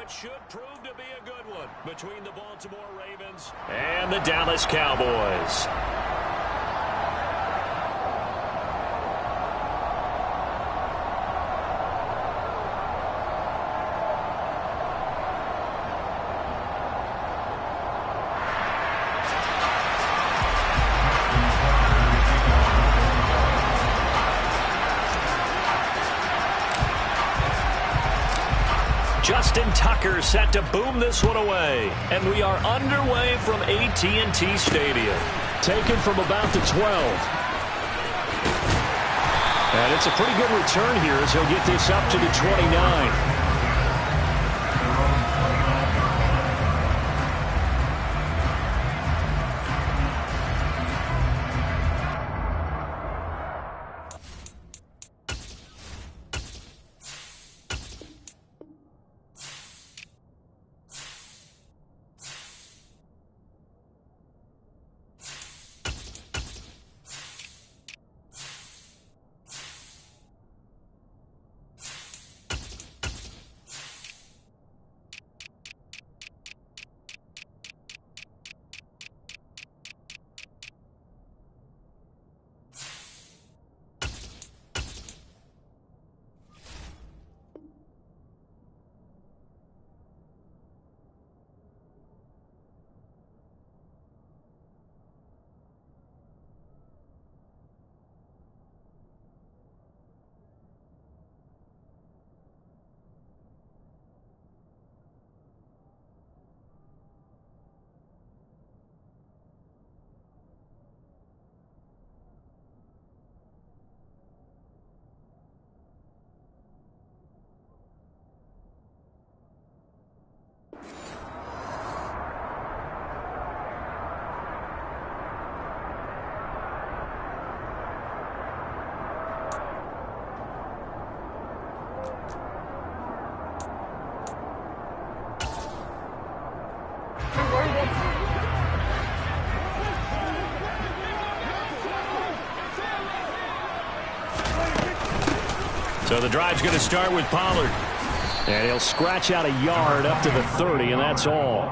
It should prove to be a good one between the Baltimore Ravens and the Dallas Cowboys. Justin Tucker set to boom this one away. And we are underway from AT&T Stadium. Taken from about the 12. And it's a pretty good return here as he'll get this up to the 29. So the drive's going to start with Pollard. And he'll scratch out a yard up to the 30, and that's all.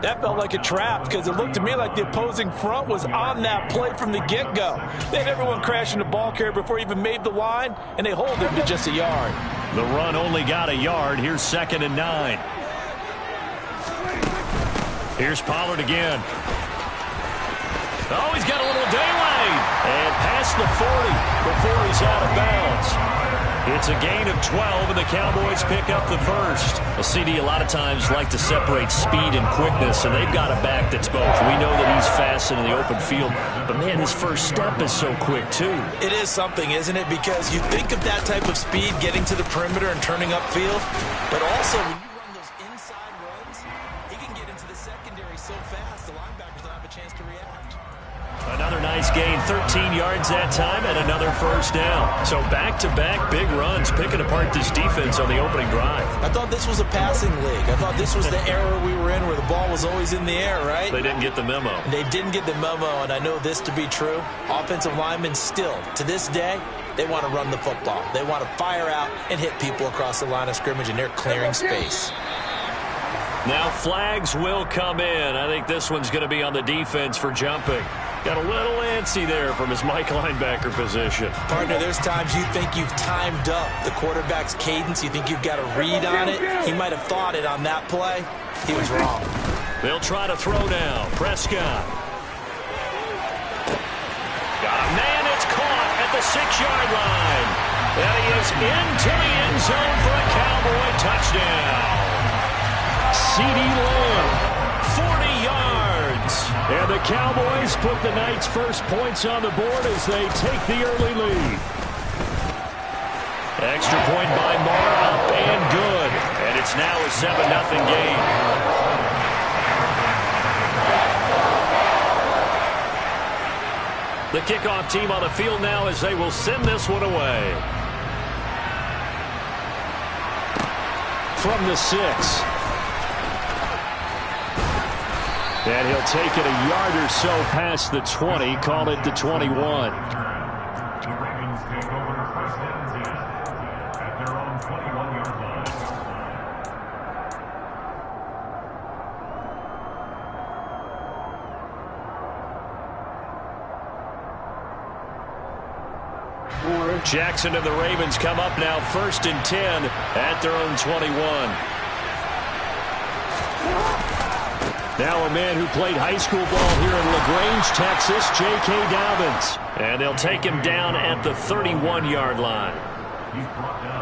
That felt like a trap because it looked to me like the opposing front was on that play from the get-go. They had everyone crashing the ball carrier before he even made the line, and they hold him to just a yard. The run only got a yard. Here's 2nd and 9. Here's Pollard again. Oh, he's got a little daylight. And past the 40 before he's out of bounds. It's a gain of 12, and the Cowboys pick up the first. A CD a lot of times like to separate speed and quickness, and they've got a back that's both. We know that he's fast in the open field, but, man, his first step is so quick, too. It is something, isn't it? Because you think of that type of speed getting to the perimeter and turning upfield, but also when you run those inside runs, he can get into the secondary so fast, the linebackers don't have a chance to react. Another nice gain, 13 yards that time, and another first down. So back-to-back big runs, picking apart this defense on the opening drive. I thought this was a passing league. I thought this was the era we were in where the ball was always in the air, right? They didn't get the memo. They didn't get the memo, and I know this to be true. Offensive linemen still, to this day, they want to run the football. They want to fire out and hit people across the line of scrimmage, and they're clearing space. Now flags will come in. I think this one's going to be on the defense for jumping. Got a little antsy there from his Mike linebacker position. Partner, there's times you think you've timed up the quarterback's cadence. You think you've got a read on it. He might have thought it on that play. He was wrong. They'll try to throw now. Prescott. Got a man. It's caught at the 6-yard line. And he is into the end zone for a Cowboy touchdown. CeeDee Lamb. 40 yards. And the Cowboys put the night's first points on the board as they take the early lead. Extra point by Moore, up and good. And it's now a 7-0 game. The kickoff team on the field now as they will send this one away. From the 6. And he'll take it a yard or so past the 20, call it the 21. Jackson and the Ravens come up now 1st and 10 at their own 21. Now a man who played high school ball here in LaGrange, Texas, J.K. Dobbins. And they'll take him down at the 31-yard line.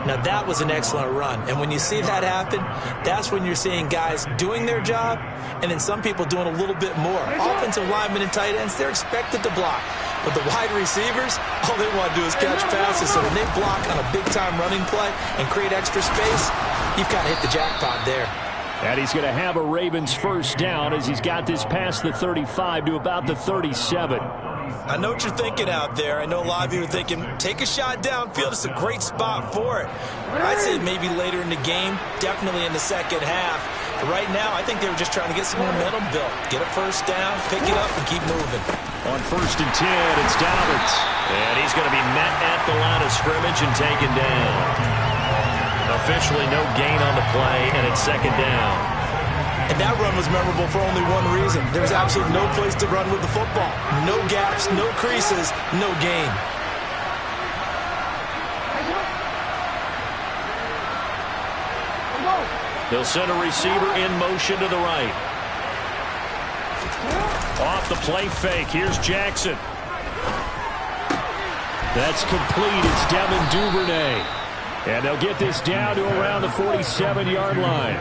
Now that was an excellent run, and when you see that happen, that's when you're seeing guys doing their job and then some people doing a little bit more. Offensive linemen and tight ends, they're expected to block, but the wide receivers, all they want to do is catch passes. So when they block on a big-time running play and create extra space, you've kind of hit the jackpot there. And he's going to have a Ravens first down as he's got this past the 35 to about the 37. I know what you're thinking out there. I know a lot of you are thinking, take a shot downfield. It's a great spot for it. I'd say maybe later in the game, definitely in the second half. But right now, I think they were just trying to get some momentum built. Get a first down, pick it up, and keep moving. On 1st and 10, it's Dobbins. And he's going to be met at the line of scrimmage and taken down. Officially no gain on the play, and it's 2nd down. And that run was memorable for only one reason. There was absolutely no place to run with the football. No gaps, no creases, no gain. They'll send a receiver in motion to the right. Off the play fake. Here's Jackson. That's complete. It's Devin Duvernay. And they'll get this down to around the 47-yard line.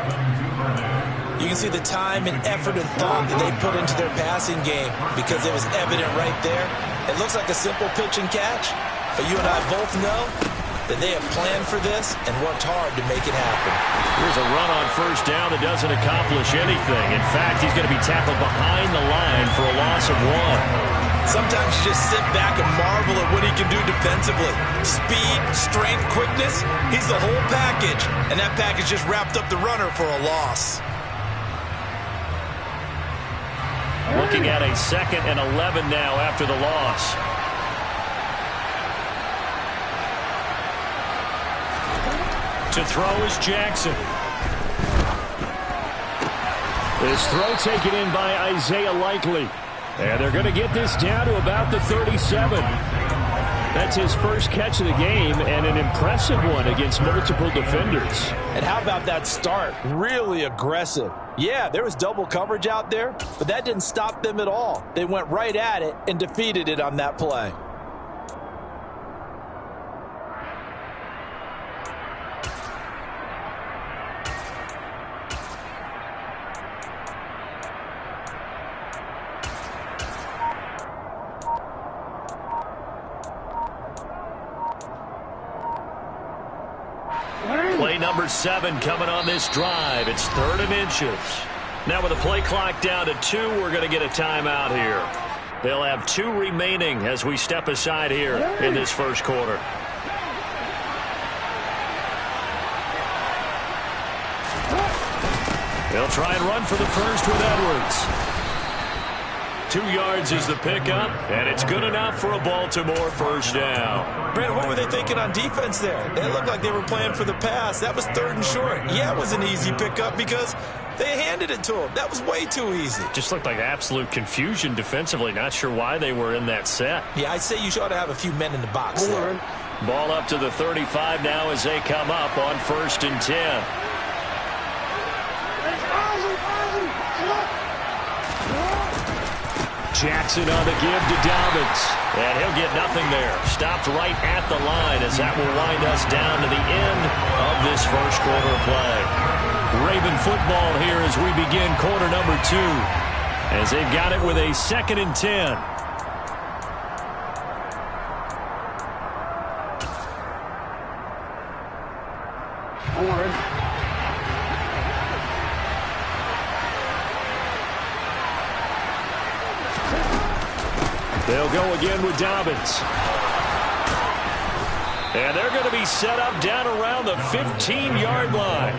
You can see the time and effort and thought that they put into their passing game because it was evident right there. It looks like a simple pitch and catch, but you and I both know that they have planned for this and worked hard to make it happen. Here's a run on 1st down that doesn't accomplish anything. In fact, he's going to be tackled behind the line for a loss of 1. Sometimes you just sit back and marvel at what he can do defensively. Speed, strength, quickness, he's the whole package, and that package just wrapped up the runner for a loss. Looking at a 2nd and 11 now after the loss. To throw is Jackson. This throw taken in by Isaiah Likely. And they're going to get this down to about the 37. That's his first catch of the game, and an impressive one against multiple defenders. And how about that start? Really aggressive. Yeah, there was double coverage out there, but that didn't stop them at all. They went right at it and defeated it on that play. Play number 7 coming on this drive. It's 3rd and inches. Now with the play clock down to 2, we're going to get a timeout here. They'll have 2 remaining as we step aside here in this first quarter. They'll try and run for the first with Edwards. 2 yards is the pickup, and it's good enough for a Baltimore first down. Brandon, what were they thinking on defense there? They looked like they were playing for the pass. That was 3rd and short. Yeah, it was an easy pickup because they handed it to him. That was way too easy. Just looked like absolute confusion defensively. Not sure why they were in that set. Yeah, I'd say you ought to have a few men in the box there. Ball up to the 35 now as they come up on 1st and 10. Jackson on the give to Dobbins. And he'll get nothing there. Stopped right at the line as that will wind us down to the end of this first quarter of play. Raven football here as we begin quarter number 2. As they've got it with a 2nd and 10. They'll go again with Dobbins. And they're going to be set up down around the 15-yard line.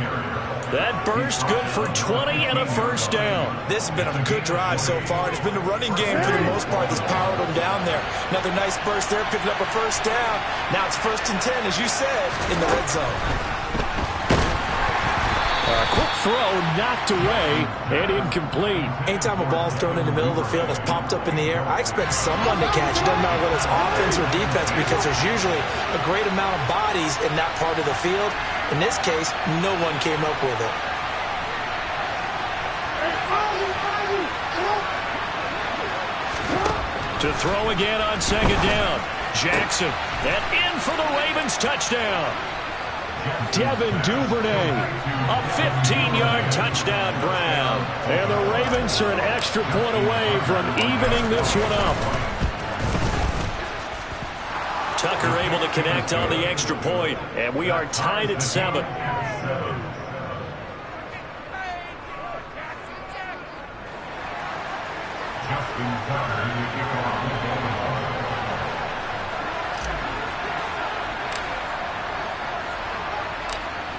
That burst good for 20 and a first down. This has been a good drive so far. It's been the running game for the most part that's powered them down there. Another nice burst there, picking up a first down. Now it's 1st and 10, as you said, in the red zone. A quick throw knocked away and incomplete. Anytime a ball's thrown in the middle of the field that's popped up in the air, I expect someone to catch. It doesn't matter whether it's offense or defense because there's usually a great amount of bodies in that part of the field. In this case, no one came up with it. To throw again on second down. Jackson, and in for the Ravens touchdown. Devin Duvernay, A 15-yard touchdown, Brown. and the Ravens are an extra point away from evening this one up. Tucker able to connect on the extra point, and we are tied at 7.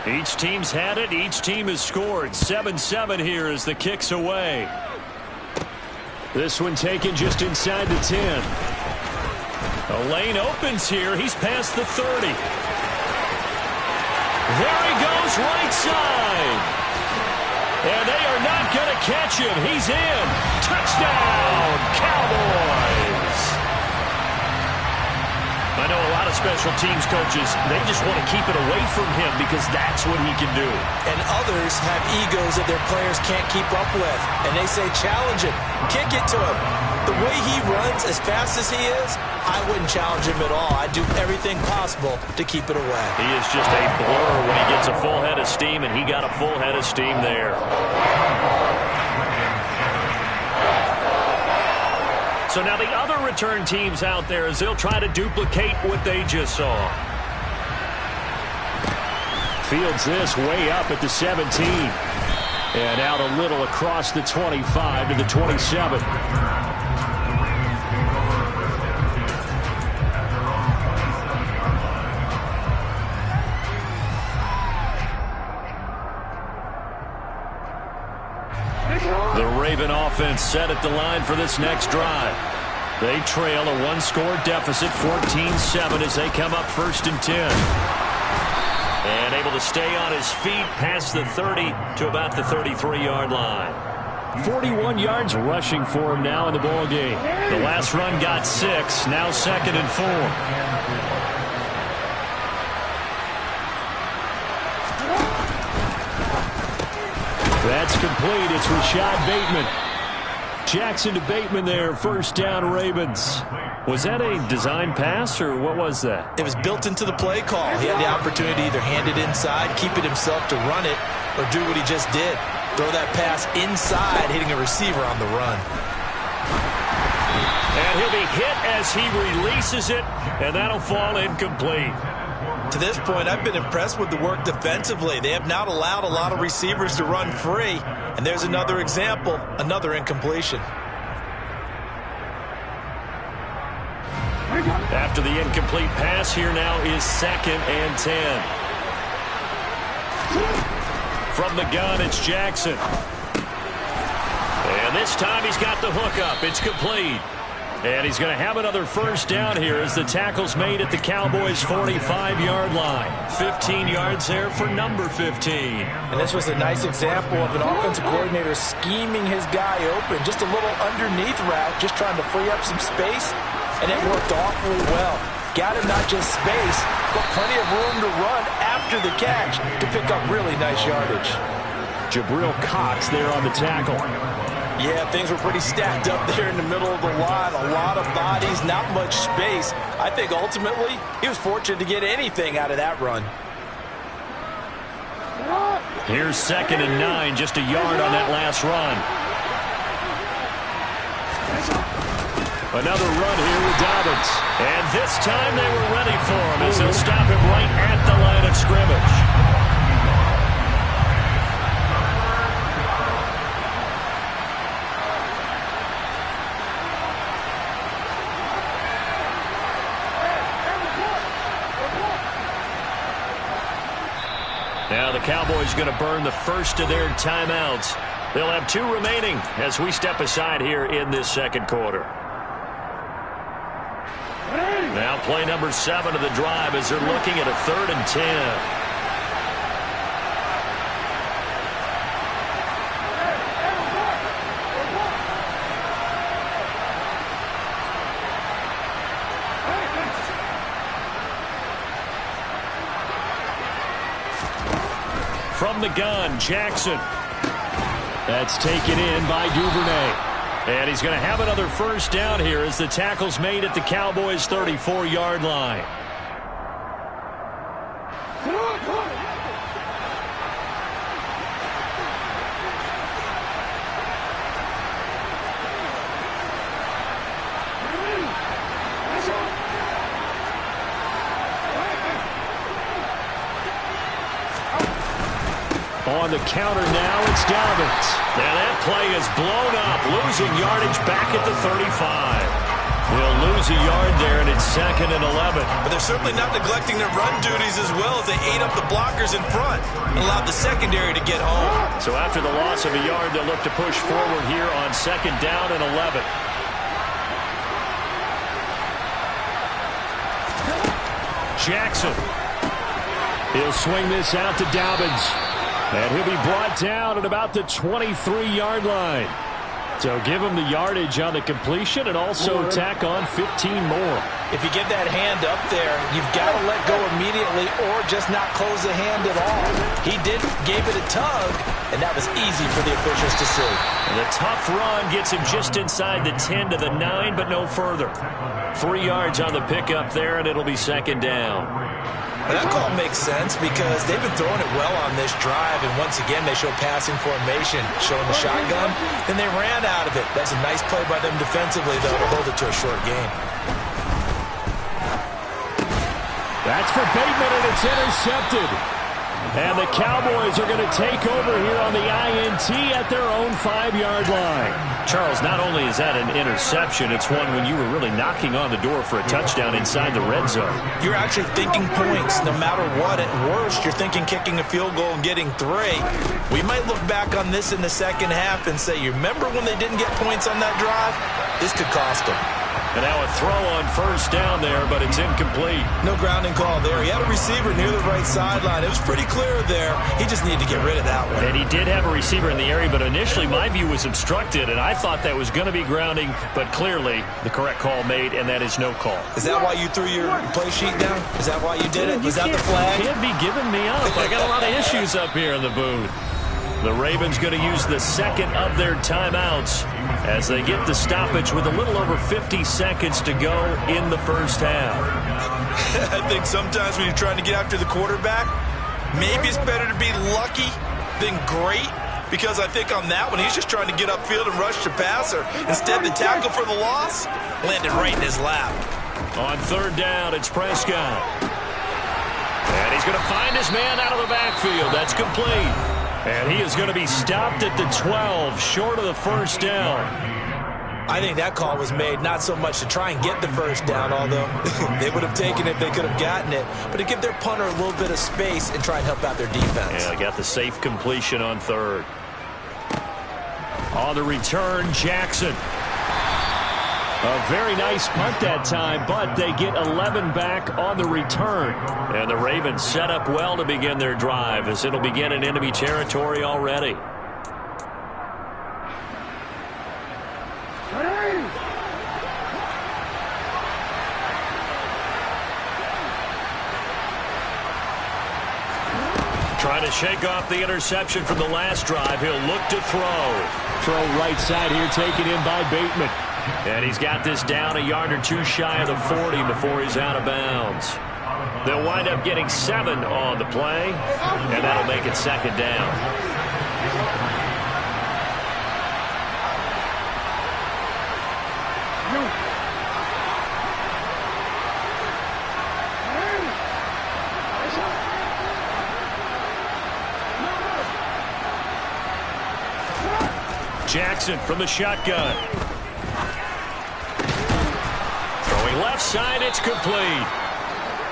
Each team's had it. Each team has scored. 7-7 here as the kick's away. This one taken just inside the 10. A lane opens here. He's past the 30. There he goes, right side. And they are not going to catch him. He's in. Touchdown, Cowboys. I know a lot of special teams coaches, they just want to keep it away from him because that's what he can do. And others have egos that their players can't keep up with. And they say, challenge him. Kick it to him. The way he runs as fast as he is, I wouldn't challenge him at all. I'd do everything possible to keep it away. He is just a blur when he gets a full head of steam, and he got a full head of steam there. So now the other return teams out there as they'll try to duplicate what they just saw. Fields this way up at the 17. And out a little across the 25 to the 27. The Raven offense set at the line for this next drive. They trail a one-score deficit, 14-7, as they come up 1st and 10. And able to stay on his feet past the 30 to about the 33-yard line. 41 yards rushing for him now in the ball game. The last run got 6, now 2nd and 4. That's complete. It's Rashad Bateman. Jackson to Bateman there. 1st down, Ravens. Was that a design pass, or what was that? It was built into the play call. He had the opportunity to either hand it inside, keep it himself to run it, or do what he just did. Throw that pass inside, hitting a receiver on the run. And he'll be hit as he releases it, and that'll fall incomplete. To this point, I've been impressed with the work defensively. They have not allowed a lot of receivers to run free. And there's another example, another incompletion. After the incomplete pass, here now is 2nd and 10. From the gun, it's Jackson. And this time he's got the hook up. It's complete. And he's going to have another 1st down here as the tackle's made at the Cowboys' 45-yard line. 15 yards there for number 15. And this was a nice example of an offensive coordinator scheming his guy open. Just a little underneath route, just trying to free up some space. And it worked awfully well. Got him not just space, but plenty of room to run after the catch to pick up really nice yardage. Jabril Cox there on the tackle. Yeah, things were pretty stacked up there in the middle of the line. A lot of bodies, not much space. I think ultimately he was fortunate to get anything out of that run. Here's 2nd and 9, just a yard on that last run. Another run here with Dobbins. And this time they were ready for him as they'll stop him right at the line of scrimmage. Now the Cowboys going to burn the first of their timeouts. They'll have 2 remaining as we step aside here in this 2nd quarter. Now play number 7 of the drive as they're looking at a 3rd and 10. from the gun, Jackson. That's taken in by Duvernay. And he's going to have another first down here as the tackle's made at the Cowboys' 34-yard line. On the counter now, it's Dolphins. Now that play is blown up, losing yardage back at the 35. They'll lose a yard there, and it's 2nd and 11. But they're certainly not neglecting their run duties as well as they ate up the blockers in front and allowed the secondary to get home. So after the loss of a yard, they'll look to push forward here on 2nd down and 11. Jackson. He'll swing this out to Dobbins. And he'll be brought down at about the 23-yard line. So give him the yardage on the completion and also tack on 15 more. If you get that hand up there, you've got to let go immediately or just not close the hand at all. He gave it a tug, and that was easy for the officials to see. And the tough run gets him just inside the 10 to the 9, but no further. 3 yards on the pickup there, and it'll be 2nd down. Well, that call makes sense because they've been throwing it well on this drive, and once again they show passing formation, showing the shotgun, and they ran out of it. That's a nice play by them defensively, though, to hold it to a short game. That's for Bateman, and it's intercepted. And the Cowboys are going to take over here on the INT at their own 5-yard line. Charles, not only is that an interception, it's one when you were really knocking on the door for a touchdown inside the red zone. You're actually thinking points no matter what. At worst, you're thinking kicking a field goal and getting 3. We might look back on this in the second half and say, you remember when they didn't get points on that drive? This could cost them. And now a throw on first down there, but it's incomplete. No grounding call there. He had a receiver near the right sideline. It was pretty clear there. He just needed to get rid of that one. And he did have a receiver in the area, but initially my view was obstructed, and I thought that was going to be grounding, but clearly the correct call made, and that is no call. Is that why you threw your play sheet down? Is that why you did it? Was that the flag? You can't be giving me up. I got a lot of issues up here in the booth. The Ravens going to use the second of their timeouts as they get the stoppage with a little over 50 seconds to go in the first half. I think sometimes when you're trying to get after the quarterback, maybe it's better to be lucky than great, because I think on that one he's just trying to get upfield and rush the passer. Instead, the tackle for the loss landed right in his lap. On 3rd down, it's Prescott. And he's going to find his man out of the backfield. That's complete. And he is going to be stopped at the 12, short of the first down. I think that call was made not so much to try and get the first down, although they would have taken it if they could have gotten it, but to give their punter a little bit of space and try and help out their defense. Yeah, got the safe completion on 3rd. On the return, Jackson. A very nice punt that time, but they get 11 back on the return. And the Ravens set up well to begin their drive as it'll begin in enemy territory already. Trying to shake off the interception from the last drive. He'll look to throw. Throw right side here, taken in by Bateman. And he's got this down a yard or 2 shy of the 40 before he's out of bounds. They'll wind up getting 7 on the play, and that'll make it 2nd down. Jackson from the shotgun. Throwing left side, it's complete.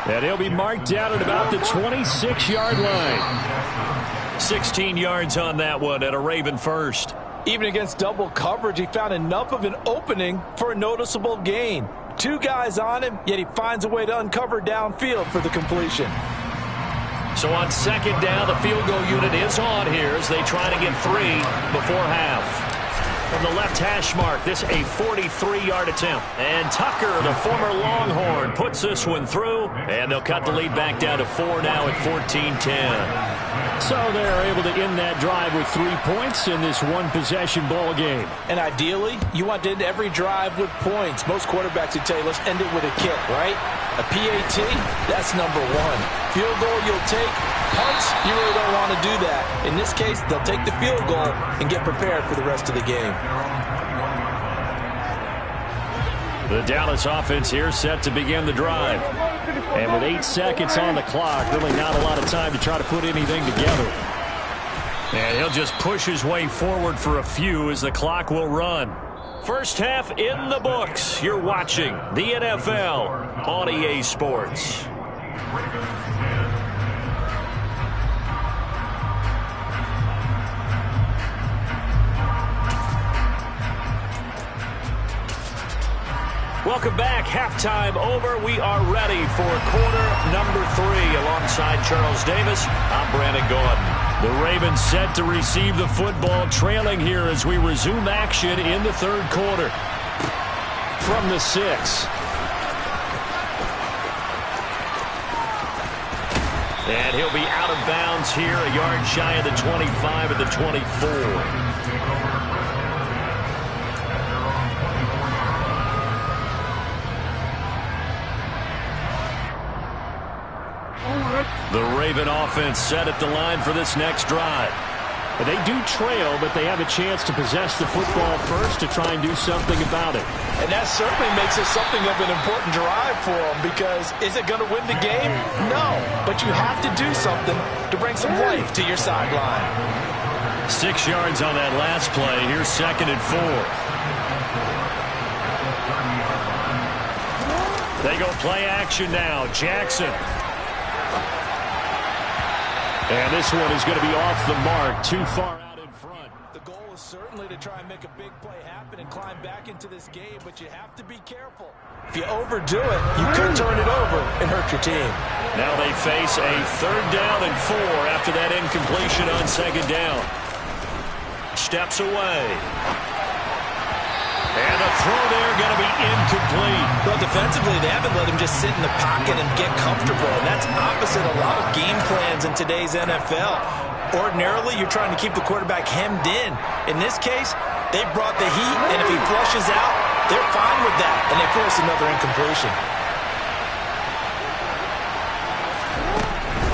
And he'll be marked down at about the 26-yard line. 16 yards on that one at a Raven first. Even against double coverage, he found enough of an opening for a noticeable gain. 2 guys on him, yet he finds a way to uncover downfield for the completion. So on 2nd down, the field goal unit is on here as they try to get 3 before half. From the left hash mark, this a 43-yard attempt. And Tucker, the former Longhorn, puts this one through. And they'll cut the lead back down to 4 now at 14-10. So they're able to end that drive with 3 points in this one-possession ball game. And ideally, you want to end every drive with points. Most quarterbacks would tell you, let's end it with a kick, right? A PAT, that's number one. Field goal you'll take. Punts, you really don't want to do that. In this case, they'll take the field goal and get prepared for the rest of the game. The Dallas offense here set to begin the drive. And with 8 seconds on the clock, really not a lot of time to try to put anything together. And he'll just push his way forward for a few as the clock will run. First half in the books. You're watching the NFL on EA Sports. Welcome back. Halftime over. We are ready for quarter number 3. Alongside Charles Davis, I'm Brandon Gordon. The Ravens set to receive the football, trailing here as we resume action in the third quarter. From the 6. And he'll be out of bounds here, a yard shy of the 25 at the 24. The Raven offense set at the line for this next drive. They do trail, but they have a chance to possess the football first to try and do something about it. And that certainly makes it something of an important drive for them, because is it going to win the game? No, but you have to do something to bring some life to your sideline. 6 yards on that last play. Here's 2nd and 4. They go play action now. Jackson. And this one is going to be off the mark, too far out in front. The goal is certainly to try and make a big play happen and climb back into this game, but you have to be careful. If you overdo it, you could turn it over and hurt your team. Now they face a 3rd down and 4 after that incompletion on 2nd down. Steps away. And the throw there going to be incomplete. Well, defensively, they haven't let him just sit in the pocket and get comfortable, and that's opposite a lot of game plans in today's NFL. Ordinarily, you're trying to keep the quarterback hemmed in. In this case, they brought the heat, and if he flushes out, they're fine with that, and they force another incompletion.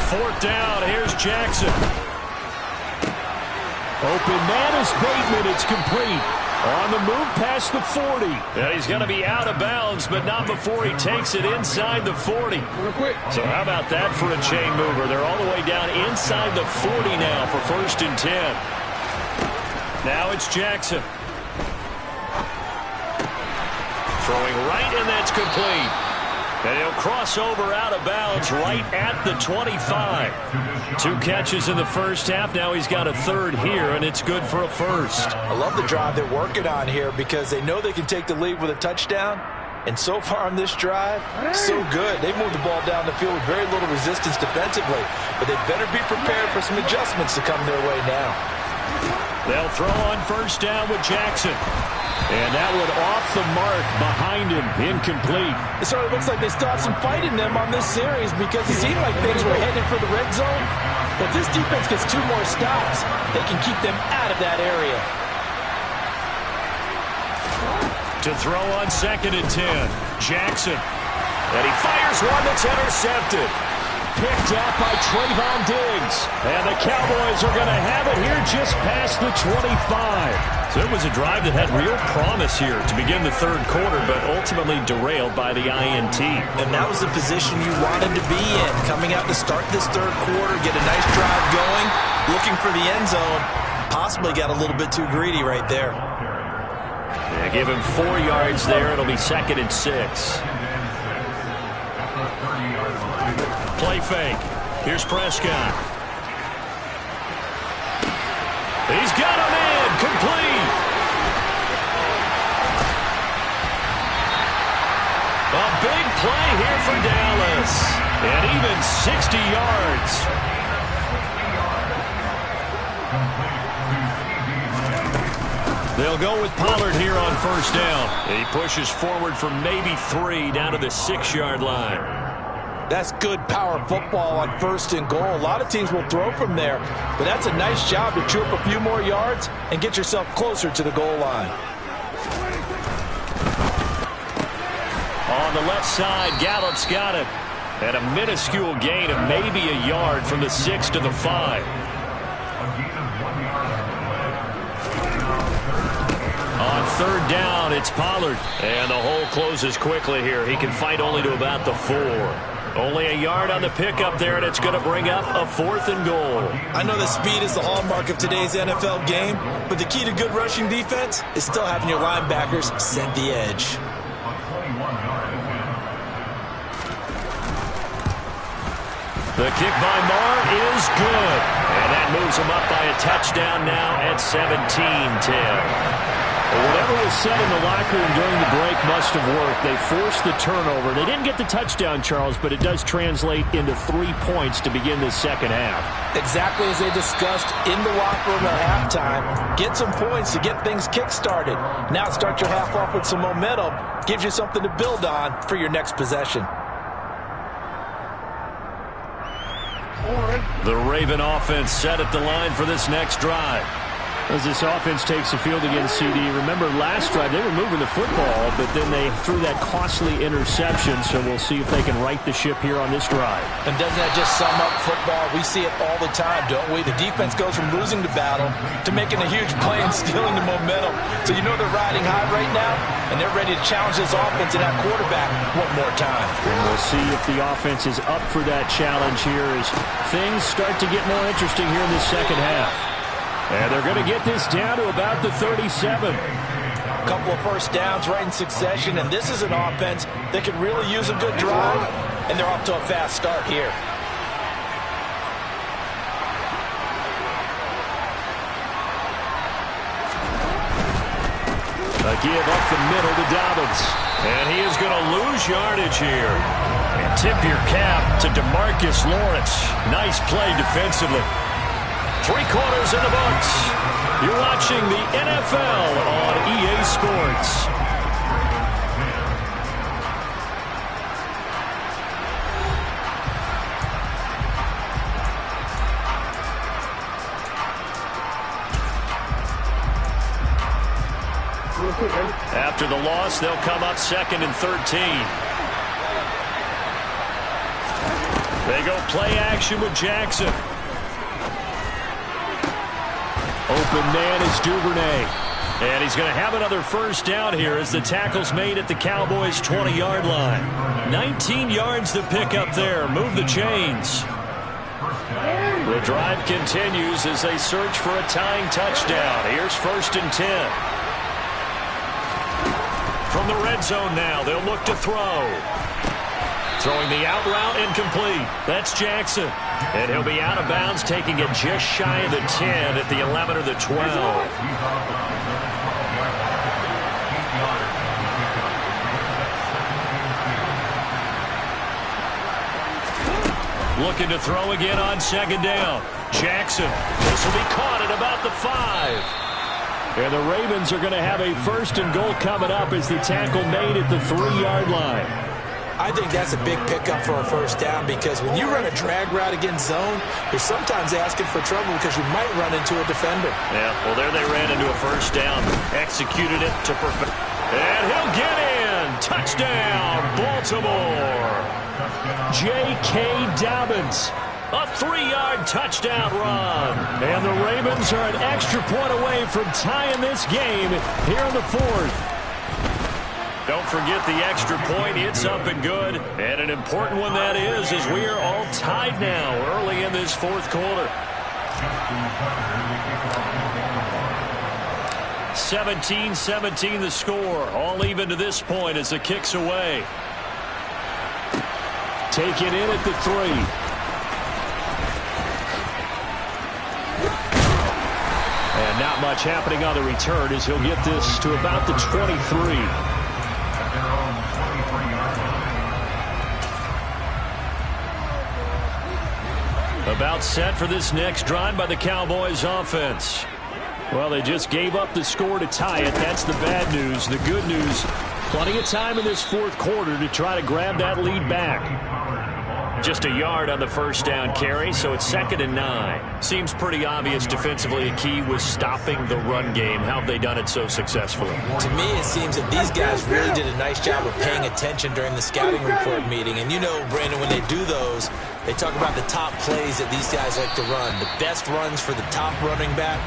4th down, here's Jackson. Open man is Bateman, it's complete. On the move past the 40. And he's going to be out of bounds, but not before he takes it inside the 40. So how about that for a chain mover? They're all the way down inside the 40 now for 1st and 10. Now it's Jackson. Throwing right, and that's complete. And he'll cross over out of bounds right at the 25. 2 catches in the first half. Now he's got a 3rd here, and it's good for a 1st. I love the drive they're working on here because they know they can take the lead with a touchdown. And so far on this drive, so good. They moved the ball down the field with very little resistance defensively. But they better be prepared for some adjustments to come their way now. They'll throw on 1st down with Jackson. And that one off the mark behind him, incomplete. It sort of looks like they still have some fight in them on this series because it seemed like things were headed for the red zone. But this defense gets 2 more stops. They can keep them out of that area. To throw on 2nd and 10, Jackson. And he fires one that's intercepted. Picked up by Trayvon Diggs. And the Cowboys are going to have it here just past the 25. So it was a drive that had real promise here to begin the 3rd quarter, but ultimately derailed by the INT. And that was the position you wanted to be in. Coming out to start this 3rd quarter, get a nice drive going, looking for the end zone. Possibly got a little bit too greedy right there. Yeah, give him 4 yards there. It'll be 2nd and 6. Play fake. Here's Prescott. He's got him in. Complete. A big play here for Dallas. And even 60 yards. They'll go with Pollard here on 1st down. He pushes forward for maybe 3 down to the 6-yard line. That's good power football on 1st and goal. A lot of teams will throw from there, but that's a nice job to chew up a few more yards and get yourself closer to the goal line. On the left side, Gallup's got it. And a minuscule gain of maybe a yard from the 6 to the 5. On 3rd down, it's Pollard. And the hole closes quickly here. He can fight only to about the 4. Only a yard on the pickup there, and it's going to bring up a 4th and goal. I know the speed is the hallmark of today's NFL game, but the key to good rushing defense is still having your linebackers set the edge. The kick by Marr is good. And that moves him up by a touchdown now at 17-10. Whatever was said in the locker room during the break must have worked. They forced the turnover. They didn't get the touchdown, Charles, but it does translate into 3 points to begin the second half. Exactly as they discussed in the locker room at halftime. Get some points to get things kick-started. Now start your half off with some momentum. Gives you something to build on for your next possession. The Raven offense set at the line for this next drive. As this offense takes the field against CD, remember last drive they were moving the football, but then they threw that costly interception, so we'll see if they can right the ship here on this drive. And doesn't that just sum up football? We see it all the time, don't we? The defense goes from losing the battle to making a huge play and stealing the momentum. So you know they're riding high right now, and they're ready to challenge this offense and that quarterback one more time. And we'll see if the offense is up for that challenge here as things start to get more interesting here in the second half. And they're going to get this down to about the 37. A couple of first downs right in succession, and this is an offense that could really use a good drive, and they're off to a fast start here. A give up the middle to Dobbins. And he is going to lose yardage here. And tip your cap to DeMarcus Lawrence. Nice play defensively. 3 quarters in the books. You're watching the NFL on EA Sports. After the loss, they'll come up 2nd and 13. They go play action with Jackson. Open man is Duvernay. And he's going to have another first down here as the tackle's made at the Cowboys' 20-yard line. 19 yards to pick up there. Move the chains. The drive continues as they search for a tying touchdown. Here's 1st and 10. From the red zone now, they'll look to throw. Throwing the out route incomplete. That's Jackson. And he'll be out of bounds, taking it just shy of the 10 at the 11 or the 12. Looking to throw again on 2nd down. Jackson. This will be caught at about the 5. And the Ravens are going to have a 1st and goal coming up as the tackle made at the 3-yard line. I think that's a big pickup for a first down because when you run a drag route against zone, you're sometimes asking for trouble because you might run into a defender. Yeah, well, there they ran into a first down. Executed it to perfect. And he'll get in. Touchdown, Baltimore. J.K. Dobbins. A 3-yard touchdown run. And the Ravens are an extra point away from tying this game here in the 4th. Don't forget the extra point. It's up and good. And an important one that is, as we are all tied now early in this 4th quarter. 17-17 the score. All even to this point as the kick's away. Taken in at the 3. And not much happening on the return as he'll get this to about the 23. About set for this next drive by the Cowboys offense. Well, they just gave up the score to tie it. That's the bad news. The good news, plenty of time in this 4th quarter to try to grab that lead back. just a yard on the first down carry, so it's 2nd and 9. Seems pretty obvious defensively a key was stopping the run game. How have they done it so successfully? To me, it seems that these guys really did a nice job of paying attention during the scouting report meeting. And you know, Brandon, when they do those, they talk about the top plays that these guys like to run. The best runs for the top running back,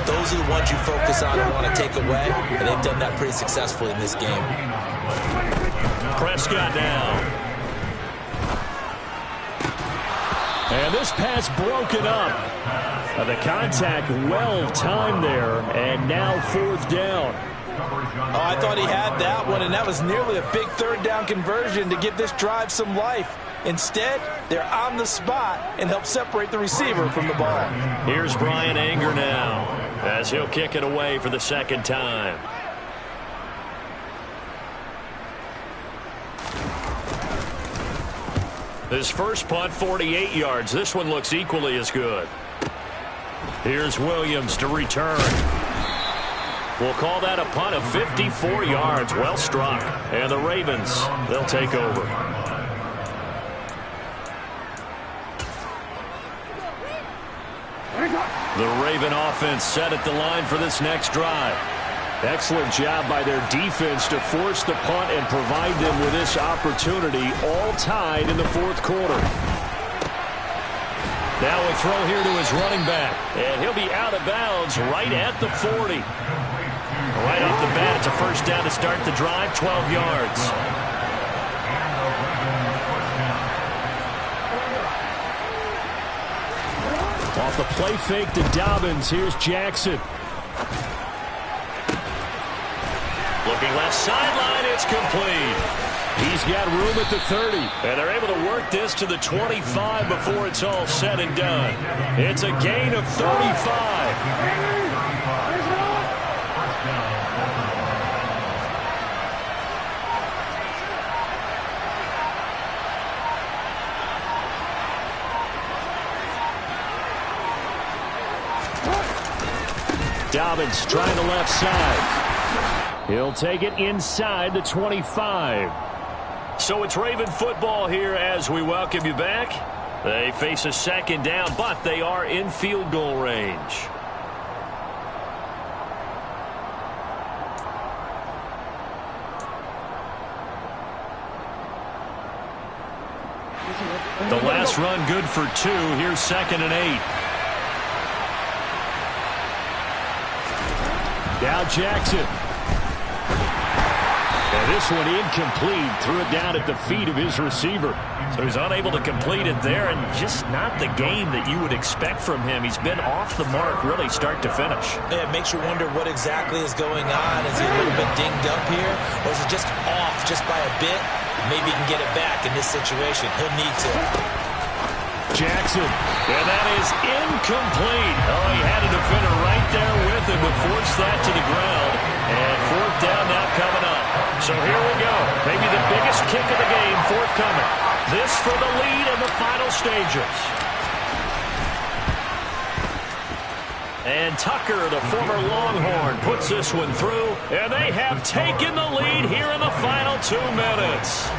those are the ones you focus on and want to take away. And they've done that pretty successfully in this game. Prescott now. And this pass broken up. The contact well timed there, and now 4th down. Oh, I thought he had that one, and that was nearly a big 3rd down conversion to give this drive some life. Instead, they're on the spot and help separate the receiver from the ball. Here's Brian Anger now as he'll kick it away for the 2nd time. His first punt, 48 yards. This one looks equally as good. Here's Williams to return. We'll call that a punt of 54 yards. Well struck. And the Ravens, they'll take over. The Raven offense set at the line for this next drive. Excellent job by their defense to force the punt and provide them with this opportunity, all tied in the 4th quarter. Now a throw here to his running back, and he'll be out of bounds right at the 40. Right off the bat, it's a first down to start the drive, 12 yards. Off the play fake to Dobbins, here's Jackson. Looking left sideline, it's complete. He's got room at the 30. And they're able to work this to the 25 before it's all said and done. It's a gain of 35. Dobbins trying the left side. He'll take it inside the 25. So it's Raven football here as we welcome you back. They face a 2nd down, but they are in field goal range. The last run good for 2. Here's 2nd and 8. Now Jackson. And this one incomplete. Threw it down at the feet of his receiver. So he's unable to complete it there, and just not the game that you would expect from him. He's been off the mark really start to finish. Yeah, it makes you wonder what exactly is going on. Is he a little bit dinged up here, or is it just off just by a bit? Maybe he can get it back in this situation. He'll need to. Jackson. And that is incomplete. Oh, he had a defender right there with him to force that to the ground. And 4th down now coming up. So here we go. Maybe the biggest kick of the game forthcoming. This for the lead in the final stages. And Tucker, the former Longhorn, puts this one through. And they have taken the lead here in the final 2 minutes.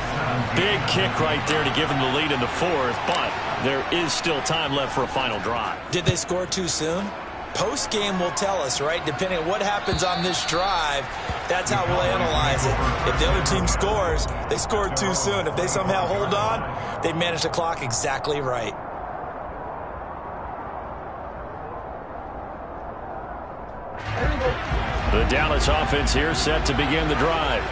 Big kick right there to give them the lead in the 4th, but there is still time left for a final drive. Did they score too soon? Post-game will tell us, right? Depending on what happens on this drive, that's how we'll analyze it. If the other team scores, they scored too soon. If they somehow hold on, they manage the clock exactly right. The Dallas offense here set to begin the drive.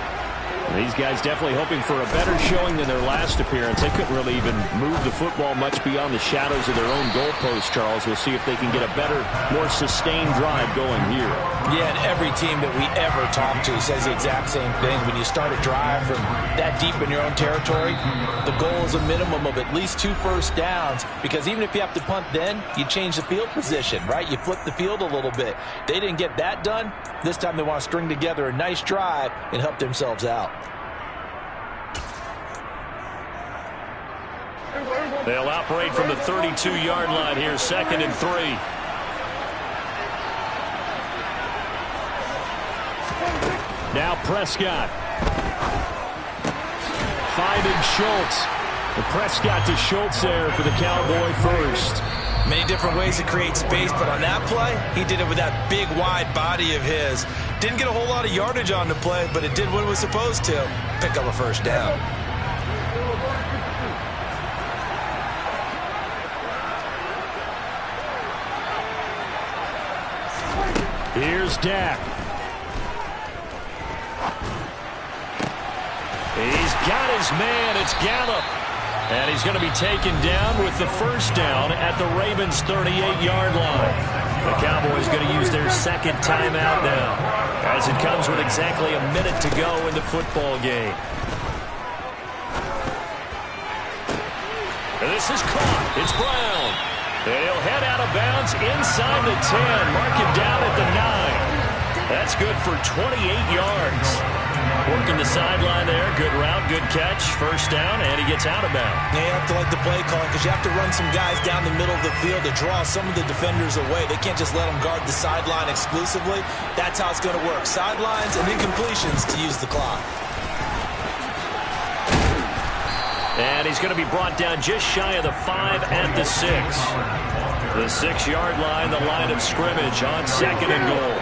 These guys definitely hoping for a better showing than their last appearance. They couldn't really even move the football much beyond the shadows of their own goalpost, Charles. We'll see if they can get a better, more sustained drive going here. Yeah, and every team that we ever talk to says the exact same thing. When you start a drive from that deep in your own territory, the goal is a minimum of at least 2 first downs, because even if you have to punt then, you change the field position, right? You flip the field a little bit. They didn't get that done. This time they want to string together a nice drive and help themselves out. They'll operate from the 32-yard line here, 2nd and 3. Now Prescott. Finding Schultz. And Prescott to Schultz there for the Cowboy first. Many different ways to create space, but on that play, he did it with that big, wide body of his. Didn't get a whole lot of yardage on the play, but it did what it was supposed to. Pick up a first down. Here's Dak. He's got his man. It's Gallup. And he's going to be taken down with the first down at the Ravens' 38-yard line. The Cowboys going to use their second timeout now, as it comes with exactly a minute to go in the football game. And this is caught. It's Brown. And he'll head out of bounds inside the 10. Mark him down at the 9. That's good for 28 yards. Working the sideline there. Good route, good catch. First down, and he gets out of bounds. Yeah, you have to like the play calling because you have to run some guys down the middle of the field to draw some of the defenders away. They can't just let them guard the sideline exclusively. That's how it's going to work. Sidelines and incompletions to use the clock. And he's going to be brought down just shy of the 5 at the 6. The 6-yard line, the line of scrimmage on second and goal.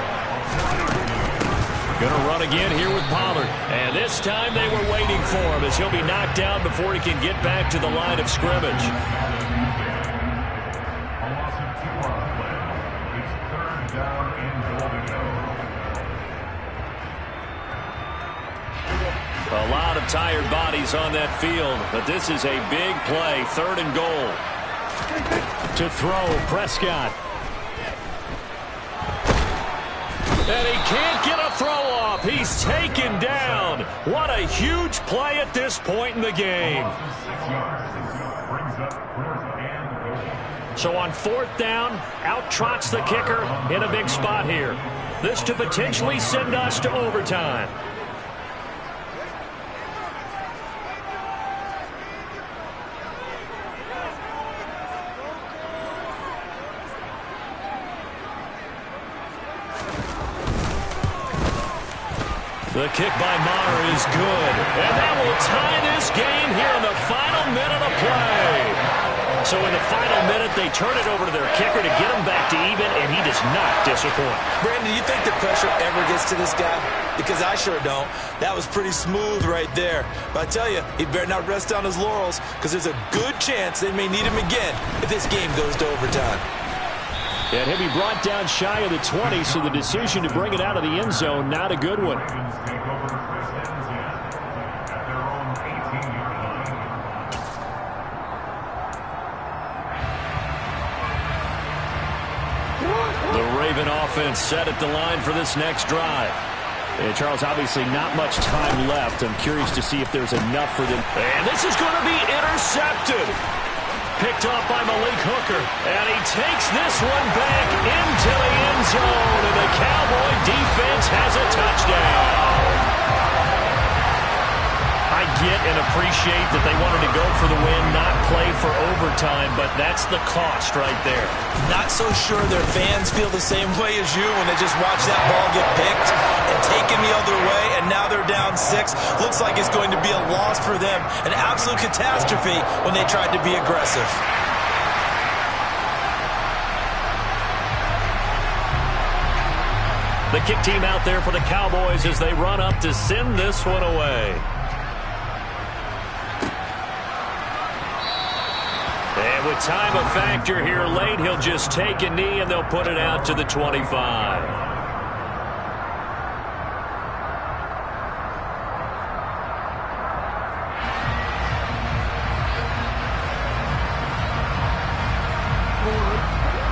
Going to run again here with Pollard. And this time they were waiting for him as he'll be knocked down before he can get back to the line of scrimmage. A lot of tired bodies on that field, but this is a big play. Third and goal. To throw, Prescott. And he can't get a throw off. He's taken down. What a huge play at this point in the game. So on fourth down, out trots the kicker in a big spot here. This to potentially send us to overtime. The kick by Maher is good. And that will tie this game here in the final minute of play. So in the final minute, they turn it over to their kicker to get him back to even, and he does not disappoint. Brandon, do you think the pressure ever gets to this guy? Because I sure don't. That was pretty smooth right there. But I tell you, he better not rest on his laurels, because there's a good chance they may need him again if this game goes to overtime. And he'll be brought down shy of the 20, so the decision to bring it out of the end zone, not a good one. The Raven offense set at the line for this next drive. And Charles, obviously not much time left. I'm curious to see if there's enough for them. And this is going to be intercepted. Picked off by Malik Hooker. And he takes this one back into the end zone. And the Cowboy defense has a touchdown. I get and appreciate that they wanted to go for the win, not play for overtime, but that's the cost right there. Not so sure their fans feel the same way as you when they just watch that ball get picked and taken the other way, and now they're down 6. Looks like it's going to be a loss for them, an absolute catastrophe when they tried to be aggressive. The kick team out there for the Cowboys as they run up to send this one away. And with time a factor here late, he'll just take a knee and they'll put it out to the 25.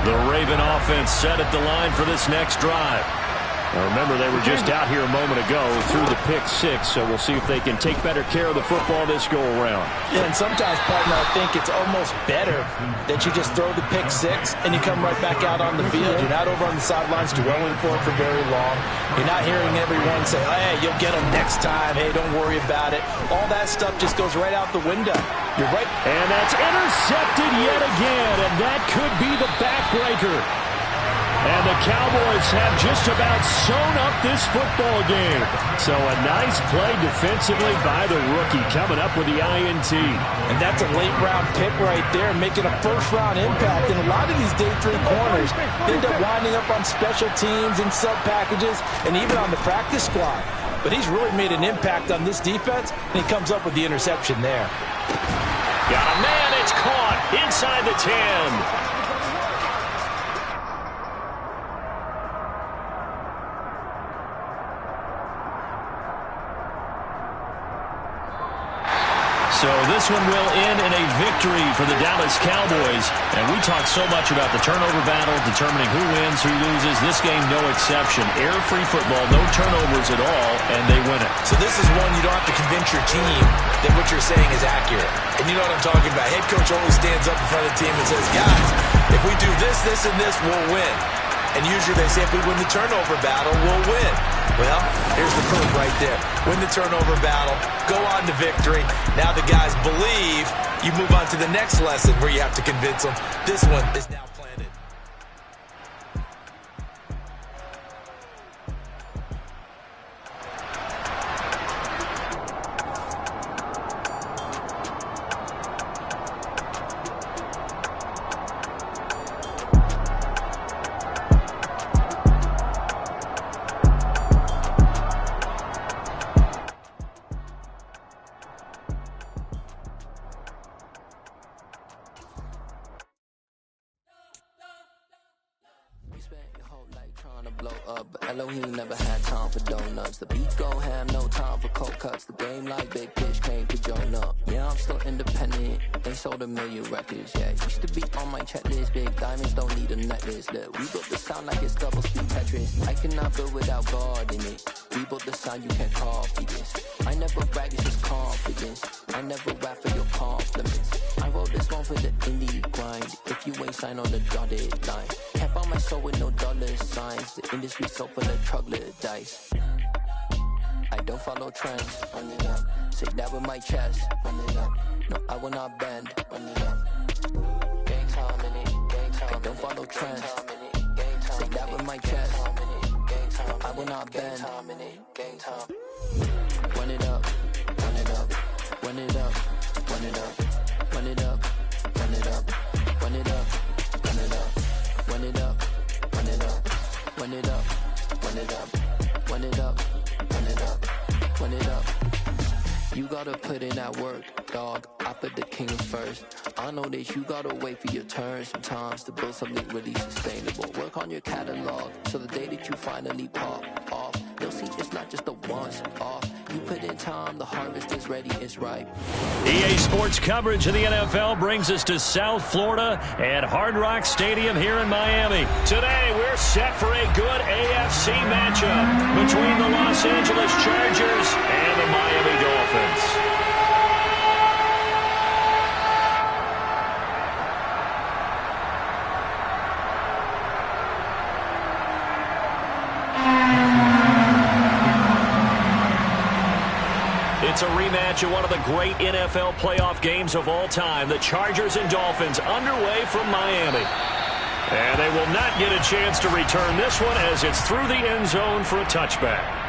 The Raven offense set at the line for this next drive. Now remember, they were just out here a moment ago through the pick 6, so we'll see if they can take better care of the football this go-around. Yeah, and sometimes, partner, I think it's almost better that you just throw the pick 6 and you come right back out on the field. You're not over on the sidelines dwelling for it for very long. You're not hearing everyone say, hey, you'll get them next time. Hey, don't worry about it. All that stuff just goes right out the window. You're right. And that's intercepted yet again, and that could be the backbreaker. And the Cowboys have just about sewn up this football game. So a nice play defensively by the rookie coming up with the INT. And that's a late-round pick right there, making a first-round impact. And a lot of these day three corners end up winding up on special teams and sub-packages and even on the practice squad. But he's really made an impact on this defense, and he comes up with the interception there. Got a man, it's caught inside the 10. So this one will end in a victory for the Dallas Cowboys. And we talked so much about the turnover battle, determining who wins, who loses. This game, no exception. Air-free football, no turnovers at all, and they win it. So this is one you don't have to convince your team that what you're saying is accurate. And you know what I'm talking about. Head coach always stands up in front of the team and says, guys, if we do this, this, and this, we'll win. And usually they say if we win the turnover battle, we'll win. Well, here's the proof right there. Win the turnover battle, go on to victory. Now the guys believe. You move on to the next lesson where you have to convince them. This one is now planted. Elohim never had time for donuts. The beat go ham, no time for cold cuts. The game like big pitch came to Jonah. Yeah, I'm still independent. They sold 1 million records. Yeah, used to be on my checklist. Big diamonds don't need a necklace. Look, we built the sound like it's double speed Tetris. I cannot build without God in it. We built the sound, you can't copy this. I never brag, it's just confidence. I never rap for your compliments. I wrote this one for the indie grind. If you ain't signed on the dotted line, can't buy my soul with no dollar signs. The industry so full of troglodytes. I don't follow trends. Run it up. Say that with my chest. Run it up. No, I will not bend. Run it up. Gang time in it. Gang time. I don't follow trends. Say that with my chest. No, I will not bend. Gang time. Run it up. Run it up. Run it up. Run it up. Run it up. Run it up. Run it up. Run it up. Run it up. Run it up. Run it up. Run it up. Run it up. Run it up. Run it up. You gotta put in that work, dog. I put the king first. I know that you gotta wait for your turn sometimes to build something really sustainable. Work on your catalog so the day that you finally pop off, you'll see it's not just a once off. You put in time, the harvest is ready, it's ripe. EA Sports coverage of the NFL brings us to South Florida at Hard Rock Stadium here in Miami. Today, we're set for a good AFC matchup between the Los Angeles Chargers and the Miami Dolphins. It's a rematch of one of the great NFL playoff games of all time. The Chargers and Dolphins underway from Miami. And they will not get a chance to return this one as it's through the end zone for a touchback.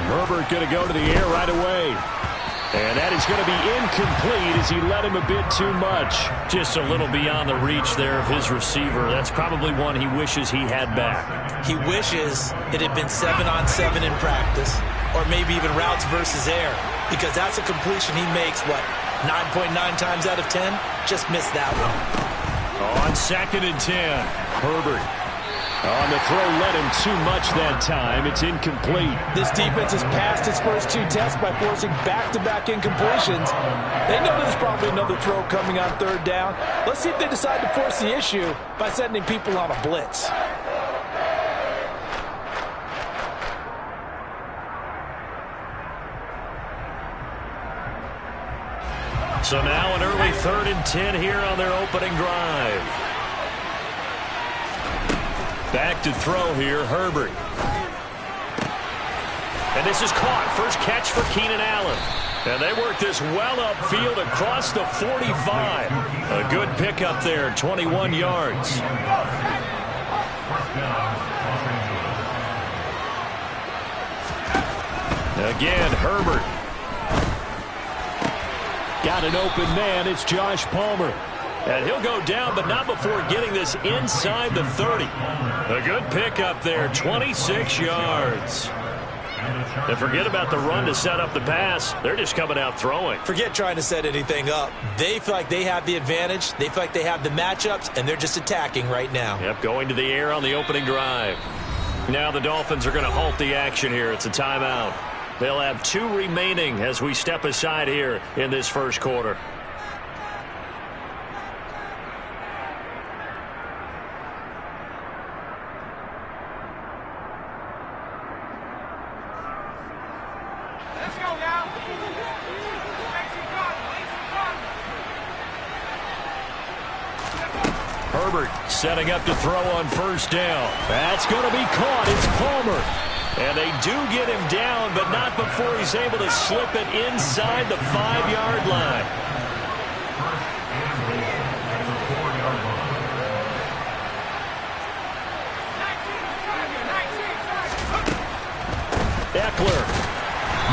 Herbert going to go to the air right away. And that is going to be incomplete as he led him a bit too much. Just a little beyond the reach there of his receiver. That's probably one he wishes he had back. He wishes it had been 7-on-7 in practice, or maybe even routes versus air, because that's a completion he makes, 9.9 times out of 10? Just missed that one. On 2nd and 10, Herbert. On the throw, led him too much that time. It's incomplete. This defense has passed its first 2 tests by forcing back-to-back incompletions. They know there's probably another throw coming on 3rd down. Let's see if they decide to force the issue by sending people on a blitz. So now an early 3rd and 10 here on their opening drive. Back to throw here, Herbert. And this is caught. First catch for Keenan Allen. And they work this well upfield across the 45. A good pickup there, 21 yards. Again, Herbert. Got an open man. It's Josh Palmer. And he'll go down, but not before getting this inside the 30. A good pickup there, 26 yards. And forget about the run to set up the pass. They're just coming out throwing. Forget trying to set anything up. They feel like they have the advantage. They feel like they have the matchups, and they're just attacking right now. Yep, going to the air on the opening drive. Now the Dolphins are going to halt the action here. It's a timeout. They'll have 2 remaining as we step aside here in this first quarter. Herbert setting up to throw on 1st down. That's going to be caught. It's Palmer. And they do get him down, but not before he's able to slip it inside the 5-yard line. Eckler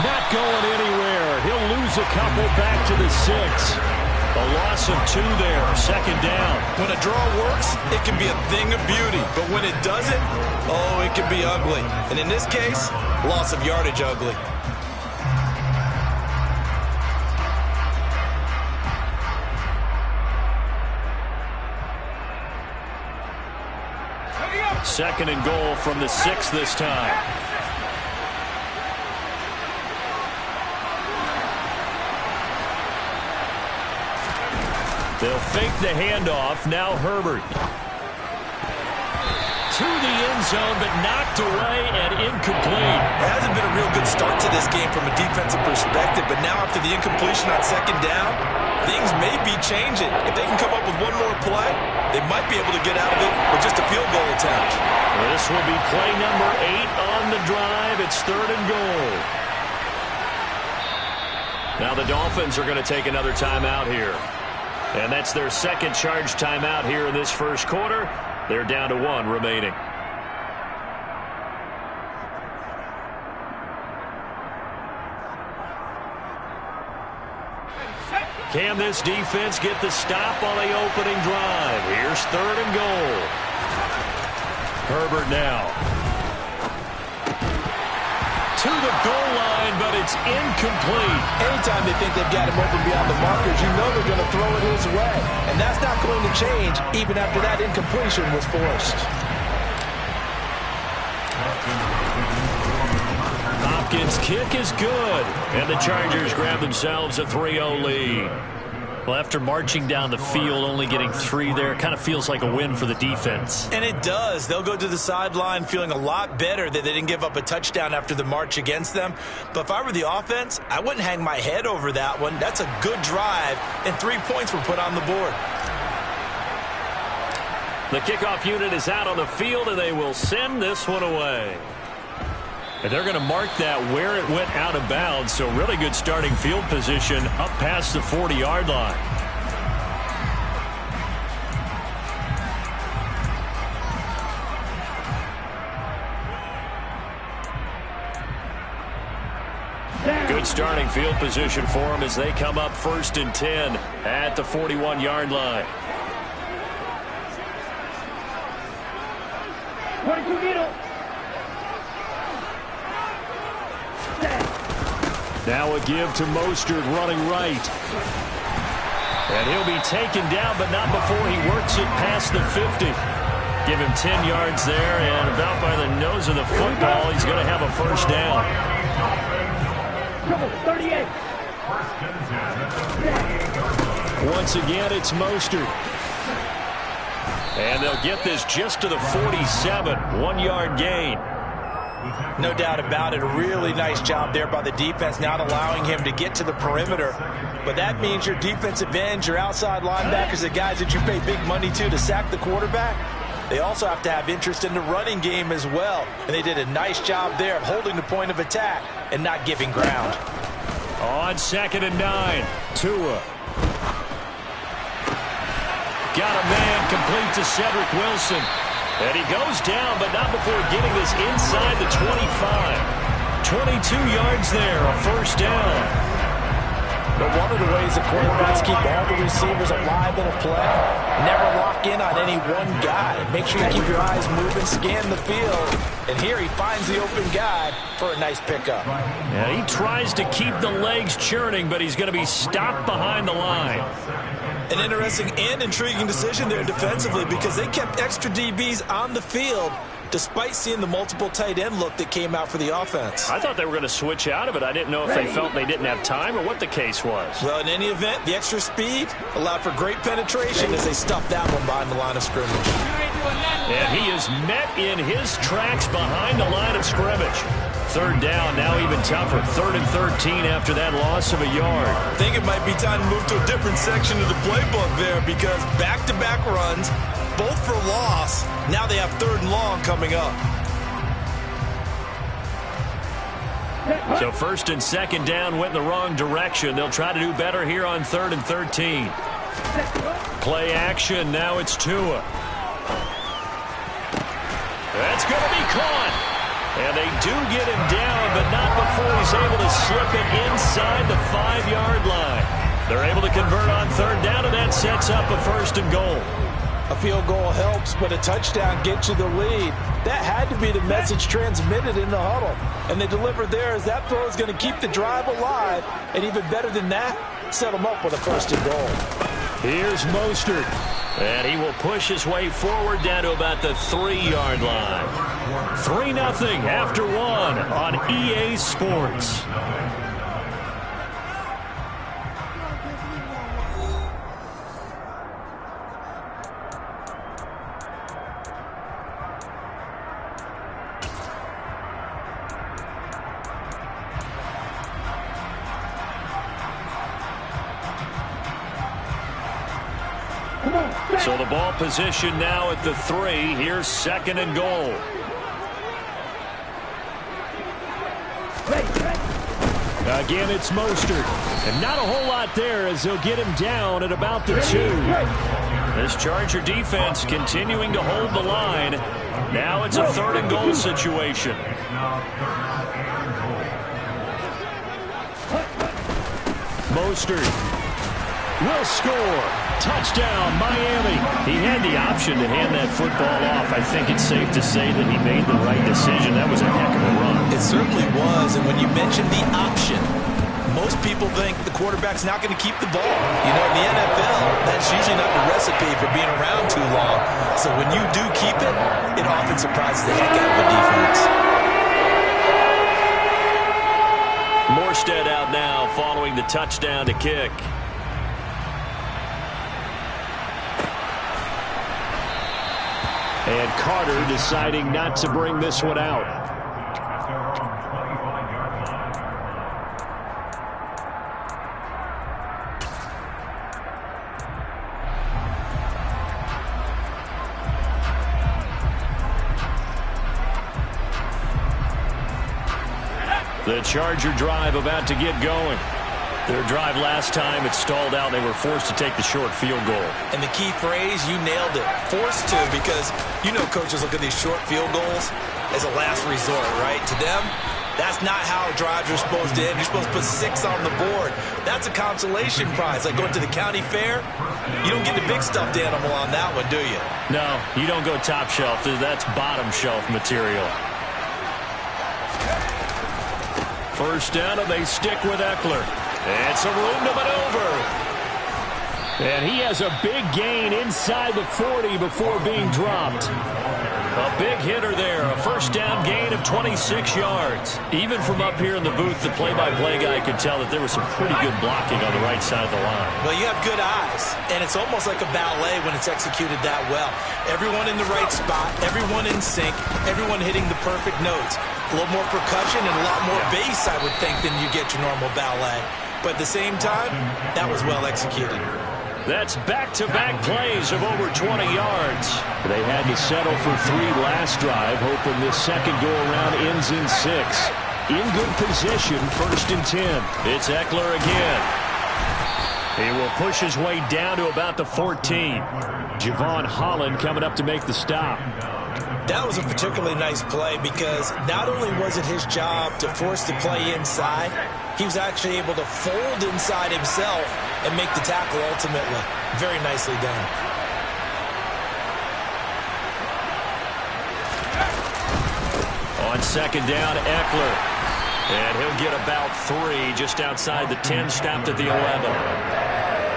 not going anywhere. He'll lose a couple back to the 6. A loss of 2 there, 2nd down. When a draw works, it can be a thing of beauty. But when it doesn't, oh, it can be ugly. And in this case, loss of yardage ugly. Second and goal from the 6 this time. They'll fake the handoff. Now Herbert. To the end zone, but knocked away and incomplete. It hasn't been a real good start to this game from a defensive perspective, but now after the incompletion on 2nd down, things may be changing. If they can come up with one more play, they might be able to get out of it with just a field goal attempt. This will be play number 8 on the drive. It's 3rd and goal. Now the Dolphins are going to take another timeout here. And that's their 2nd charge timeout here in this first quarter. They're down to 1 remaining. Can this defense get the stop on the opening drive? Here's 3rd and goal. Herbert now. To the goal line, but it's incomplete. Anytime they think they've got him open beyond the markers, you know they're going to throw it his way. And that's not going to change even after that incompletion was forced. Hopkins' kick is good. And the Chargers grab themselves a 3-0 lead. Well, after marching down the field, only getting 3 there, kind of feels like a win for the defense. And it does. They'll go to the sideline feeling a lot better that they didn't give up a touchdown after the march against them. But if I were the offense, I wouldn't hang my head over that one. That's a good drive, and 3 points were put on the board. The kickoff unit is out on the field, and they will send this one away. And they're going to mark that where it went out of bounds, so really good starting field position up past the 40-yard line. Good starting field position for them as they come up 1st and 10 at the 41-yard line. Now a give to Mostert running right. And he'll be taken down, but not before he works it past the 50. Give him 10 yards there, and about by the nose of the football, he's going to have a first down. 38. Once again, it's Mostert. And they'll get this just to the 47, 1-yard gain. No doubt about it. A really nice job there by the defense, not allowing him to get to the perimeter. But that means your defensive ends, your outside linebackers, the guys that you pay big money to sack the quarterback, they also have to have interest in the running game as well. And they did a nice job there of holding the point of attack and not giving ground. On 2nd and 9, Tua. Got a man complete to Cedric Wilson. And he goes down, but not before getting this inside the 25. 22 yards there, a first down. But one of the ways the quarterbacks keep all the receivers alive in a play, never lock in on any one guy. Make sure you keep your eyes moving, scan the field. And here he finds the open guy for a nice pickup. Yeah, he tries to keep the legs churning, but he's going to be stopped behind the line. An interesting and intriguing decision there defensively because they kept extra DBs on the field despite seeing the multiple tight end look that came out for the offense. I thought they were going to switch out of it. I didn't know if they felt they didn't have time or what the case was. Well, in any event, the extra speed allowed for great penetration as they stuffed that one behind the line of scrimmage. And he is met in his tracks behind the line of scrimmage. 3rd down, now even tougher. 3rd and 13 after that loss of a yard. I think it might be time to move to a different section of the playbook there because back-to-back runs, both for loss. Now they have 3rd and long coming up. So 1st and 2nd down went in the wrong direction. They'll try to do better here on 3rd and 13. Play action, now it's Tua. That's going to be caught. And they do get him down, but not before he's able to slip it inside the 5-yard line. They're able to convert on 3rd down, and that sets up a 1st and goal. A field goal helps, but a touchdown gets you the lead. That had to be the message transmitted in the huddle. And they delivered there as that throw is going to keep the drive alive. And even better than that, set them up with a 1st and goal. Here's Mostert. And he will push his way forward down to about the 3-yard line. 3-0 after 1 on EA Sports. So the ball position now at the 3. Here's 2nd and goal. Again, it's Mostert. And not a whole lot there as they'll get him down at about the 2. This Charger defense continuing to hold the line. Now it's a 3rd and goal situation. Mostert will score. Touchdown, Miami. He had the option to hand that football off. I think it's safe to say that he made the right decision. That was a heck of a run. It certainly was, and when you mention the option, most people think the quarterback's not going to keep the ball. You know, in the NFL, that's usually not the recipe for being around too long. So when you do keep it, it often surprises the heck out of the defense. Morstead out now following the touchdown to kick. And Carter deciding not to bring this one out. The Charger drive about to get going. Their drive last time, it stalled out. They were forced to take the short field goal. And the key phrase, you nailed it. Forced to, because you know coaches look at these short field goals as a last resort, right? To them, That's not how drives are supposed to end. You're supposed to put 6 on the board. That's a consolation prize. Like going to the county fair, you don't get the big stuffed animal on that one, do you? No, you don't go top shelf. That's bottom shelf material. First down, and they stick with Eckler. And some room to maneuver. And he has a big gain inside the 40 before being dropped. A big hitter there. A first down gain of 26 yards. Even from up here in the booth, the play-by-play guy could tell that there was some pretty good blocking on the right side of the line. Well, you have good eyes, and it's almost like a ballet when it's executed that well. Everyone in the right spot, everyone in sync, everyone hitting the perfect notes. A little more percussion and a lot more bass, I would think, than you get your normal ballet. But at the same time, that was well executed. That's back-to-back plays of over 20 yards. They had to settle for 3 last drive, hoping this second go-around ends in 6. In good position, 1st and 10. It's Eckler again. He will push his way down to about the 14. Javon Holland coming up to make the stop. That was a particularly nice play because not only was it his job to force the play inside, he was actually able to fold inside himself and make the tackle ultimately. Very nicely done. On second down, Eckler. And he'll get about 3 just outside the 10, stopped at the 11.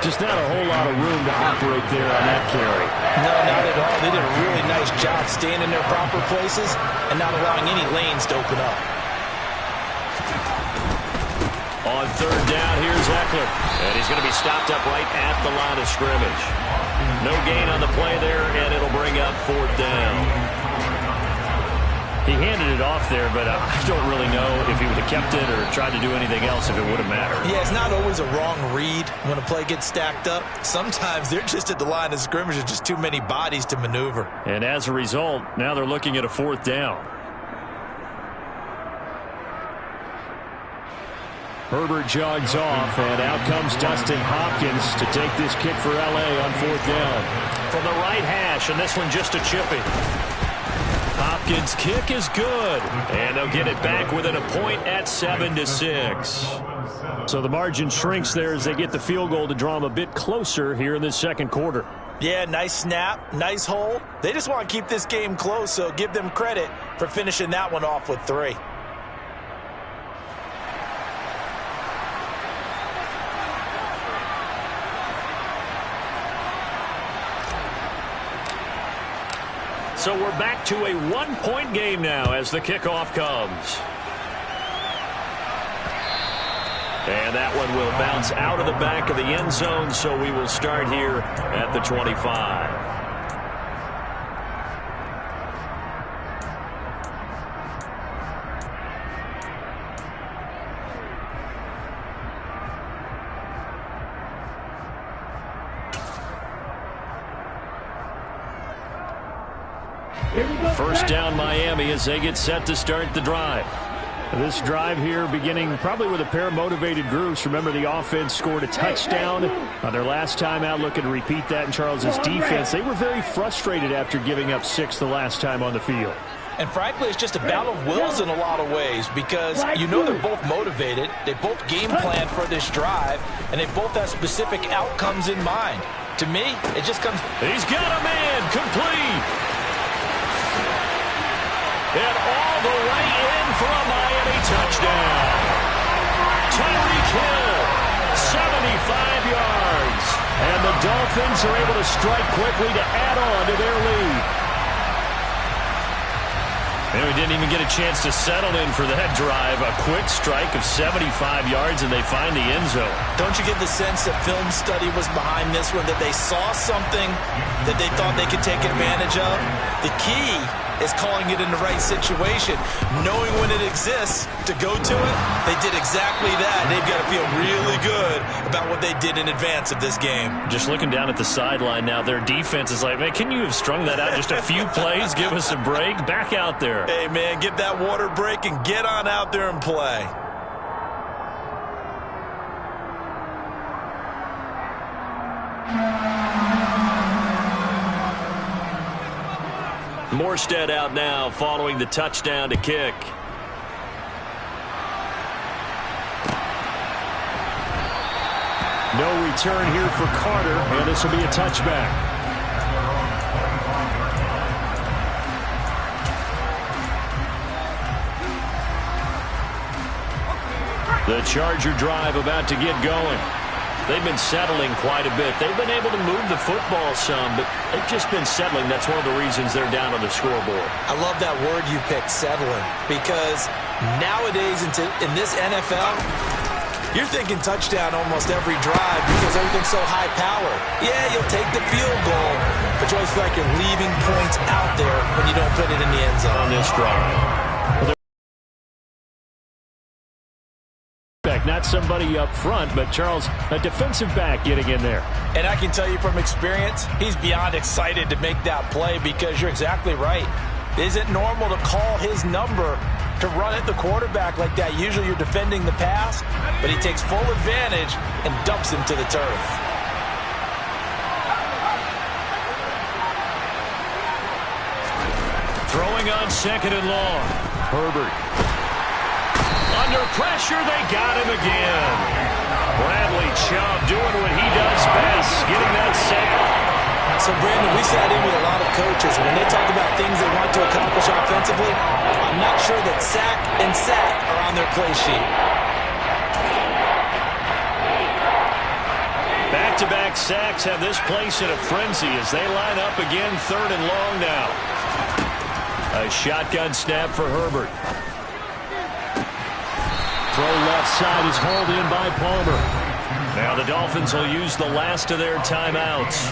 Just not a whole lot of room to operate there on that carry. No, not at all. They did a really nice job staying in their proper places and not allowing any lanes to open up. On third down, here's Eckler. And he's going to be stopped up right at the line of scrimmage. No gain on the play there, and it'll bring up 4th down. He handed it off there, but I don't really know if he would have kept it or tried to do anything else if it would have mattered. Yeah, it's not always a wrong read when a play gets stacked up. Sometimes they're just at the line of scrimmage. There's just too many bodies to maneuver. And as a result, now they're looking at a 4th down. Herbert jogs off, and out comes Dustin Hopkins to take this kick for L.A. on 4th down. From the right hash, and this one just a chippy. Hopkins' kick is good, and they'll get it back within a point at 7-6. So the margin shrinks there as they get the field goal to draw them a bit closer here in this second quarter. Yeah, nice snap, nice hole. They just want to keep this game close, so give them credit for finishing that one off with 3. So we're back to a 1-point game now as the kickoff comes. And that one will bounce out of the back of the end zone, so we will start here at the 25. First down Miami as they get set to start the drive. This drive here beginning probably with a pair of motivated groups. Remember, the offense scored a touchdown on their last time out, looking to repeat that in Charles's defense. They were very frustrated after giving up 6 the last time on the field. And frankly, it's just a battle of wills in a lot of ways because you know they're both motivated. They both game plan for this drive, and they both have specific outcomes in mind. To me, it just comes... He's got a man complete. And all the way in for a Miami touchdown. Tyreek Hill, 75 yards. And the Dolphins are able to strike quickly to add on to their lead. And we didn't even get a chance to settle in for that drive. A quick strike of 75 yards, and they find the end zone. Don't you get the sense that film study was behind this one, that they saw something that they thought they could take advantage of? The key is calling it in the right situation, knowing when it exists to go to it. They did exactly that. They've got to feel really good about what they did in advance of this game. Just looking down at the sideline now, their defense is like, man, can you have strung that out just a few plays? Give us a break. Back out there. Hey, man, get that water break and get on out there and play. Morstead out now following the touchdown to kick. No return here for Carter, and this will be a touchback. The Charger drive about to get going. They've been settling quite a bit. They've been able to move the football some, but they've just been settling. That's one of the reasons they're down on the scoreboard. I love that word you picked, settling, because nowadays in this NFL, you're thinking touchdown almost every drive because everything's so high power. Yeah, you'll take the field goal, but you always feel like you're leaving points out there when you don't put it in the end zone. On this drive. Not somebody up front, but Charles, a defensive back getting in there. And I can tell you from experience, he's beyond excited to make that play because you're exactly right. It isn't normal to call his number to run at the quarterback like that. Usually you're defending the pass, but he takes full advantage and dumps him to the turf. Throwing on 2nd and long. Herbert. Under pressure, they got him again. Bradley Chubb doing what he does best, getting that sack. So, Brandon, we sat in with a lot of coaches. When they talk about things they want to accomplish offensively, I'm not sure that sack and sack are on their play sheet. Back-to-back sacks have this place in a frenzy as they line up again 3rd and long now. A shotgun snap for Herbert. Throw left side is hauled in by Palmer. Now the Dolphins will use the last of their timeouts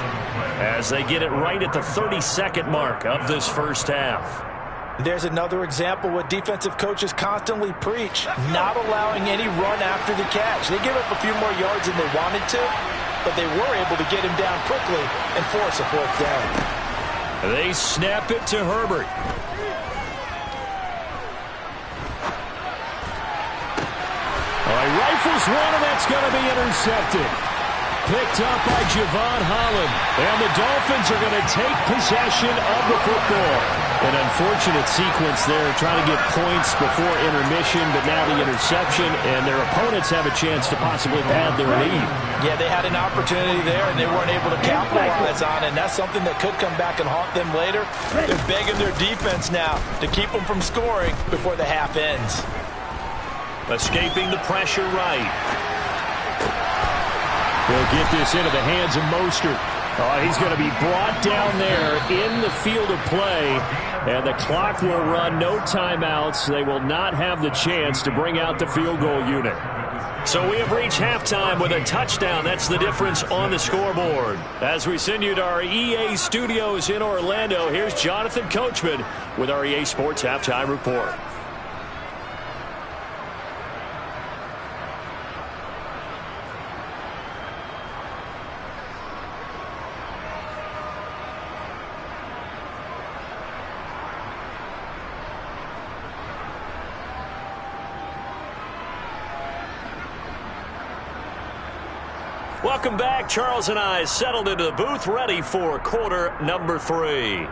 as they get it right at the 32nd mark of this first half. There's another example what defensive coaches constantly preach, not allowing any run after the catch. They give up a few more yards than they wanted to, but they were able to get him down quickly and force a 4th down. They snap it to Herbert. Rifles one, and that's going to be intercepted. Picked up by Javon Holland. And the Dolphins are going to take possession of the football. An unfortunate sequence there, trying to get points before intermission, but now the interception, and their opponents have a chance to possibly pad their lead. Yeah, they had an opportunity there, and they weren't able to capitalize on it, and that's something that could come back and haunt them later. They're begging their defense now to keep them from scoring before the half ends. Escaping the pressure right. They'll get this into the hands of Mostert. Oh, he's going to be brought down there in the field of play, and the clock will run. No timeouts. They will not have the chance to bring out the field goal unit. So we have reached halftime with a touchdown. That's the difference on the scoreboard. As we send you to our EA studios in Orlando, here's Jonathan Coachman with our EA Sports Halftime Report. Welcome back. Charles and I settled into the booth, ready for quarter number 3.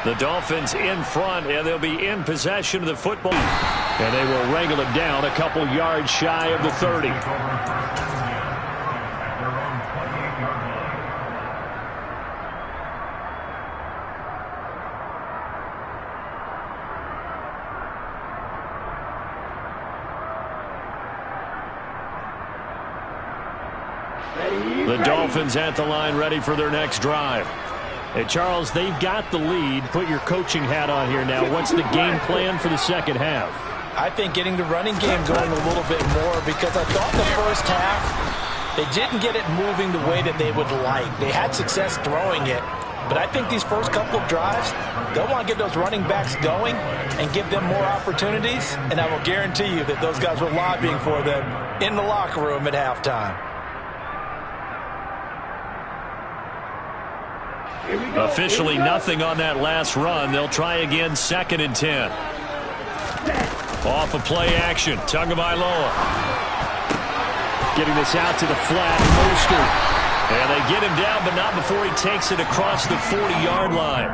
The Dolphins in front, and they'll be in possession of the football. And they will wrangle him down a couple yards shy of the 30. The Dolphins at the line, ready for their next drive. Hey, Charles, they've got the lead. Put your coaching hat on here now. What's the game plan for the second half? I think getting the running game going a little bit more, because I thought the first half they didn't get it moving the way that they would like. They had success throwing it, but I think these first couple of drives, they'll want to get those running backs going and give them more opportunities, and I will guarantee you that those guys were lobbying for them in the locker room at halftime. Officially nothing on that last run. They'll try again 2nd and 10. Off of play action. Tagovailoa. Getting this out to the flat. Mostert. And they get him down, but not before he takes it across the 40-yard line.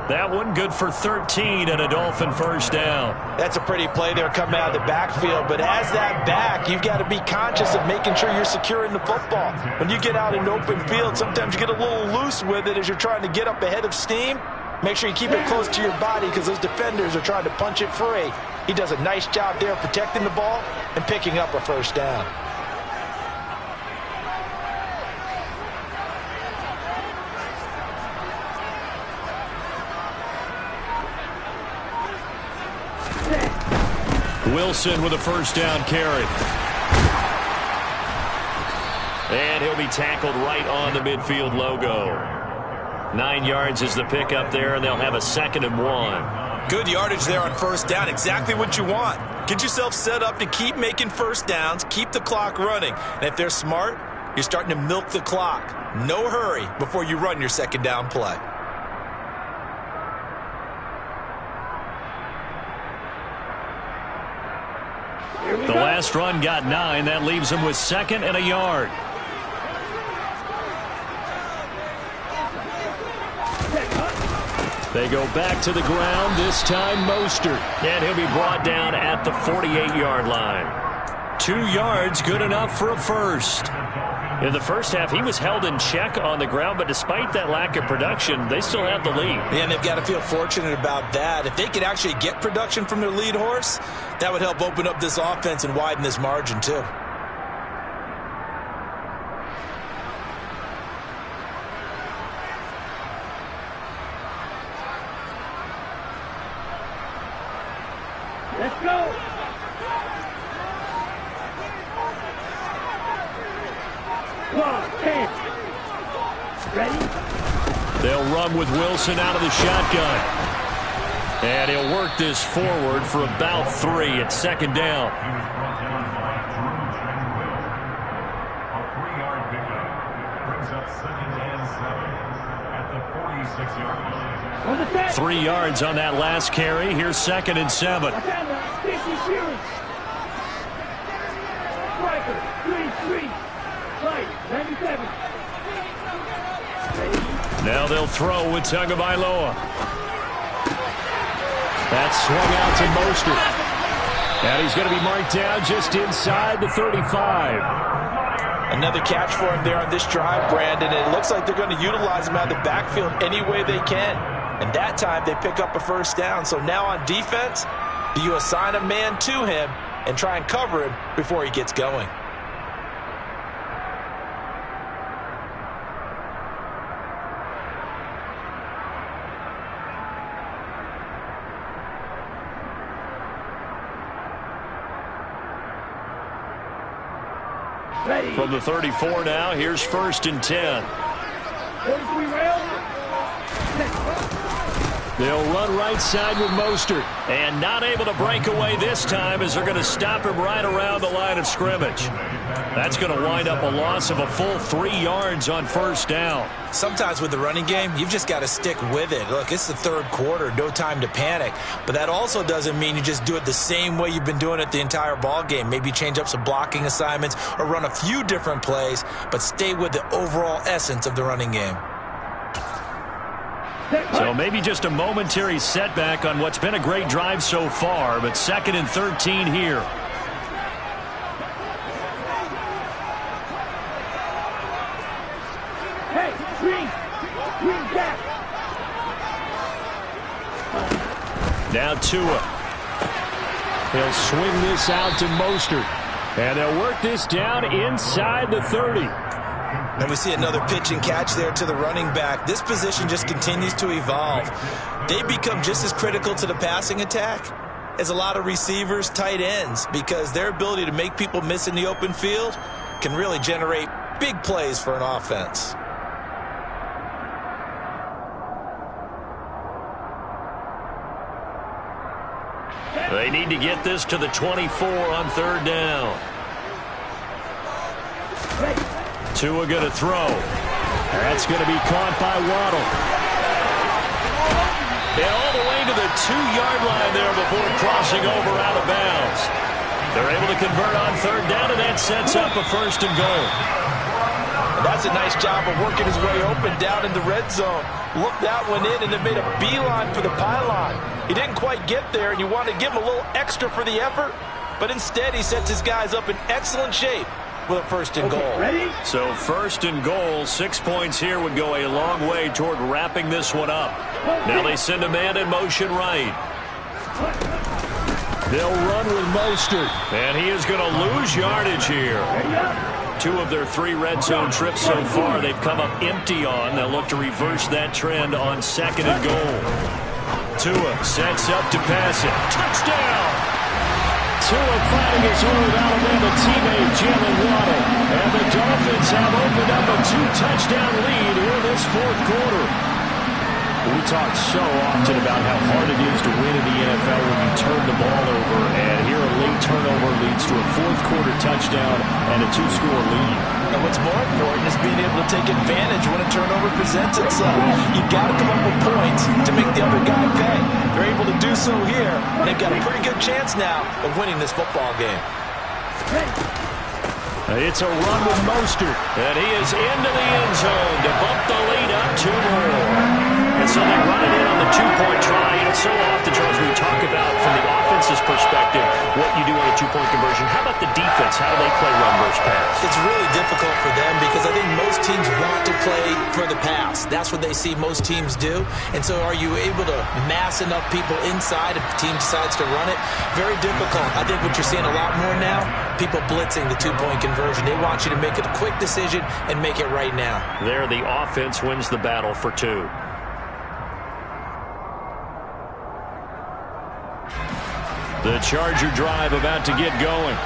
That one good for 13 and a Dolphin first down. That's a pretty play there coming out of the backfield. But as that back, you've got to be conscious of making sure you're securing the football. When you get out in open field, sometimes you get a little loose with it as you're trying to get up ahead of steam. Make sure you keep it close to your body because those defenders are trying to punch it free. He does a nice job there protecting the ball and picking up a first down. Wilson with a first down carry. And he'll be tackled right on the midfield logo. 9 yards is the pickup there, and they'll have a 2nd and 1. Good yardage there on first down. Exactly what you want. Get yourself set up to keep making first downs, keep the clock running. And if they're smart, you're starting to milk the clock. No hurry before you run your 2nd down play. The last run got 9. That leaves him with 2nd and a yard. They go back to the ground, this time Mostert. And he'll be brought down at the 48-yard line. 2 yards, good enough for a first. In the first half, he was held in check on the ground, but despite that lack of production, they still have the lead. Yeah, and they've got to feel fortunate about that. If they could actually get production from their lead horse, that would help open up this offense and widen this margin, too. Let's go. Ready? They'll run with Wilson out of the shotgun. And he'll work this forward for about 3 at 2nd down. A 3-yard pickup brings up 2nd and 7 at the 46-yard line. 3 yards on that last carry. Here's 2nd and 7. Striker, 3-3. Right, 97. Now they'll throw with Tagovailoa. That's swung out to Mostert. And he's going to be marked down just inside the 35. Another catch for him there on this drive, Brandon. And it looks like they're going to utilize him out of the backfield any way they can. And that time they pick up a first down. So now on defense, do you assign a man to him and try and cover him before he gets going? Ready. From the 34 now, here's 1st and 10. 43 rail. They'll run right side with Mostert. And not able to break away this time as they're going to stop him right around the line of scrimmage. That's going to wind up a loss of a full 3 yards on first down. Sometimes with the running game, you've just got to stick with it. Look, it's the 3rd quarter, no time to panic. But that also doesn't mean you just do it the same way you've been doing it the entire ball game. Maybe change up some blocking assignments or run a few different plays, but stay with the overall essence of the running game. So maybe just a momentary setback on what's been a great drive so far, but 2nd and 13 here. Hey, green back. Now Tua. He'll swing this out to Mostert. And they'll work this down inside the 30. And we see another pitch and catch there to the running back. This position just continues to evolve. They become just as critical to the passing attack as a lot of receivers, tight ends, because their ability to make people miss in the open field can really generate big plays for an offense. They need to get this to the 24 on 3rd down. Tua going to throw. That's going to be caught by Waddle. And all the way to the 2-yard line there before crossing over out of bounds. They're able to convert on third down, and that sets up a 1st and goal. And that's a nice job of working his way open down in the red zone. Looked that one in and then made a beeline for the pylon. He didn't quite get there, and you want to give him a little extra for the effort, but instead he sets his guys up in excellent shape with a 1st and goal. Ready? So 1st and goal, 6 points here would go a long way toward wrapping this one up. Now they send a man in motion right. They'll run with Mostert. And he is going to lose yardage here. 2 of their 3 red zone trips so far they've come up empty on. They'll look to reverse that trend on 2nd and goal. Tua sets up to pass it. Touchdown! Tua finding his old Alabama teammate Jalen Waddle. And the Dolphins have opened up a 2-touchdown lead here this 4th quarter. We talk so often about how hard it is to win in the NFL when you turn the ball over. And here a late turnover leads to a 4th quarter touchdown and a 2-score lead. And what's more important is being able to take advantage when a turnover presents itself. You've got to come up with points to make the other guy pay. They're able to do so here, and they've got a pretty good chance now of winning this football game. It's a run with Mostert. And he is into the end zone to bump the lead up 2 more. And so they run it in on the 2-point try. And so often, Charles, we talk about from the offense's perspective what you do on a 2-point conversion. How about the defense? How do they play run versus pass? It's really difficult for them because I think most teams want to play for the pass. That's what they see most teams do. And so are you able to mass enough people inside if the team decides to run it? Very difficult. I think what you're seeing a lot more now, people blitzing the 2-point conversion. They want you to make a quick decision and make it right now. There, the offense wins the battle for 2. The Charger drive about to get going.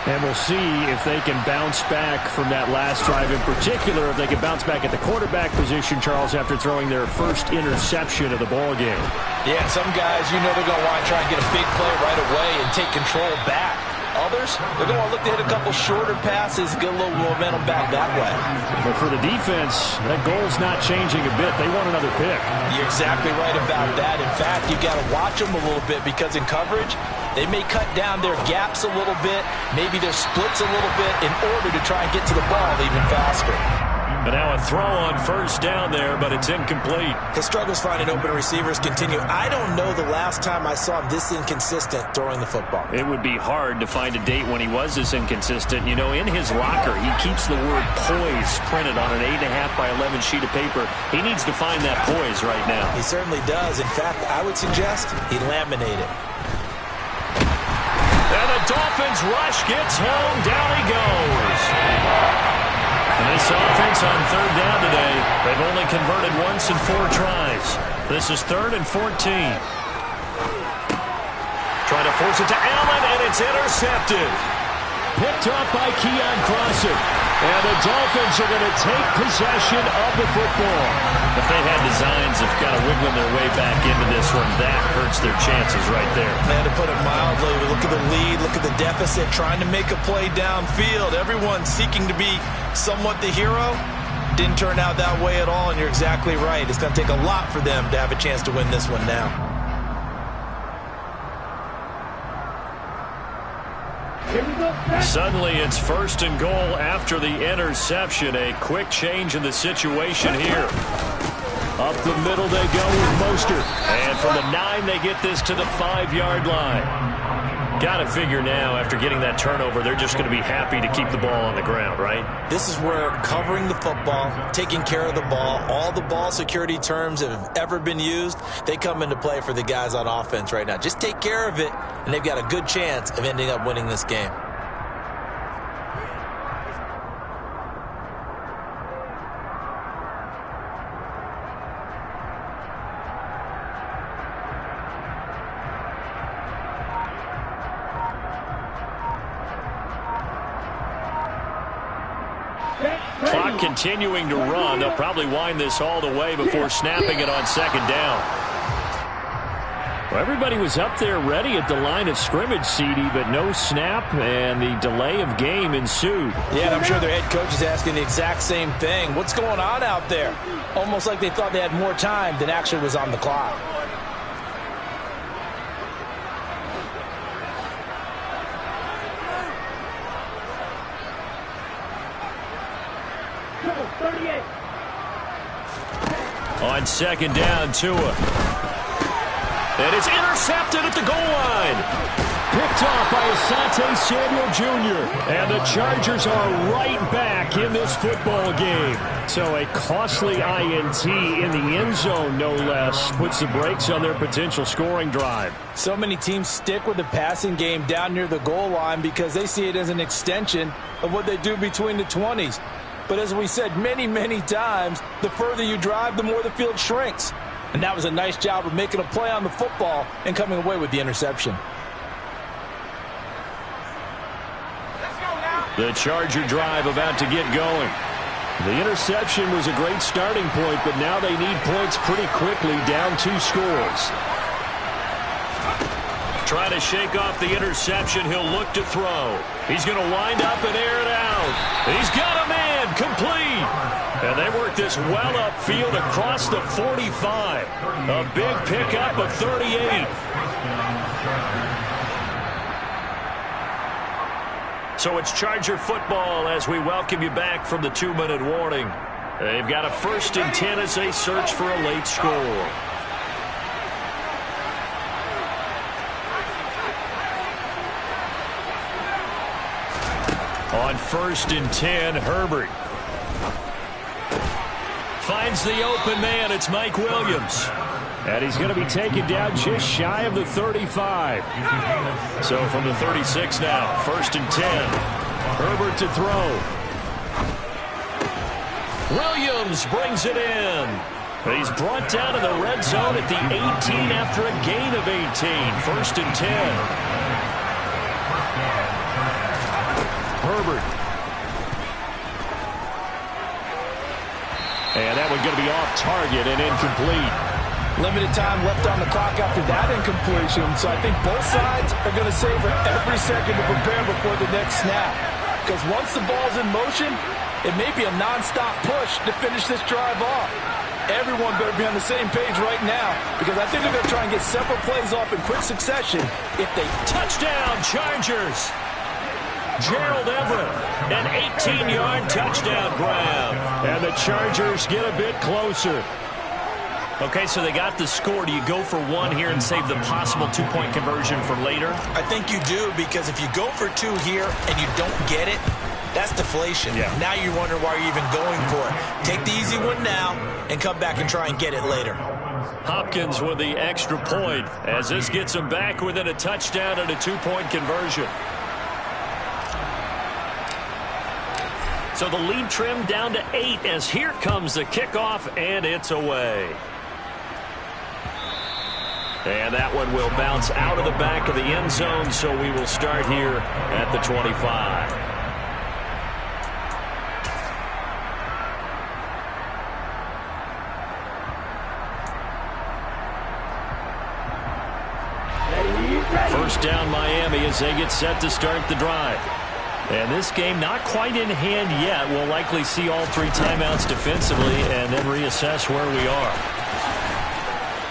And we'll see if they can bounce back from that last drive. In particular, if they can bounce back at the quarterback position, Charles, after throwing their first interception of the ball game. Yeah, some guys, you know they're going to want to try and get a big play right away and take control back. Others, they're going to look to hit a couple shorter passes, get a little momentum back that way. But for the defense, that goal's not changing a bit. They want another pick. You're exactly right about that. In fact, you've got to watch them a little bit because in coverage, they may cut down their gaps a little bit, maybe their splits a little bit in order to try and get to the ball even faster. But now a throw on 1st down there, but it's incomplete. His struggles finding open receivers continue. I don't know the last time I saw him this inconsistent throwing the football. It would be hard to find a date when he was this inconsistent. You know, in his locker, he keeps the word poise printed on an 8.5 by 11 sheet of paper. He needs to find that poise right now. He certainly does. In fact, I would suggest he laminate it. And the Dolphins rush gets home. Down he goes. And this offense on 3rd down today, they've only converted once in 4 tries. This is 3rd and 14. Trying to force it to Allen, and it's intercepted. Picked up by Keon Crosser. And the Dolphins are going to take possession of the football. If they had designs of kind of wiggling their way back into this one, that hurts their chances right there. Man, to put it mildly, look at the lead, look at the deficit, trying to make a play downfield. Everyone seeking to be somewhat the hero. Didn't turn out that way at all, and you're exactly right. It's going to take a lot for them to have a chance to win this one now. Suddenly it's 1st and goal after the interception. A quick change in the situation here. Up the middle they go with Mostert. And from the 9, they get this to the 5-yard line. Got to figure now, after getting that turnover, they're just going to be happy to keep the ball on the ground, right? This is where covering the football, taking care of the ball, all the ball security terms that have ever been used, they come into play for the guys on offense right now. Just take care of it, and they've got a good chance of ending up winning this game. Clock continuing to run. They'll probably wind this all the way before snapping it on 2nd down. Well, everybody was up there ready at the line of scrimmage, CD, but no snap, and the delay of game ensued. Yeah, and I'm sure their head coach is asking the exact same thing. What's going on out there? Almost like they thought they had more time than actually was on the clock. On second down, Tua. And it's intercepted at the goal line. Picked off by Asante Samuel Jr. And the Chargers are right back in this football game. So a costly INT in the end zone, no less, puts the brakes on their potential scoring drive. So many teams stick with the passing game down near the goal line because they see it as an extension of what they do between the 20s. But as we said many, many times, the further you drive, the more the field shrinks. And that was a nice job of making a play on the football and coming away with the interception. The Charger drive about to get going. The interception was a great starting point, but now they need points pretty quickly, down 2 scores. Trying to shake off the interception. He'll look to throw. He's going to wind up and air it out. He's got a man complete. And they work this well upfield across the 45. A big pickup of 38. So it's Charger football as we welcome you back from the 2-minute warning. They've got a 1st and 10 as they search for a late score. On 1st and 10, Herbert finds the open man. It's Mike Williams. And he's going to be taken down just shy of the 35. So from the 36 now, 1st and 10. Herbert to throw. Williams brings it in. He's brought down to the red zone at the 18 after a gain of 18. 1st and 10. Herbert. And that one going to be off target and incomplete. Limited time left on the clock after that incompletion, so I think both sides are going to savor every second to prepare before the next snap. Because once the ball's in motion, it may be a nonstop push to finish this drive off. Everyone better be on the same page right now, because I think they're going to try and get several plays off in quick succession if they touchdown Chargers. Gerald Everett, an 18-yard touchdown grab. And the Chargers get a bit closer. Okay, so they got the score. Do you go for one here and save the possible 2-point conversion for later? I think you do, because if you go for 2 here and you don't get it, that's deflation. Yeah. Now you wonder why you're even going for it. Take the easy one now and come back and try and get it later. Hopkins with the extra point as this gets him back within a touchdown and a 2-point conversion. So the lead trimmed down to 8 as here comes the kickoff, and it's away. And that one will bounce out of the back of the end zone, so we will start here at the 25. First down Miami as they get set to start the drive. And this game not quite in hand yet. We'll likely see all 3 timeouts defensively and then reassess where we are.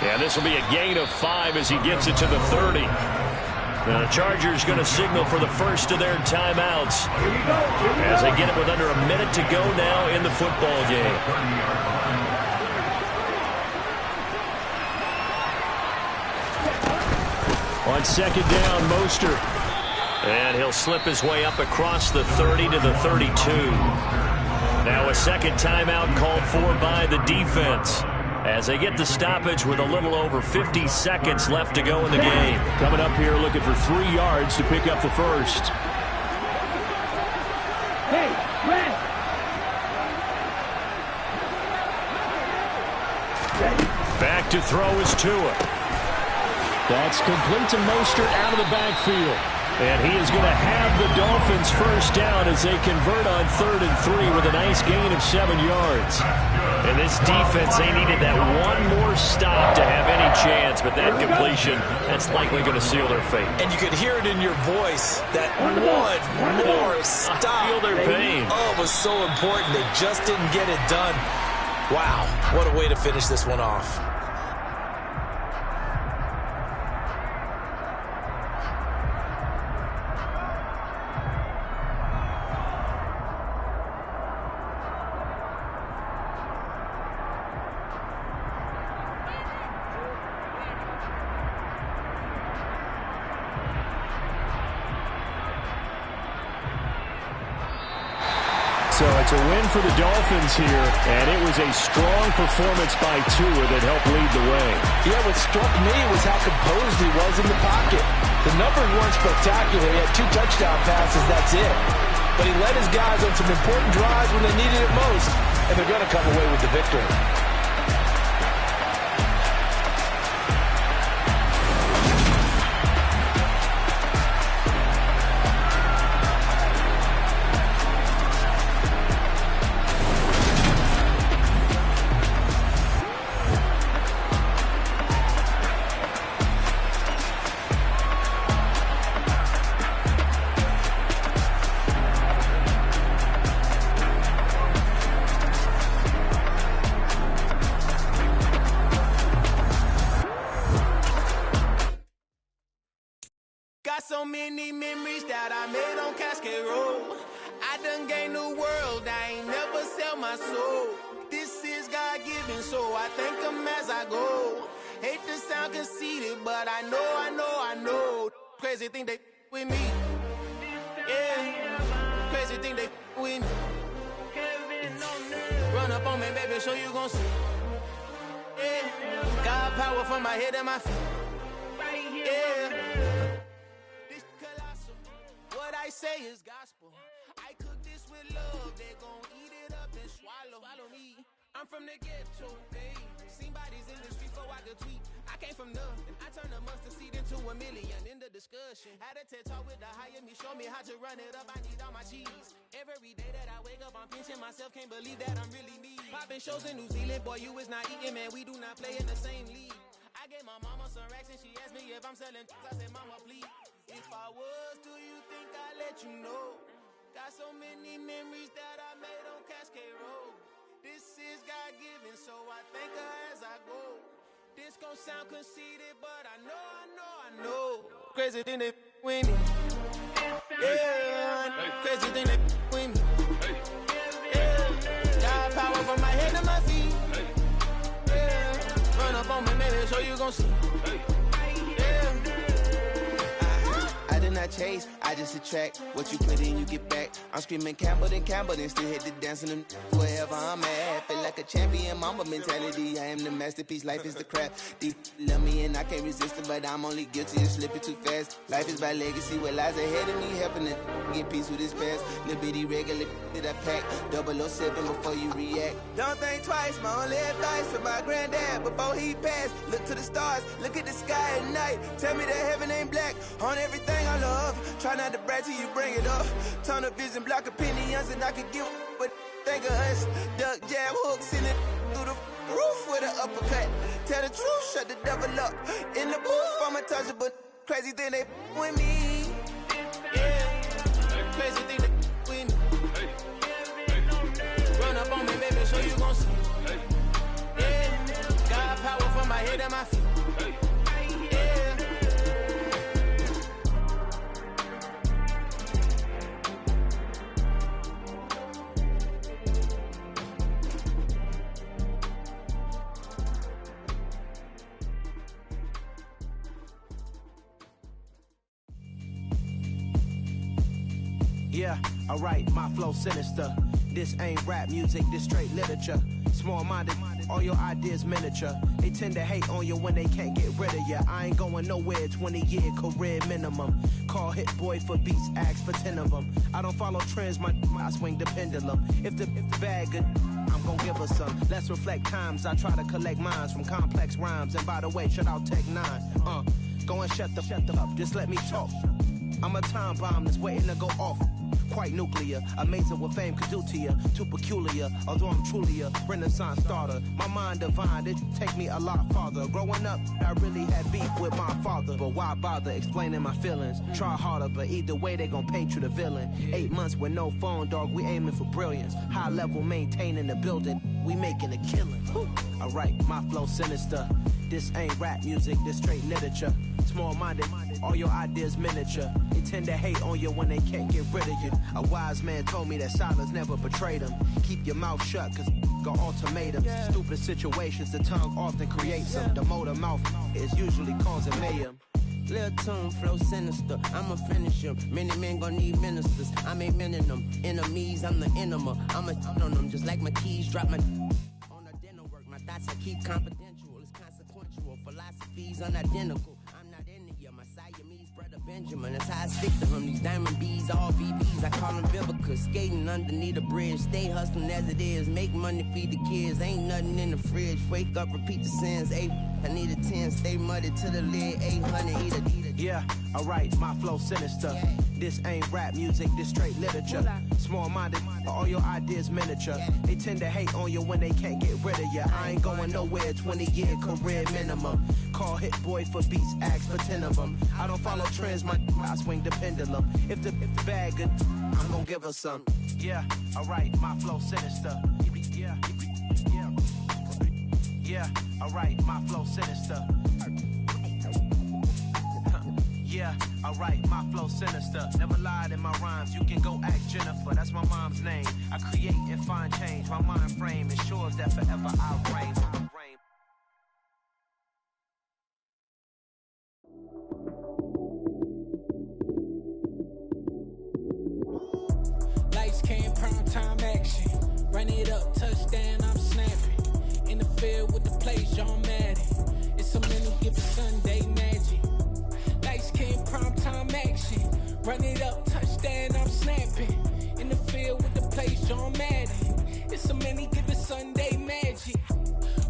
And this will be a gain of 5 as he gets it to the 30. Now the Chargers going to signal for the first of their timeouts as they get it with under a minute to go now in the football game. On second down, Mostert. And he'll slip his way up across the 30 to the 32. Now a second timeout called for by the defense as they get the stoppage with a little over 50 seconds left to go in the game. Coming up here looking for 3 yards to pick up the first. Hey, Red! Back to throw is Tua. That's complete to Mostert out of the backfield. And he is going to have the Dolphins first down as they convert on 3rd and 3 with a nice gain of 7 yards. And this defense, they needed that one more stop to have any chance, but that completion, that's likely going to seal their fate. And you could hear it in your voice, that one more stop. I feel their pain. Oh, it was so important. They just didn't get it done. Wow, what a way to finish this one off. So it's a win for the Dolphins here, and it was a strong performance by Tua that helped lead the way. Yeah, what struck me was how composed he was in the pocket. The numbers weren't spectacular. He had 2 touchdown passes, that's it. But he led his guys on some important drives when they needed it most, and they're going to come away with the victory. So many memories that I made on Cascade Road. I done gained the world, I ain't never sell my soul. This is God-given, so I thank him as I go. Hate to sound conceited, but I know. Crazy thing they with me. Yeah, crazy thing they with me. Run up on me, baby, so you gon' see. Yeah, God power from my head and my feet. Yeah. What I say is gospel. I cook this with love. They gon' eat it up and swallow me. I'm from the ghetto, babe. Seen bodies in the street so I could tweet. I came from nothing. I turned a mustard seed into a million. In the discussion, had a TED talk with the higher me. Show me how to run it up. I need all my cheese. Every day that I wake up, I'm pinching myself. Can't believe that I'm really me. Popping shows in New Zealand, boy, you is not eating, man. We do not play in the same league. I gave my mama some racks and she asked me if I'm selling. I said, mama, please. If I was, do you think I'd let you know? Got so many memories that I made on Cascade Road. This is God-given, so I thank her as I go. This gon' sound conceited, but I know. Crazy thing they with me. Yeah, crazy thing they with me. Yeah, got power from my head to my feet. Yeah, run up on me, baby, so you gon' see. I chase, I just attract what you put in, you get back. I'm screaming Campbell, then still hit the dancing them wherever I'm at. Feel like a champion, mamba mentality. I am the masterpiece, life is the crap. Deep love me and I can't resist it, but I'm only guilty of slipping too fast. Life is my legacy, what lies ahead of me, helping it get peace with this past. Little bitty regular that I pack, 007 before you react. Don't think twice, my only advice for my granddad before he passed. Look to the stars, look at the sky at night. Tell me that heaven ain't black on everything I love. Try not to brag till you bring it up. Tunnel vision, block opinions, and I could give but think of us. Duck, jab, hooks in it through the roof with an uppercut. Tell the truth, shut the devil up. In the booth, I'm untouchable. Crazy thing they with me. Yeah, crazy thing they with me. Run up on me, baby, so you gon' see. Yeah, got power from my head and my feet. Yeah, alright, my flow sinister. This ain't rap music, this straight literature. Small-minded, all your ideas miniature. They tend to hate on you when they can't get rid of you. I ain't going nowhere, 20-year career minimum. Call Hit Boy for beats, ask for 10 of them. I don't follow trends, I swing the pendulum. If the bag good, I'm gon' give her some. Let's reflect times, I try to collect minds from complex rhymes. And by the way, shout out Tech 9. Go and shut the up, just let me talk. I'm a time bomb that's waiting to go off. quite nuclear. Amazing what fame could do to you. Too peculiar, although I'm truly a Renaissance starter. My mind divine, it take me a lot farther. Growing up, I really had beef with my father. But why bother explaining my feelings? Try harder, but either way they gon' paint you the villain. 8 months with no phone, dog, we aiming for brilliance. High level maintaining the building, we making a killing. Alright, my flow sinister. This ain't rap music, this straight literature. Small-minded, all your ideas miniature. They tend to hate on you when they can't get rid of you. A wise man told me that silence never betrayed him. Keep your mouth shut, cause got ultimatums. Stupid situations, the tongue often creates them. The motor mouth is usually causing mayhem. Lil' tune, flow sinister, I'ma finish him. Many men gon' need ministers, I'm aiming them. Enemies, I'm the enema. I'ma on them, just like my keys, drop my on the dinner work. My thoughts I keep confidential, it's consequential. Philosophies unidentical. I'm not India, my Siamese brother Benjamin. That's how I stick to him. These diamond bees, all BBs, I call them Vivica. Skating underneath a bridge, stay hustling as it is. Make money, feed the kids, ain't nothing in the fridge. Wake up, repeat the sins, I need a 10, stay muddy to the lid, 800, eat a. Yeah, alright, my flow sinister. This ain't rap music, this straight literature. Small-minded, all your ideas miniature. They tend to hate on you when they can't get rid of you. I ain't going nowhere, 20-year career minimum. Call Hit Boy for beats, ask for 10 of them. I don't follow trends, I swing the pendulum. If the bag good, I'm gonna give her some. Yeah, alright, my flow sinister. Yeah, alright, my flow sinister. Yeah, alright, my flow sinister. Never lied in my rhymes, you can go ask Jennifer. That's my mom's name. I create and find change. My mind frame ensures that forever I reign. Lights came, prime time action. Run it up, touchdown, I'm snapping. In the field with the plays, John Madden. It's a many given Sunday magic. Lights came, prime time action. Run it up, touchdown, I'm snapping. In the field with the plays, John Madden. It's a many given Sunday magic.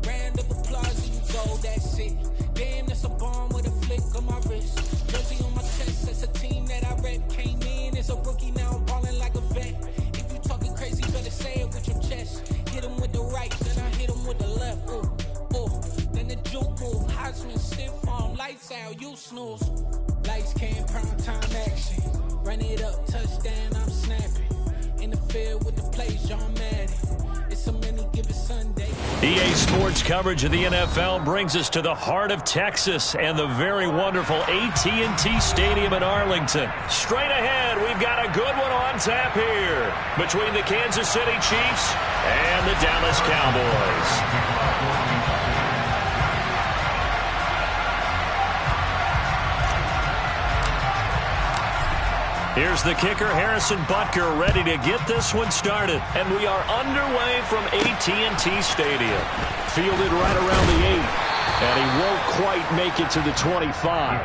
Round of applause, you go, that's it. Damn, that's a bomb with a flick on my wrist. Jersey on my chest, that's a team that I rep. Came in as a rookie, now I'm ballin' like a vet. If you talking crazy, better say it with your chest. Hit him with the right, then I hit him with the left. Ooh, ooh. Then the juke move, Heisman, stiff arm, lights out, you snooze. Lights came, prime time action. Run it up, touchdown, I'm snapping. In the field with the plays, John Madden. It's a many given Sunday. EA Sports coverage of the NFL brings us to the heart of Texas and the very wonderful AT&T Stadium in Arlington. Straight ahead, we've got a good one on tap here between the Kansas City Chiefs and the Dallas Cowboys. Here's the kicker, Harrison Butker, ready to get this one started. And we are underway from AT&T Stadium. Fielded right around the 8. And he won't quite make it to the 25.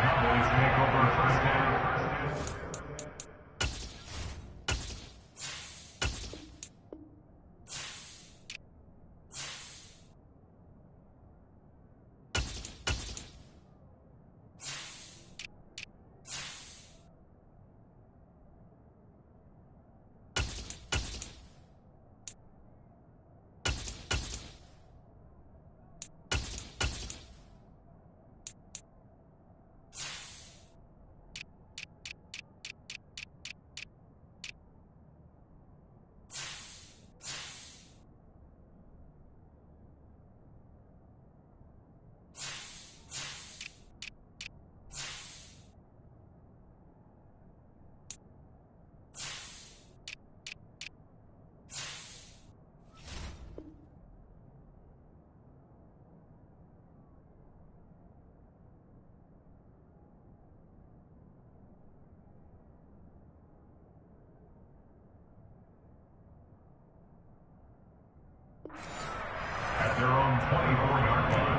At their own 24-yard line.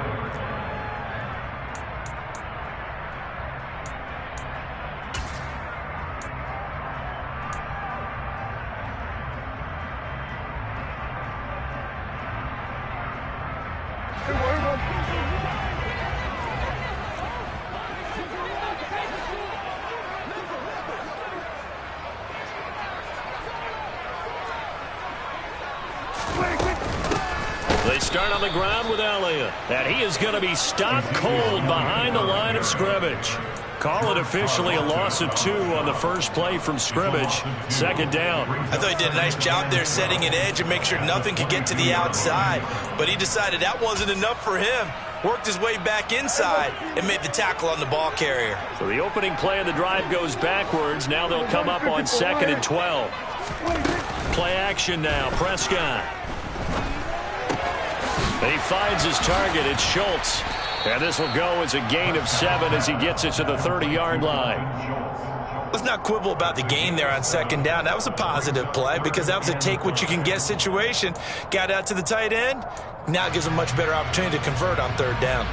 start on the ground with Elliott. And he is going to be stopped cold behind the line of scrimmage. Call it officially a loss of 2 on the first play from scrimmage. Second down. I thought he did a nice job there setting an edge and make sure nothing could get to the outside. But he decided that wasn't enough for him. Worked his way back inside and made the tackle on the ball carrier. So the opening play of the drive goes backwards. Now they'll come up on 2nd and 12. Play action now. Prescott. He finds his target. It's Schultz. And this will go as a gain of 7 as he gets it to the 30-yard line. Let's not quibble about the gain there on 2nd down. That was a positive play because that was a take-what-you-can-get situation. Got out to the tight end. Now it gives him a much better opportunity to convert on 3rd down.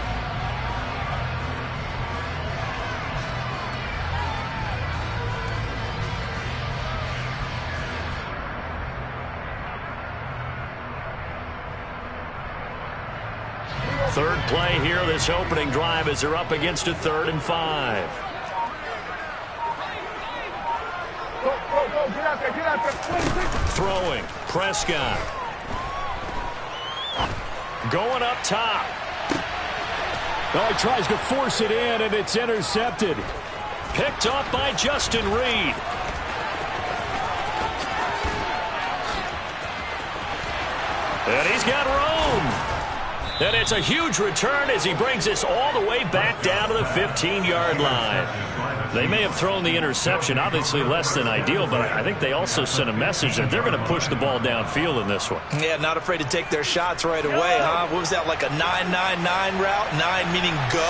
Third play here, this opening drive, as they're up against a 3rd and 5. Throwing, Prescott. Going up top. Oh, he tries to force it in, and it's intercepted. Picked off by Justin Reed. And he's got room. And it's a huge return as he brings this all the way back down to the 15-yard line. They may have thrown the interception, obviously less than ideal, but I think they also sent a message that they're going to push the ball downfield in this one. Yeah, not afraid to take their shots right away, huh? What was that, like a 9-9-9 route? 9 meaning go?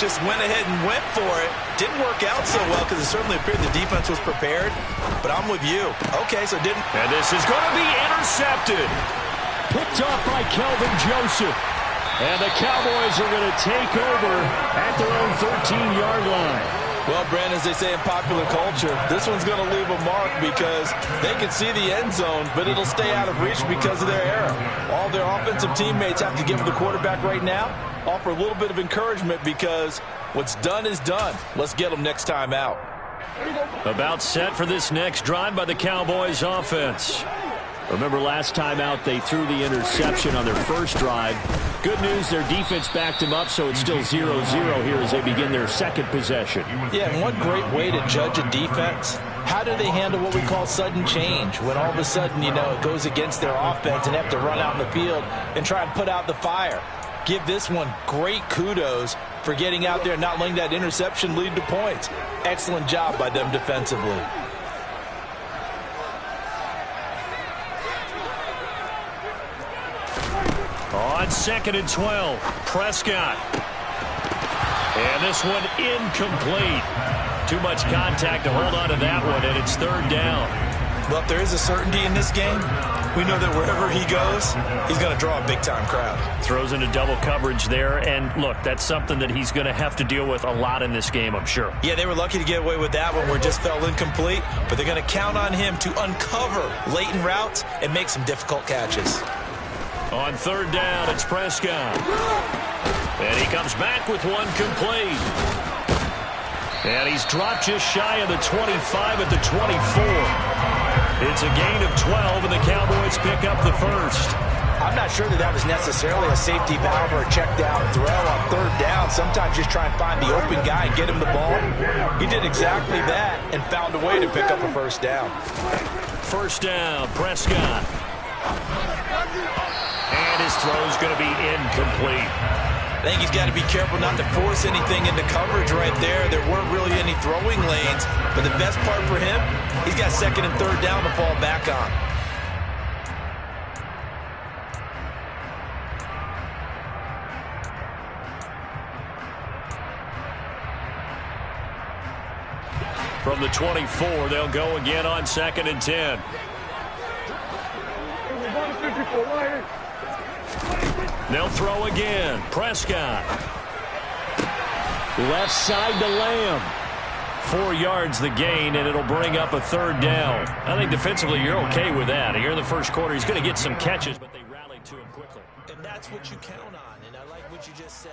Just went ahead and went for it. Didn't work out so well because it certainly appeared the defense was prepared. But I'm with you. Okay, so didn't. And this is going to be intercepted. Picked off by Kelvin Joseph. And the Cowboys are going to take over at their own 13-yard line. Well, Brandon, as they say in popular culture, this one's going to leave a mark because they can see the end zone, but it'll stay out of reach because of their error. All their offensive teammates have to give the quarterback right now, offer a little bit of encouragement because what's done is done. Let's get them next time out. About set for this next drive by the Cowboys offense. Remember last time out they threw the interception on their first drive. Good news, their defense backed them up, so it's still 0-0 here as they begin their second possession. Yeah, and one great way to judge a defense, how do they handle what we call sudden change? When all of a sudden, you know, it goes against their offense and they have to run out in the field and try and put out the fire. Give this one great kudos for getting out there and not letting that interception lead to points. Excellent job by them defensively. On 2nd and 12, Prescott. And this one incomplete. Too much contact to hold on to that one, and it's 3rd down. Well, if there is a certainty in this game, we know that wherever he goes, he's going to draw a big-time crowd. Throws into double coverage there, and look, that's something that he's going to have to deal with a lot in this game, I'm sure. Yeah, they were lucky to get away with that one where it just fell incomplete, but they're going to count on him to uncover latent routes and make some difficult catches. On 3rd down, it's Prescott. And he comes back with one complete. And he's dropped just shy of the 25 at the 24. It's a gain of 12, and the Cowboys pick up the first. I'm not sure that was necessarily a safety valve or a check down throw on 3rd down. Sometimes just try and find the open guy and get him the ball. He did exactly that and found a way to pick up a first down. First down, Prescott. And his throw's going to be incomplete. I think he's got to be careful not to force anything into coverage right there. There weren't really any throwing lanes, but the best part for him, he's got 2nd and 3rd down to fall back on. From the 24, they'll go again on 2nd and 10. They'll throw again. Prescott. Left side to Lamb. 4 yards the gain, and it'll bring up a 3rd down. I think defensively you're okay with that. Here in the first quarter, he's going to get some catches, but they rallied to him quickly. And that's what you count on, and I like what you just said.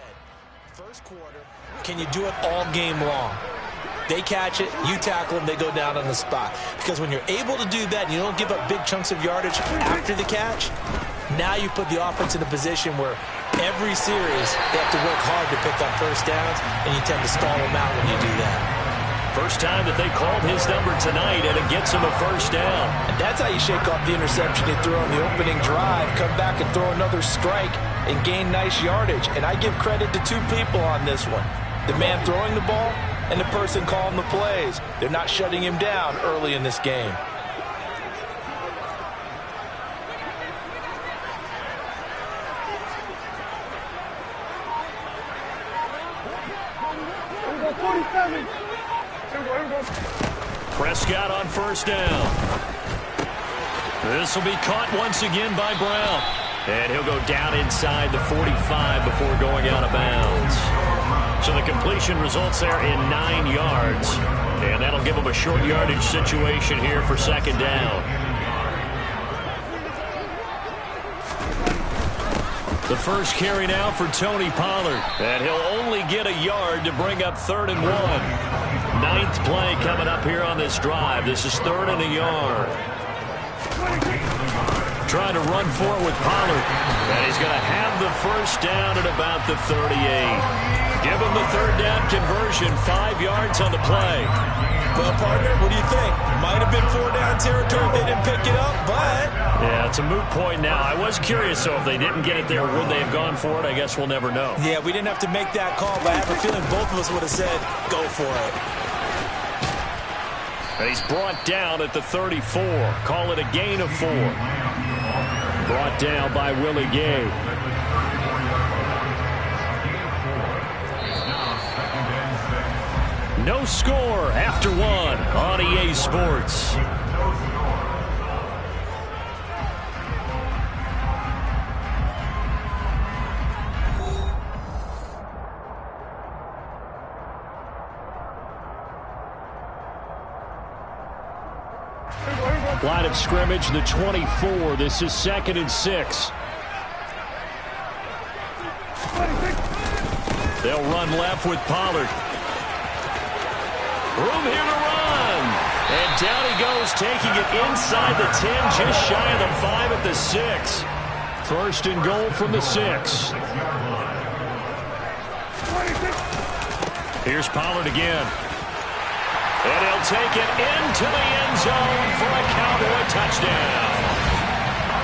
First quarter, can you do it all game long? They catch it, you tackle them, they go down on the spot. Because when you're able to do that and you don't give up big chunks of yardage after the catch, Now you put the offense in a position where every series they have to work hard to pick up first downs, and you tend to stall them out when you do that. First time that they called his number tonight, and it gets him a first down. And that's how you shake off the interception you threw on the opening drive, come back and throw another strike and gain nice yardage. And I give credit to two people on this one. The man throwing the ball and the person calling the plays. They're not shutting him down early in this game. Prescott on first down. This will be caught once again by Brown. And he'll go down inside the 45 before going out of bounds. So the completion results there in 9 yards. And that'll give him a short yardage situation here for second down. The first carry now for Tony Pollard. And he'll only get a yard to bring up 3rd and 1. 9th play coming up here on this drive. This is 3rd and a yard. Trying to run for it with Pollard. And he's going to have the first down at about the 38. Give him the 3rd down conversion. 5 yards on the play. Well, partner, what do you think? Might have been 4-down territory if they didn't pick it up, but... Yeah, it's a moot point now. I was curious, so if they didn't get it there, would they have gone for it? I guess we'll never know. Yeah, we didn't have to make that call, but I have a feeling both of us would have said, go for it. And he's brought down at the 34. Call it a gain of 4. Brought down by Willie Gay. No score after 1 on EA Sports. Line of scrimmage, the 24. This is 2nd and 6. They'll run left with Pollard. Room here to run. And down he goes, taking it inside the 10, just shy of the 5 at the 6. 1st and goal from the 6. Here's Pollard again. And he'll take it into the end zone for a Cowboy touchdown.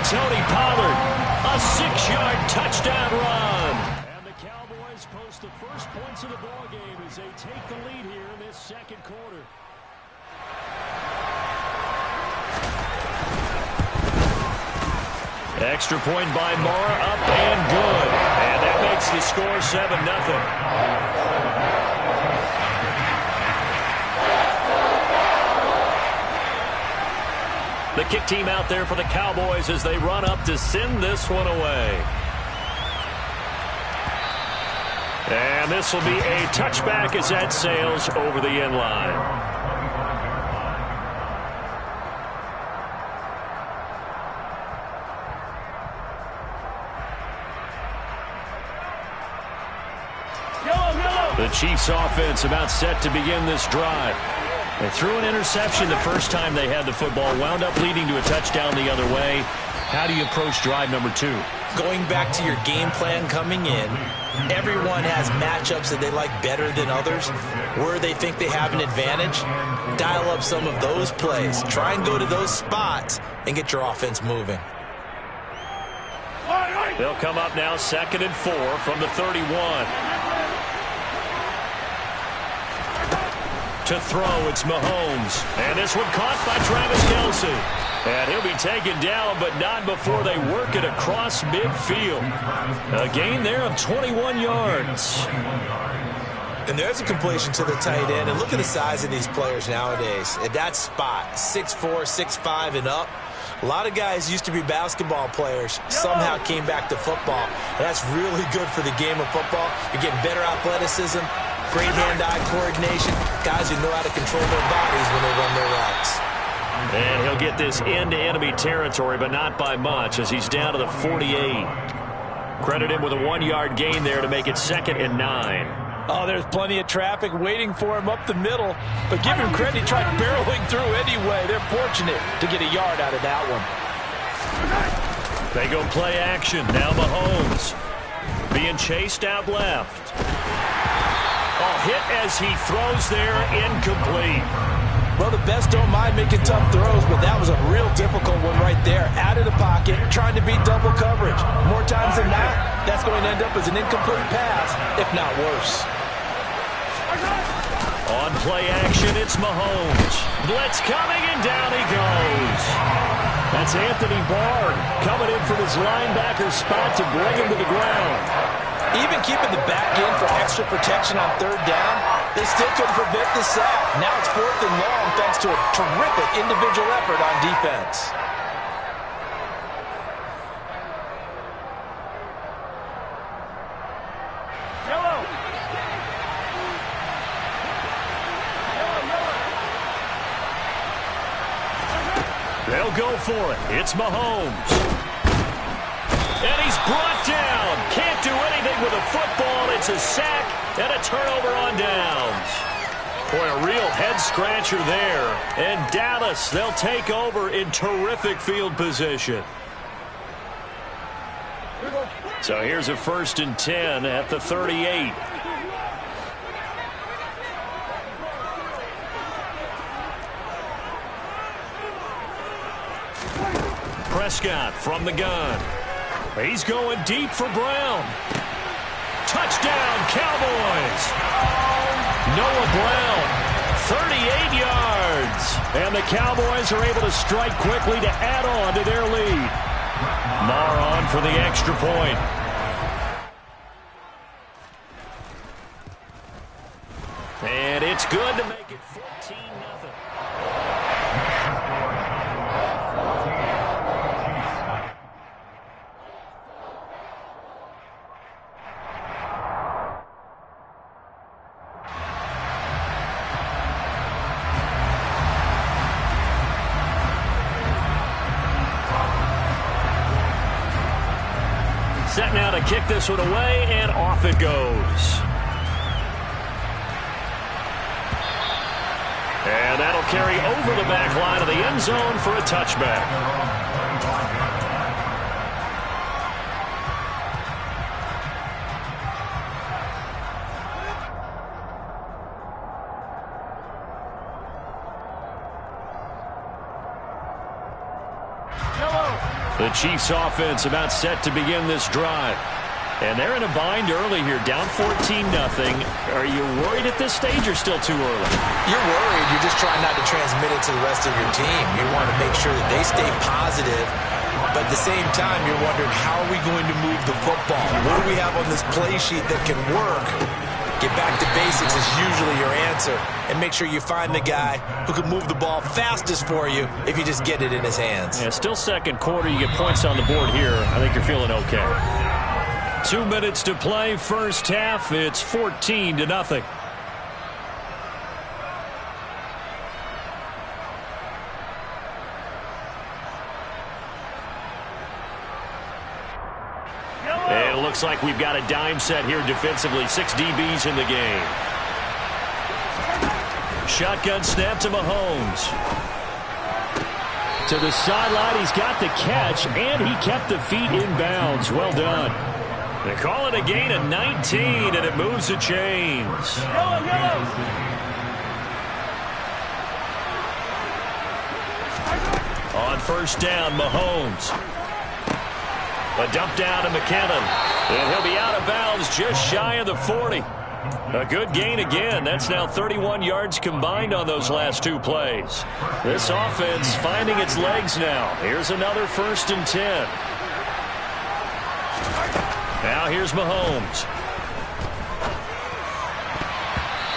Tony Pollard, a 6-yard touchdown run. And the Cowboys post the first points of the ballgame as they take the lead here in this second quarter. Extra point by Moore, up and good. And that makes the score 7-0. The kick team out there for the Cowboys as they run up to send this one away. And this will be a touchback as that sails over the end line. The Chiefs offense about set to begin this drive. They threw an interception the first time they had the football, wound up leading to a touchdown the other way. How do you approach drive number 2? Going back to your game plan coming in, everyone has matchups that they like better than others. Where they think they have an advantage, dial up some of those plays. Try and go to those spots and get your offense moving. They'll come up now 2nd and 4 from the 31. To throw, it's Mahomes. And this one caught by Travis Kelce. And he'll be taken down, but not before they work it across midfield. A gain there of 21 yards. And there's a completion to the tight end. And look at the size of these players nowadays. At that spot, 6'4", 6'5", and up. A lot of guys used to be basketball players, somehow came back to football. And that's really good for the game of football. You're getting better athleticism, great hand-eye coordination, guys who know how to control their bodies when they run their routes. And he'll get this into enemy territory, but not by much, as he's down to the 48. Credit him with a 1-yard gain there to make it 2nd and 9. Oh, there's plenty of traffic waiting for him up the middle. But give him credit, he tried barreling through anyway. They're fortunate to get a yard out of that one. They go play action. Now Mahomes being chased out left. Hit as he throws there, incomplete. Well, the best don't mind making tough throws, but that was a real difficult one right there. Out of the pocket, trying to beat double coverage. More times than not, that's going to end up as an incomplete pass, if not worse. On play action, it's Mahomes. Blitz coming, and down he goes. That's Anthony Barr coming in from his linebacker spot to bring him to the ground. Even keeping the back in for extra protection on third down, they still couldn't prevent the sack. Now it's 4th and long thanks to a terrific individual effort on defense. They'll go for it. It's Mahomes. And he's brought down. Can't do anything with a football. It's a sack and a turnover on downs. Boy, a real head-scratcher there. And Dallas, they'll take over in terrific field position. So here's a 1st and 10 at the 38. Prescott from the gun. He's going deep for Brown. Touchdown, Cowboys. Noah Brown, 38 yards. And the Cowboys are able to strike quickly to add on to their lead. Marr on for the extra point. And it's good to make it 14-0. Set now to kick this one away, and off it goes. And that'll carry over the back line of the end zone for a touchback. The Chiefs offense about set to begin this drive. And they're in a bind early here, down 14-0. Are you worried at this stage or still too early? You're worried. You're just trying not to transmit it to the rest of your team. You want to make sure that they stay positive. But at the same time, you're wondering, how are we going to move the football? What do we have on this play sheet that can work? Get back to basics is usually your answer. And make sure you find the guy who can move the ball fastest for you if you just get it in his hands. Yeah, still second quarter. You get points on the board here. I think you're feeling okay. 2 minutes to play, first half. It's 14-0. And it looks like we've got a dime set here defensively. 6 DBs in the game. Shotgun snap to Mahomes. To the sideline, he's got the catch, and he kept the feet in bounds. Well done. They call it a gain of 19, and it moves the chains. On first down, Mahomes. A dump down to McKinnon. And he'll be out of bounds just shy of the 40. A good gain again. That's now 31 yards combined on those last 2 plays. This offense finding its legs now. Here's another 1st and 10. Now here's Mahomes.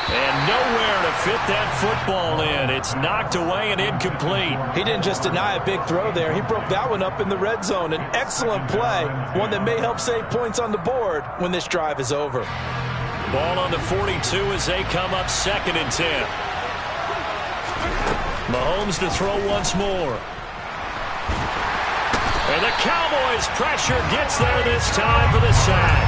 And nowhere to fit that football in. It's knocked away and incomplete. He didn't just deny a big throw there. He broke that one up in the red zone. An excellent play. One that may help save points on the board when this drive is over. Ball on the 42 as they come up 2nd and 10. Mahomes to throw once more. And the Cowboys pressure gets there this time for the sack.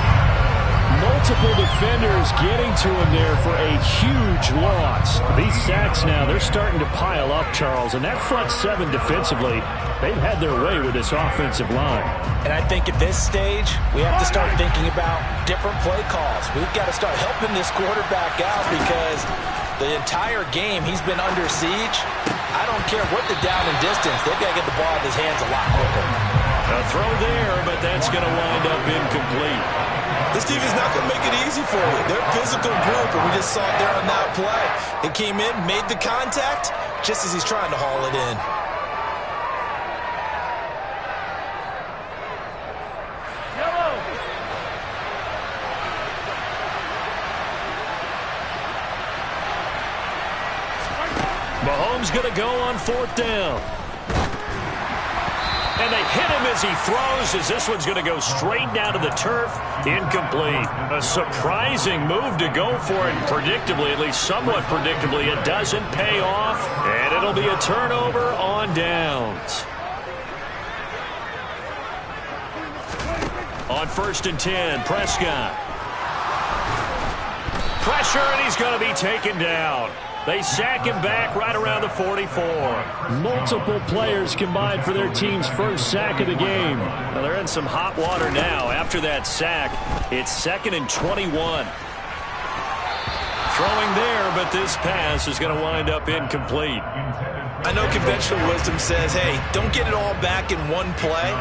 multiple defenders getting to him there for a huge loss. These sacks now, they're starting to pile up, Charles, and that front seven defensively, they've had their way with this offensive line. And I think at this stage, we have to start thinking about different play calls. We've got to start helping this quarterback out because the entire game he's been under siege. I don't care what the down and distance, they've got to get the ball in his hands a lot quicker. A throw there, but that's going to wind up incomplete. This defense is not going to make it easy for you. They're a physical group, and we just saw it there on that play. It came in, made the contact, just as he's trying to haul it in. Mahomes going to go on 4th down. And they hit him as he throws, as this one's going to go straight down to the turf. Incomplete. A surprising move to go for it, predictably, at least somewhat predictably. It doesn't pay off, and it'll be a turnover on downs. On 1st and 10, Prescott. Pressure, and he's going to be taken down. They sack him back right around the 44. Multiple players combined for their team's first sack of the game. Well, they're in some hot water now. After that sack, it's 2nd and 21. Throwing there, but this pass is going to wind up incomplete. I know conventional wisdom says, hey, don't get it all back in one play.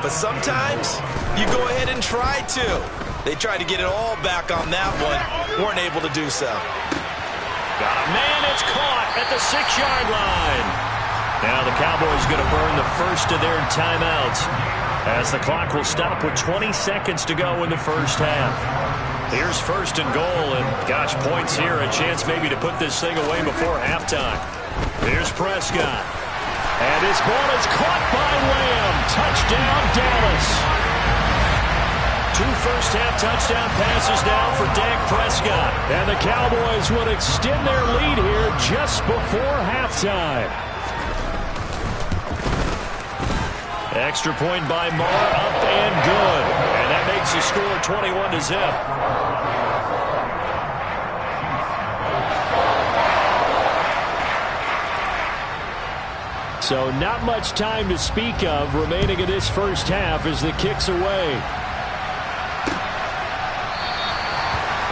But sometimes you go ahead and try to. They tried to get it all back on that one. Weren't able to do so. Got a man, it's caught at the 6-yard line. Now the Cowboys going to burn the first of their timeouts as the clock will stop with 20 seconds to go in the first half. Here's 1st and goal, and gosh, points here, a chance maybe to put this thing away before halftime. Here's Prescott. And this ball is caught by Lamb. Touchdown, Dallas. 2 first-half touchdown passes now for Dak Prescott. And the Cowboys would extend their lead here just before halftime. Extra point by Marr, up and good. And that makes the score 21-0. So not much time to speak of remaining in this first half as the kick's away.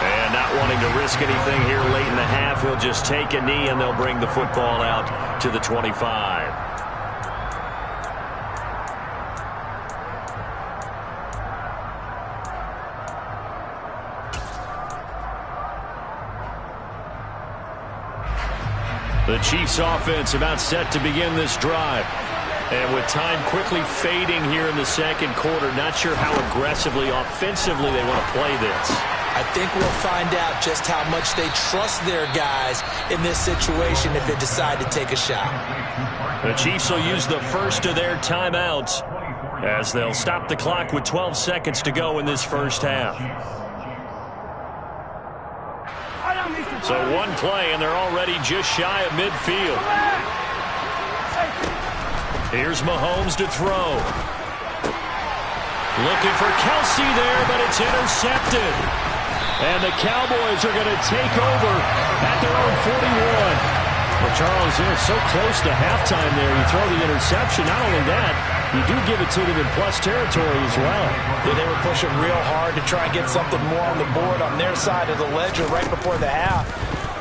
And not wanting to risk anything here late in the half, he'll just take a knee and they'll bring the football out to the 25. The Chiefs offense about set to begin this drive. And with time quickly fading here in the second quarter, not sure how aggressively, offensively they want to play this. I think we'll find out just how much they trust their guys in this situation if they decide to take a shot. The Chiefs will use the first of their timeouts as they'll stop the clock with 12 seconds to go in this first half. So one play, and they're already just shy of midfield. Here's Mahomes to throw. Looking for Kelsey there, but it's intercepted. And the Cowboys are going to take over at their own 41. Well, Charles, they're so close to halftime there. You throw the interception. Not only that, you do give it to them in plus territory as well. Yeah, they were pushing real hard to try and get something more on the board on their side of the ledger right before the half.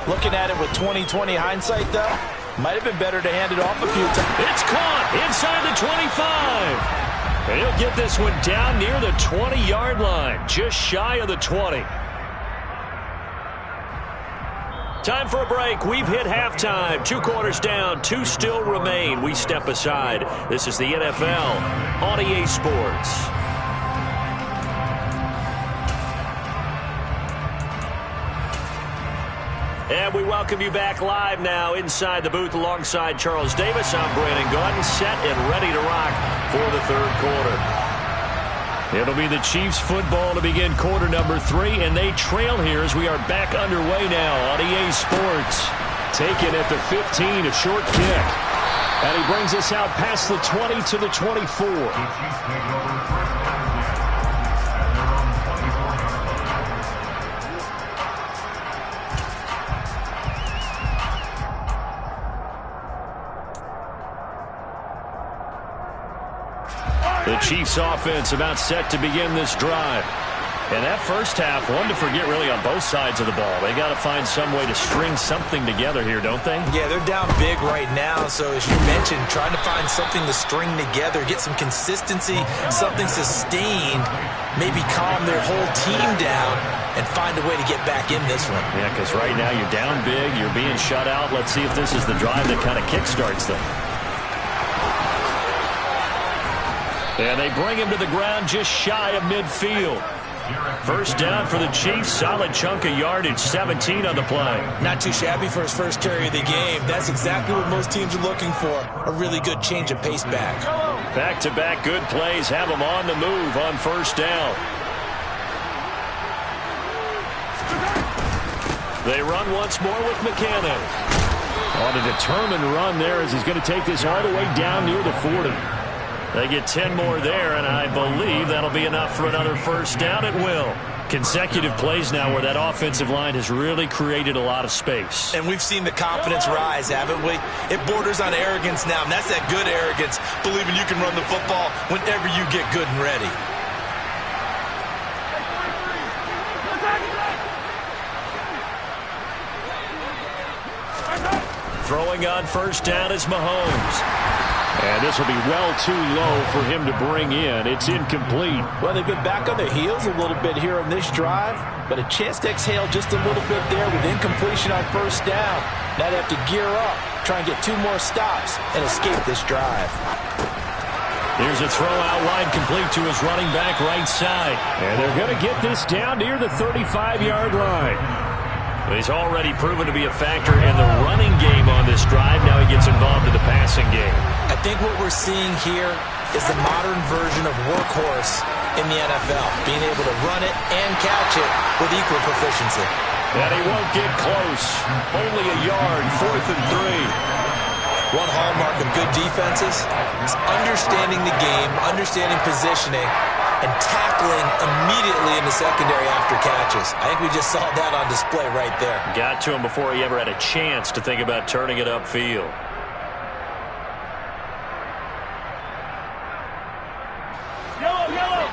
Looking at it with 20/20 hindsight, though, might have been better to hand it off a few times. It's caught inside the 25. And he'll get this one down near the 20-yard line, just shy of the 20. Time for a break. We've hit halftime. 2 quarters down. 2 still remain. We step aside. This is the NFL on EA Sports. And we welcome you back live now inside the booth alongside Charles Davis. I'm Brandon Gordon, set and ready to rock for the third quarter. It'll be the Chiefs football to begin quarter number 3, and they trail here as we are back underway now on EA Sports. Taken at the 15, a short kick. And he brings us out past the 20 to the 24. The Chiefs offense about set to begin this drive. And that first half, one to forget really on both sides of the ball. They got to find some way to string something together here, don't they? Yeah, they're down big right now. So as you mentioned, trying to find something to string together, get some consistency, something sustained, maybe calm their whole team down and find a way to get back in this one. Yeah, because right now you're down big, you're being shut out. Let's see if this is the drive that kind of kickstarts them. And they bring him to the ground just shy of midfield. First down for the Chiefs. Solid chunk of yardage, 17 on the play. Not too shabby for his first carry of the game. That's exactly what most teams are looking for. A really good change of pace back. Back-to-back good plays have him on the move on first down. They run once more with McCannon. On a determined run there as he's going to take this all the way down near the 40. They get 10 more there, and I believe that'll be enough for another first down. It will. Consecutive plays now where that offensive line has really created a lot of space. And we've seen the confidence rise, haven't we? It borders on arrogance now, and that's that good arrogance, believing you can run the football whenever you get good and ready. Throwing on first down is Mahomes. And this will be well too low for him to bring in. It's incomplete. Well, they've been back on their heels a little bit here on this drive, but a chance to exhale just a little bit there with incompletion on first down. Now they have to gear up, try and get 2 more stops, and escape this drive. Here's a throw out wide complete to his running back right side. And they're going to get this down near the 35-yard line. He's already proven to be a factor in the running game on this drive. Now he gets involved in the passing game. I think what we're seeing here is the modern version of workhorse in the NFL, being able to run it and catch it with equal proficiency. And he won't get close. Only a yard, 4th and 3. One hallmark of good defenses is understanding the game, understanding positioning, and tackling immediately in the secondary after catches. I think we just saw that on display right there. Got to him before he ever had a chance to think about turning it upfield. Yellow.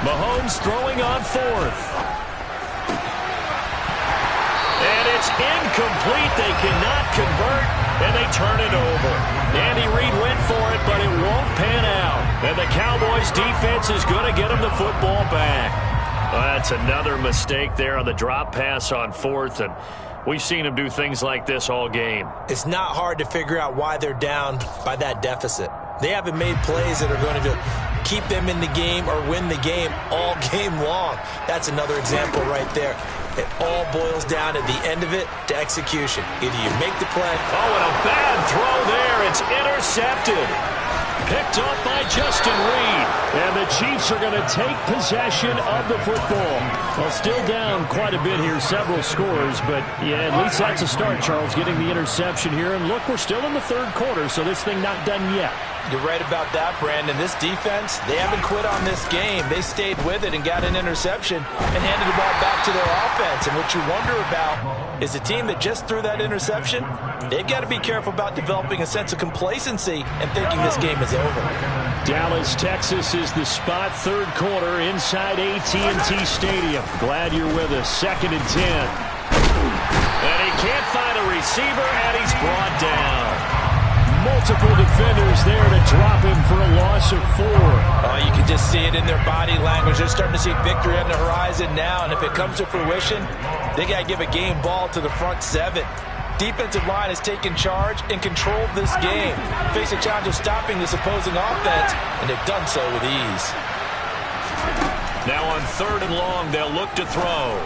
Mahomes throwing on 4th. And it's incomplete. They cannot convert, and they turn it over. Andy Reid went for it, but it won't pan out. And the Cowboys' defense is going to get him the football back. Well, that's another mistake there on the drop pass on 4th, and we've seen him do things like this all game. It's not hard to figure out why they're down by that deficit. They haven't made plays that are going to keep them in the game or win the game all game long. That's another example right there. It all boils down at the end of it to execution. Either you make the play. Oh, and a bad throw there. It's intercepted. Picked up by Justin Reed. And the Chiefs are going to take possession of the football. Well, still down quite a bit here, several scores. But, yeah, at least that's a start, Charles, getting the interception here. And, look, we're still in the 3rd quarter, so this thing not done yet. You're right about that, Brandon. This defense, they haven't quit on this game. They stayed with it and got an interception and handed the ball back to their offense. And what you wonder about is a team that just threw that interception, they've got to be careful about developing a sense of complacency and thinking this game is over. Dallas, Texas is the spot, 3rd quarter inside AT&T Stadium. Glad you're with us. 2nd and 10. And he can't find a receiver, and he's brought down. Multiple defenders there to drop him for a loss of 4. You can just see it in their body language. They're starting to see victory on the horizon now, and if it comes to fruition, they got to give a game ball to the front 7. Defensive line has taken charge and controlled this game. Face a challenge of stopping this opposing offense, and they've done so with ease. Now on 3rd and long, they'll look to throw.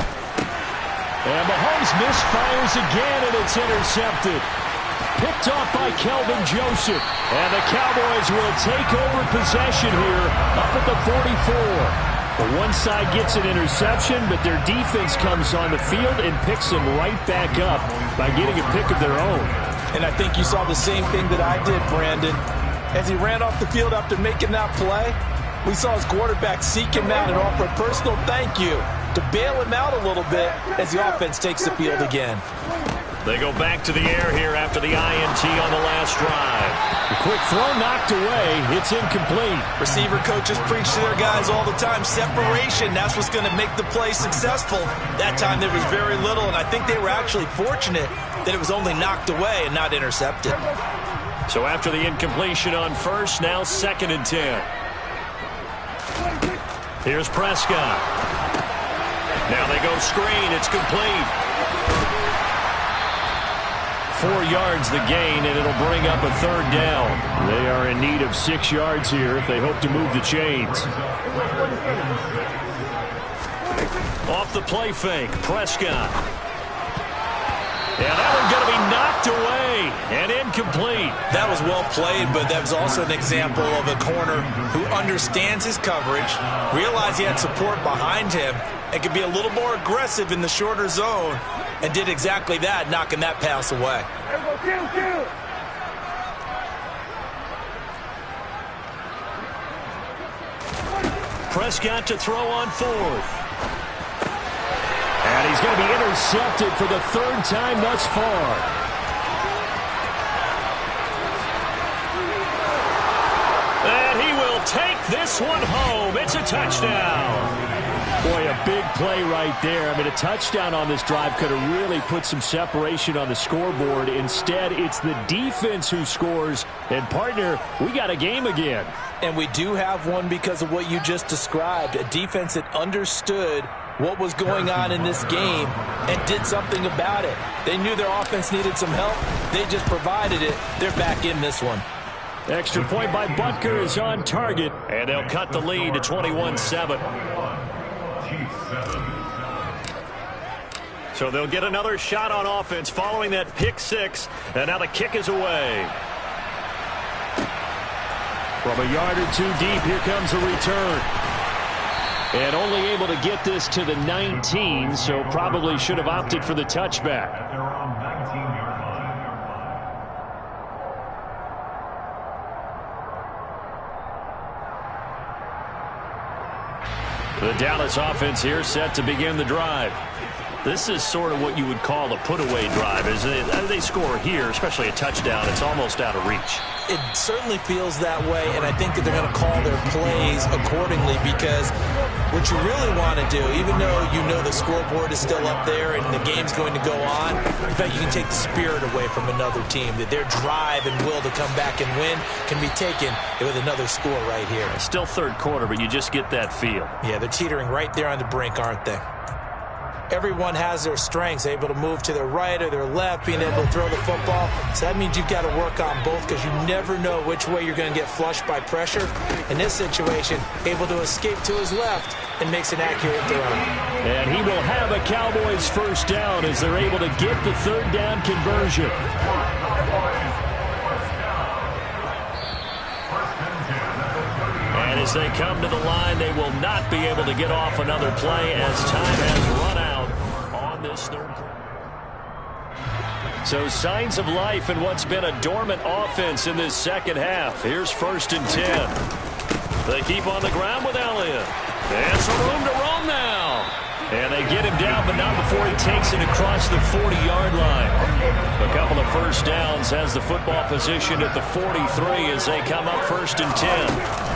And Mahomes misfires again, and it's intercepted. Picked off by Kelvin Joseph. And the Cowboys will take over possession here up at the 44. The one side gets an interception, but their defense comes on the field and picks them right back up by getting a pick of their own. And I think you saw the same thing that I did, Brandon. As he ran off the field after making that play, we saw his quarterback seek him out and offer a personal thank you to bail him out a little bit as the offense takes the field again. They go back to the air here after the INT on the last drive. A quick throw knocked away. It's incomplete. Receiver coaches preach to their guys all the time. Separation, that's what's going to make the play successful. That time there was very little, and I think they were actually fortunate that it was only knocked away and not intercepted. So after the incompletion on first, now 2nd and 10. Here's Prescott. Now they go screen. It's complete. 4 yards the gain, and it'll bring up a 3rd down. They are in need of 6 yards here if they hope to move the chains. Off the play fake, Prescott. And that one's going to be knocked away and incomplete. That was well played, but that was also an example of a corner who understands his coverage, realized he had support behind him, and could be a little more aggressive in the shorter zone, and did exactly that, knocking that pass away. Prescott to throw on 4th. And he's going to be intercepted for the 3rd time thus far. And he will take this one home. It's a touchdown. Boy, a big play right there. I mean, a touchdown on this drive could have really put some separation on the scoreboard. Instead, it's the defense who scores. And, partner, we got a game again. And we do have one because of what you just described. A defense that understood what was going on in this game and did something about it. They knew their offense needed some help. They just provided it. They're back in this one. Extra point by Butker is on target. And they'll cut the lead to 21-7. So they'll get another shot on offense following that pick 6. And now the kick is away. From a yard or 2 deep, here comes a return. And only able to get this to the 19, so probably should have opted for the touchback. They're on 19-yard line. The Dallas offense here set to begin the drive. This is sort of what you would call a put-away drive. As they score here, especially a touchdown, it's almost out of reach. It certainly feels that way, and I think that they're going to call their plays accordingly, because what you really want to do, even though you know the scoreboard is still up there and the game's going to go on, in fact, you can take the spirit away from another team, that their drive and will to come back and win can be taken with another score right here. It's still 3rd quarter, but you just get that feel. Yeah, they're teetering right there on the brink, aren't they? Everyone has their strengths, able to move to their right or their left, being able to throw the football. So that means you've got to work on both, because you never know which way you're going to get flushed by pressure. In this situation, able to escape to his left and makes an accurate throw. And he will have a Cowboys 1st down as they're able to get the 3rd down conversion. And as they come to the line, they will not be able to get off another play as time has run out on this 3rd quarter. So signs of life in what's been a dormant offense in this 2nd half. Here's 1st and 10. They keep on the ground with Elliott. And some room to roam now. And they get him down, but not before he takes it across the 40-yard line. A couple of 1st downs has the football position at the 43 as they come up 1st and 10.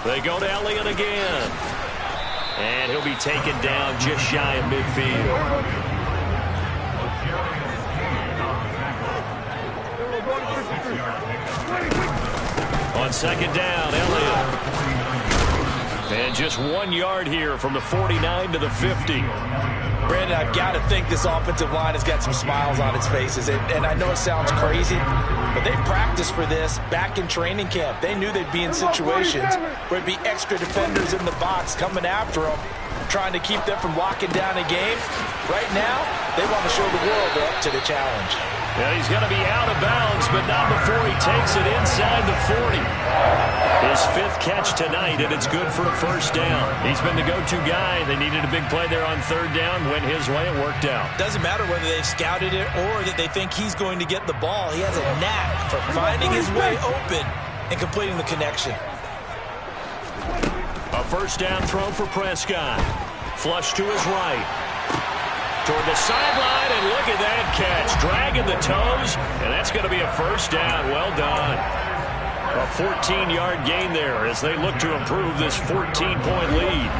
They go to Elliott again. And he'll be taken down just shy of midfield. On 2nd down, Elliott. And just 1 yard here from the 49 to the 50. Brandon, I've got to think this offensive line has got some smiles on its faces. And I know it sounds crazy, but they practiced for this back in training camp. They knew they'd be in situations where it'd be extra defenders in the box coming after them, trying to keep them from locking down a game. Right now, they want to show the world they're up to the challenge. Yeah, he's going to be out of bounds, but not before he takes it inside the 40. His 5th catch tonight, and it's good for a 1st down. He's been the go-to guy. They needed a big play there on 3rd down. Went his way. It worked out. Doesn't matter whether they've scouted it or that they think he's going to get the ball. He has a knack for finding his way open and completing the connection. A 1st down throw for Prescott. Flush to his right. toward the sideline, and look at that catch. Dragging the toes, and that's going to be a first down. Well done. A 14-yard gain there as they look to improve this 14-point lead.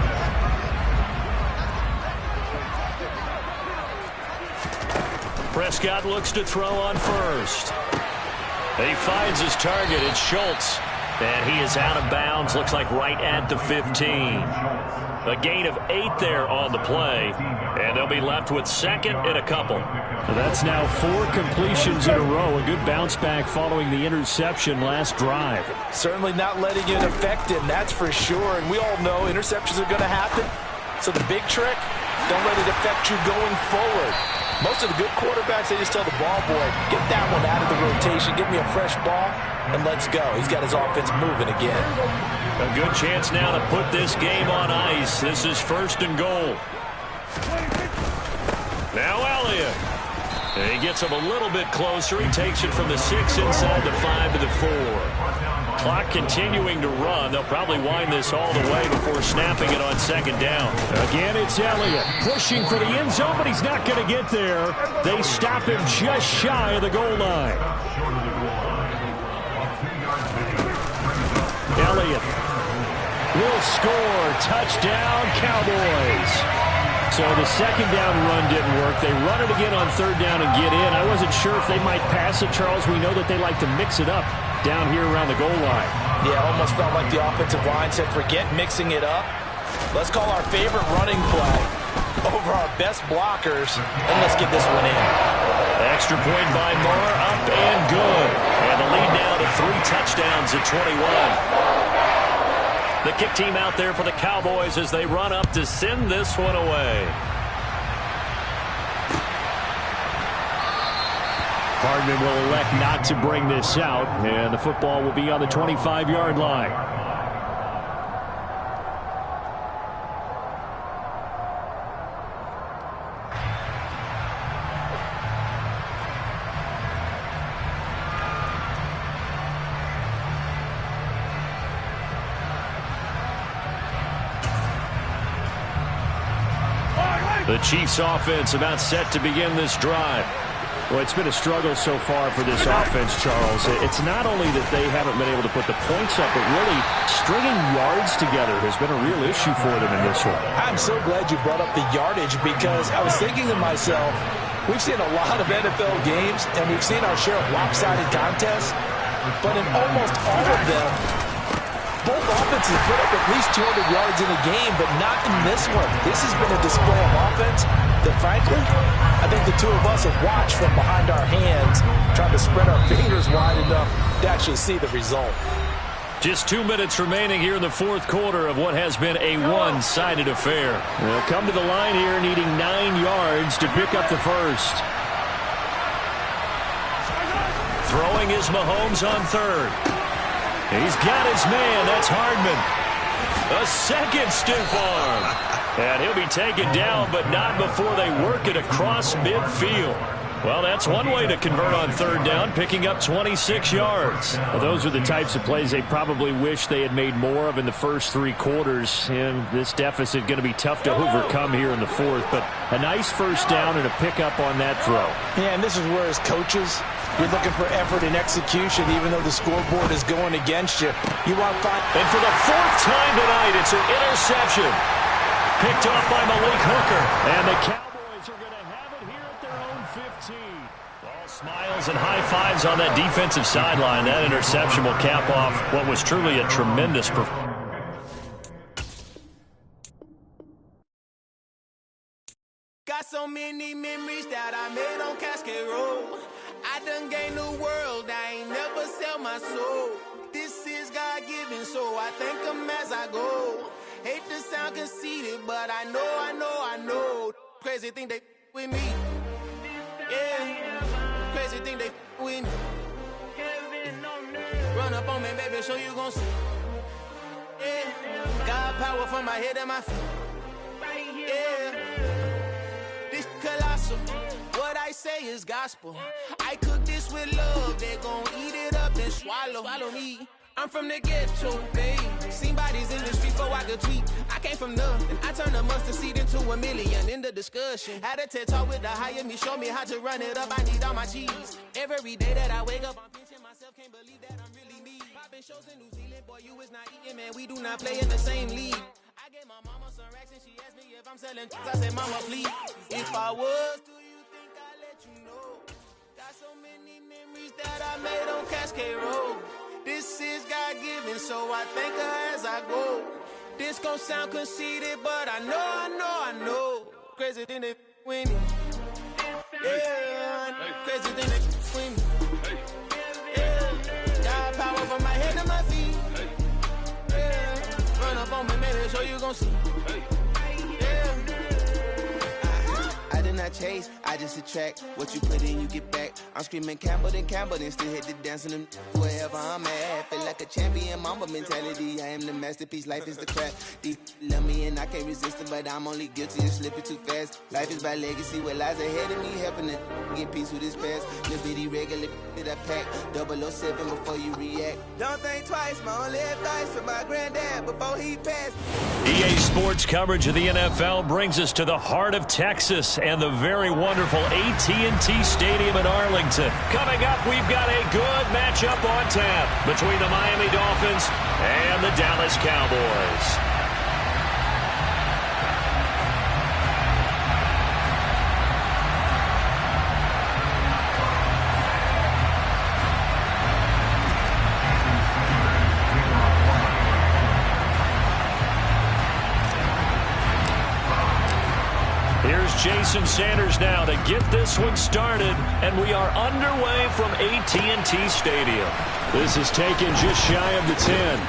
Prescott looks to throw on first. He finds his target. It's Schultz. And he is out of bounds. Looks like right at the 15. A gain of 8 there on the play. And they'll be left with second and a couple. So that's now 4 completions in a row. A good bounce back following the interception last drive. Certainly not letting it affect him, that's for sure. And we all know interceptions are going to happen. So the big trick, don't let it affect you going forward. Most of the good quarterbacks, they just tell the ball boy, get that one out of the rotation, give me a fresh ball, and let's go. He's got his offense moving again. A good chance now to put this game on ice. This is first and goal. Now Elliott. And he gets him a little bit closer. He takes it from the 6 inside the 5 to the 4. Clock continuing to run. They'll probably wind this all the way before snapping it on second down. Again, it's Elliott pushing for the end zone, but he's not going to get there. They stop him just shy of the goal line. Elliott will score. Touchdown, Cowboys. So the second down run didn't work. They run it again on third down and get in. I wasn't sure if they might pass it, Charles. We know that they like to mix it up down here around the goal line. Yeah, almost felt like the offensive line said, forget mixing it up. Let's call our favorite running play over our best blockers, and let's get this one in. Extra point by Moore, up and good. And the lead now to 3 touchdowns at 21. The kick team out there for the Cowboys as they run up to send this one away. Hardman will elect not to bring this out, and the football will be on the 25-yard line. The Chiefs offense about set to begin this drive. Well, it's been a struggle so far for this offense, Charles. It's not only that they haven't been able to put the points up, but really stringing yards together has been a real issue for them in this one. I'm so glad you brought up the yardage because I was thinking to myself, we've seen a lot of NFL games and we've seen our share of lopsided contests, but in almost all of them, both offenses put up at least 200 yards in a game, but not in this one. This has been a display of offense that, frankly, I think the two of us have watched from behind our hands, trying to spread our fingers wide enough to actually see the result. Just 2 minutes remaining here in the fourth quarter of what has been a one-sided affair. They'll come to the line here needing 9 yards to pick up the first. Throwing is Mahomes on third. He's got his man. That's Hardman. A second stiff arm. And he'll be taken down, but not before they work it across midfield. Well, that's one way to convert on third down, picking up 26 yards. Well, those are the types of plays they probably wish they had made more of in the first 3 quarters. And this deficit going to be tough to overcome here in the fourth. But a nice first down and a pickup on that throw. Yeah, and this is where, as coaches, you're looking for effort and execution, even though the scoreboard is going against you. You want fun. And for the 4th time tonight, it's an interception. Picked off by Malik Hooker. And the Cowboys are going to have it here at their own 15. All smiles and high fives on that defensive sideline. That interception will cap off what was truly a tremendous performance. Got so many memories that I made on Cascade Road. I done gained the world, I ain't never sell my soul. This is God-given, so I thank him as I go. Hate to sound conceited, but I know. Crazy thing they with me. Yeah, crazy thing they with me. Run up on me, baby, so you gon' see. Yeah, got power from my head and my feet. Yeah, this colossal. What I say is gospel. I cook this with love. They gon' eat it up and swallow me. I'm from the ghetto, babe. Seen bodies in the street before I a tweet. I came from nothing. I turned a mustard seed into a million in the discussion. Had a TED talk with the higher me, show me how to run it up. I need all my cheese. Every day that I wake up, I'm pinching myself. Can't believe that I'm really me. Popping shows in New Zealand, boy, you is not eating, man. We do not play in the same league. I gave my mama some racks and she asked me if I'm selling. I said, mama, please. If I was, do you think I'd let you know? Got so many memories that I made on Cascade Road. This is God-given, so I thank her as I go. This gon' sound conceited, but I know. Crazy than they winning. Yeah, crazy than they winning. Yeah, got power from my head to my feet. Yeah, run up on me, man, so you gon' see. Yeah. I did not chase, I just attract. What you put in, you get back. I'm screaming Campbell, then still hit the dance and them wherever I'm at. Feel like a champion, mamba mentality. I am the masterpiece, life is the crap. Deep love me and I can't resist it, but I'm only guilty of slipping too fast. Life is by legacy, what lies ahead of me, helping to get peace with this past. Little bitty regular that I pack, 007 before you react. Don't think twice, my only advice for my granddad before he passed. EA Sports coverage of the NFL brings us to the heart of Texas and the very wonderful AT&T Stadium in Arlington. Coming up, we've got a good matchup on tap between the Miami Dolphins and the Dallas Cowboys. Here's Jason Sanders now to get this one started, and we are underway from AT&T Stadium. This is taken just shy of the 10.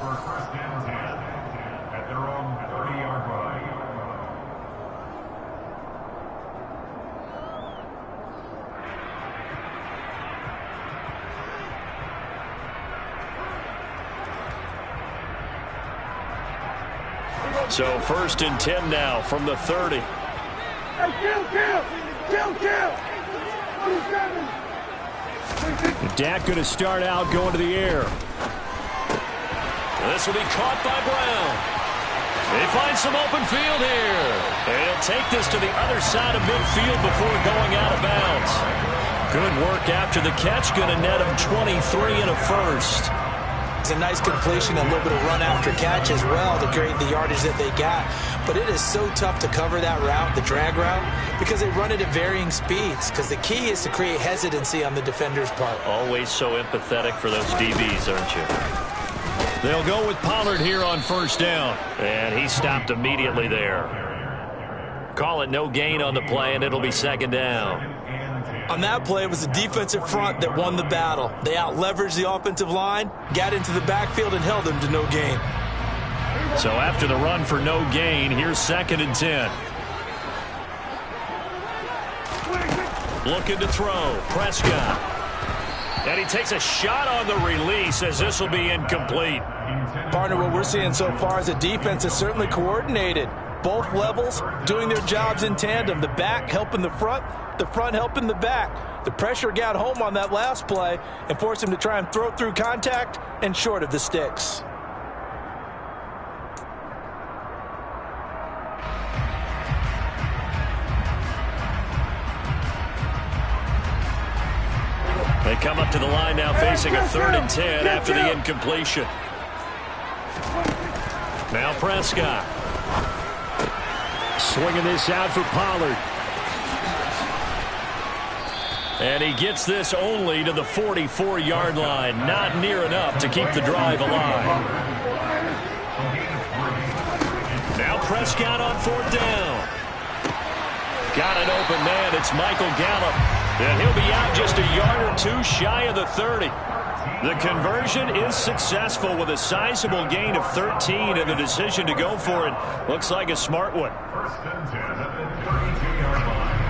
For first and 10 at their own 30-yard line. So first and 10 now from the 30. Hey, kill! Dak going to start out going to the air. This will be caught by Brown. They find some open field here. And he'll take this to the other side of midfield before going out of bounds. Good work after the catch. Going to net him 23 and a first. It's a nice completion, a little bit of run after catch as well to create the yardage that they got. But it is so tough to cover that route, the drag route, because they run it at varying speeds. Because the key is to create hesitancy on the defender's part. Always so empathetic for those DBs, aren't you? They'll go with Pollard here on first down. And he stopped immediately there. Call it no gain on the play, and it'll be second down. On that play, it was the defensive front that won the battle. They out-leveraged the offensive line, got into the backfield, and held them to no gain. So after the run for no gain, here's 2nd and 10. Looking to throw. Prescott. And he takes a shot on the release as this will be incomplete. Partner, what we're seeing so far is the defense is certainly coordinated. Both levels doing their jobs in tandem. The back helping the front helping the back. The pressure got home on that last play and forced him to try and throw through contact and short of the sticks. They come up to the line now facing a 3rd and 10 after the incompletion. Now Prescott. Swinging this out for Pollard. And he gets this only to the 44-yard line. Not near enough to keep the drive alive. Now Prescott on 4th down. Got an open man. It's Michael Gallup. And he'll be out just a yard or two shy of the 30. The conversion is successful with a sizable gain of 13, and the decision to go for it looks like a smart one. 1st and 10 at the 32-yard line.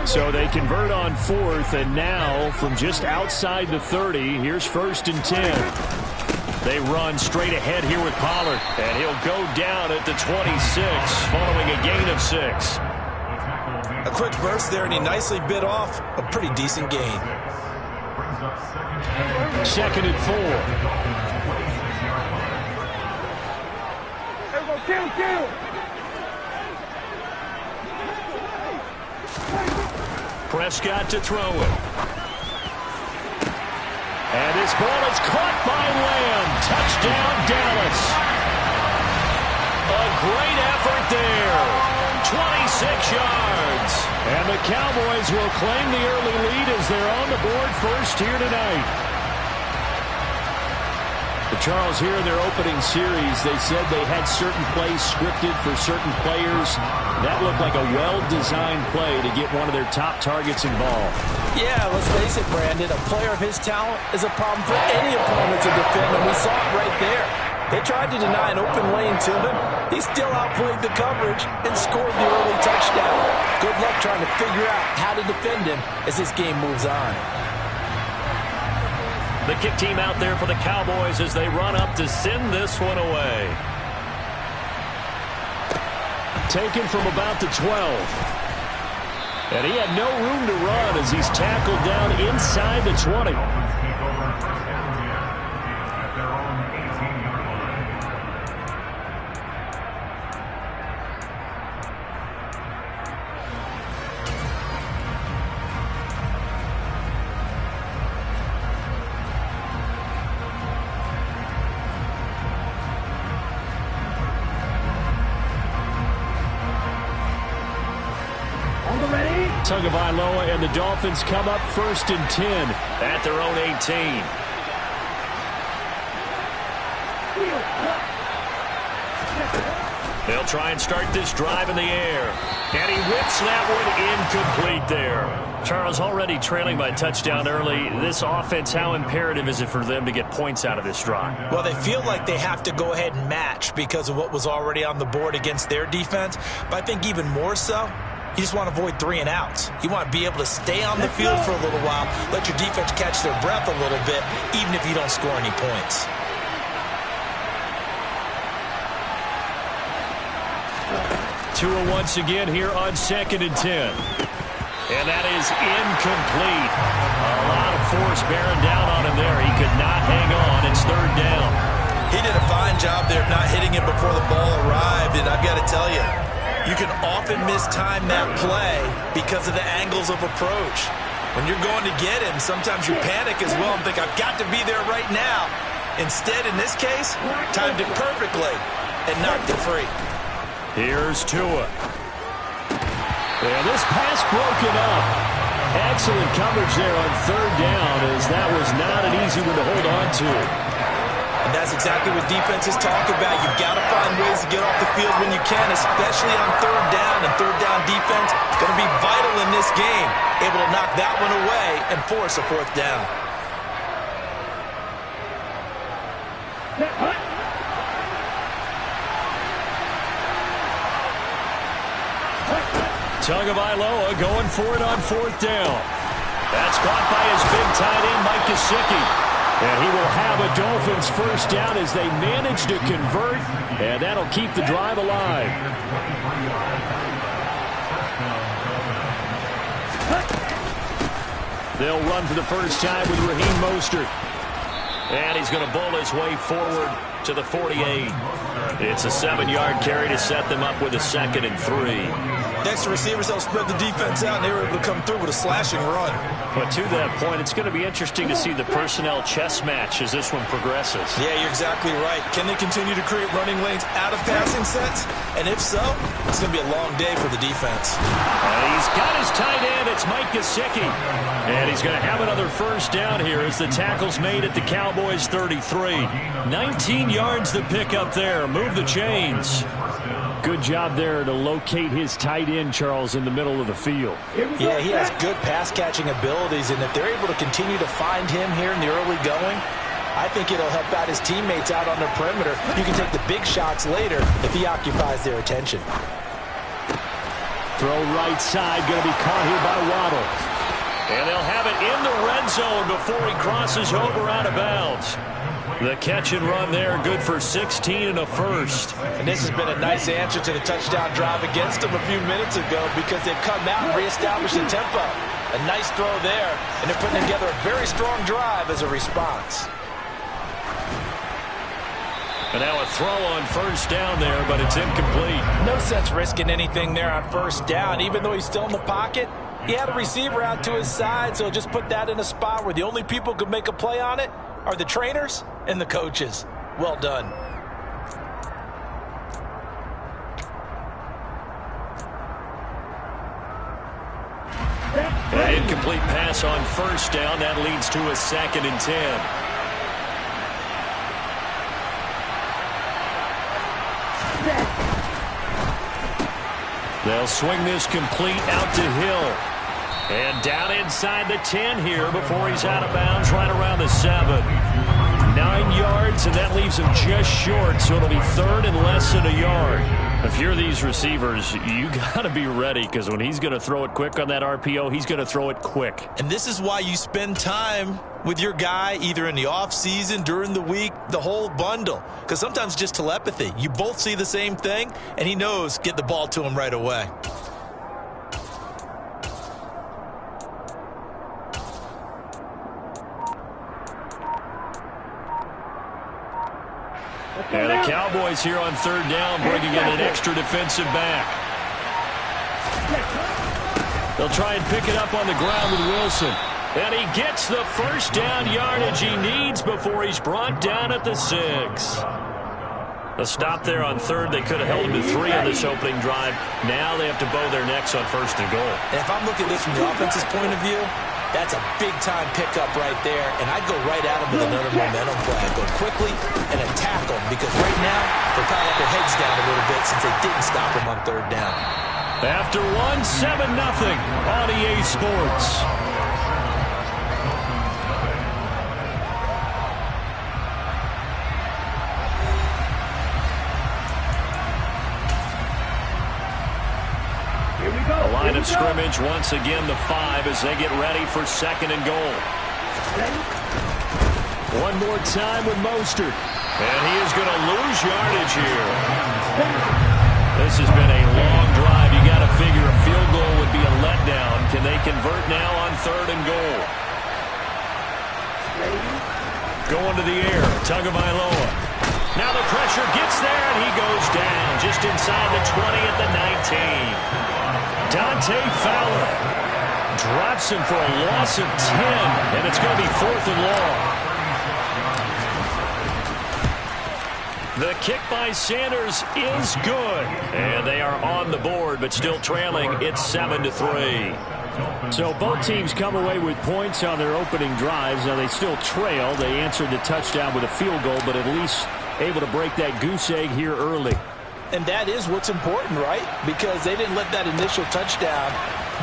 So they convert on 4th, and now from just outside the 30, here's 1st and 10. They run straight ahead here with Pollard, and he'll go down at the 26 following a gain of 6. A quick burst there, and he nicely bit off a pretty decent gain. 2nd and 4. Kill. Prescott to throw it. And this ball is caught by Lamb. Touchdown, Dallas. A great effort there. 26 yards. And the Cowboys will claim the early lead as they're on the board first here tonight. But Charles, here in their opening series, they said they had certain plays scripted for certain players. That looked like a well-designed play to get one of their top targets involved. Yeah, let's face it, Brandon. A player of his talent is a problem for any opponent to defend, and we saw it right there. They tried to deny an open lane to him. He still outplayed the coverage and scored the early touchdown. Good luck trying to figure out how to defend him as this game moves on. The kick team out there for the Cowboys as they run up to send this one away. Taken from about the 12. And he had no room to run as he's tackled down inside the 20. Tagovailoa and the Dolphins come up 1st and 10 at their own 18. They'll try and start this drive in the air. And he whips that one incomplete there. Charles, already trailing by touchdown early. This offense, how imperative is it for them to get points out of this drive? Well, they feel like they have to go ahead and match because of what was already on the board against their defense. But I think even more so, you just want to avoid 3 and outs. You want to be able to stay on the field for a little while, let your defense catch their breath a little bit, even if you don't score any points. Tua once again here on 2nd and 10. And that is incomplete. A lot of force bearing down on him there. He could not hang on. It's 3rd down. He did a fine job there of not hitting it before the ball arrived, and I've got to tell you, You can often mistime that play because of the angles of approach. When you're going to get him, sometimes you panic as well and think, I've got to be there right now. Instead, in this case, timed it perfectly and knocked it free. Here's Tua. And this pass broken up. Excellent coverage there on third down, as that was not an easy one to hold on to. And that's exactly what defenses talk about. You've got to find ways to get off the field when you can, especially on third down. And third down defense going to be vital in this game. Able to knock that one away and force a fourth down. Tagovailoa going for it on fourth down. That's caught by his big tight end, Mike Gesicki. And he will have a Dolphins first down as they manage to convert, and that'll keep the drive alive. They'll run for the first time with Raheem Mostert. And he's going to bowl his way forward to the 48. It's a 7-yard carry to set them up with a 2nd and 3. Next to receivers, they'll spread the defense out, and they were able to come through with a slashing run. But to that point, it's going to be interesting to see the personnel chess match as this one progresses. Yeah, you're exactly right. Can they continue to create running lanes out of passing sets? And if so, it's going to be a long day for the defense. He's got his tight end. It's Mike Gesicki. And he's going to have another first down here as the tackle's made at the Cowboys' 33. 19 yards to pick up there. Move the chains. Good job there to locate his tight end, Charles, in the middle of the field. Yeah, he has good pass-catching abilities, and if they're able to continue to find him here in the early going, I think it'll help out his teammates out on the perimeter. You can take the big shots later if he occupies their attention. Throw right side, going to be caught here by Waddle. And they'll have it in the red zone before he crosses over out of bounds. The catch and run there, good for 16 and a first. And this has been a nice answer to the touchdown drive against them a few minutes ago because they've come out and reestablished the tempo. A nice throw there, and they're putting together a very strong drive as a response. And now a throw on first down there, but it's incomplete. No sense risking anything there on first down, even though he's still in the pocket. He had a receiver out to his side, so just put that in a spot where the only people who could make a play on it are the trainers and the coaches. Well done. An incomplete pass on first down. That leads to a 2nd and 10. They'll swing this complete out to Hill. And down inside the 10 here before he's out of bounds right around the 7. 9 yards, and that leaves him just short, so it'll be 3rd and less than a yard. If you're these receivers, you got to be ready because when he's going to throw it quick on that RPO, he's going to throw it quick. And this is why you spend time with your guy either in the offseason, during the week, the whole bundle. Because sometimes just telepathy. You both see the same thing, and he knows get the ball to him right away. And the Cowboys here on third down bringing in an extra defensive back. They'll try and pick it up on the ground with Wilson. And he gets the first down yardage he needs before he's brought down at the 6. A stop there on third. They could have held him to 3 on this opening drive. Now they have to bow their necks on 1st and goal. And if I'm looking at this from the offense's point of view, that's a big-time pickup right there, and I'd go right at him with another momentum play. I'd go quickly and attack him because right now they're kind of let their heads down a little bit since they didn't stop him on third down. After 7-0 on EA Sports. The line of scrimmage once again the 5 as they get ready for 2nd and goal. One more time with Mostert. And he is going to lose yardage here. This has been a long drive. You got to figure a field goal would be a letdown. Can they convert now on 3rd and goal? Going to the air. Tagovailoa. Now the pressure gets there, and he goes down just inside the 20 at the 19. Dante Fowler drops him for a loss of 10, and it's going to be 4th and long. The kick by Sanders is good, and they are on the board, but still trailing. It's 7-3. So both teams come away with points on their opening drives. Now they still trail. They answered the touchdown with a field goal, but at least able to break that goose egg here early. And that is what's important, right? Because they didn't let that initial touchdown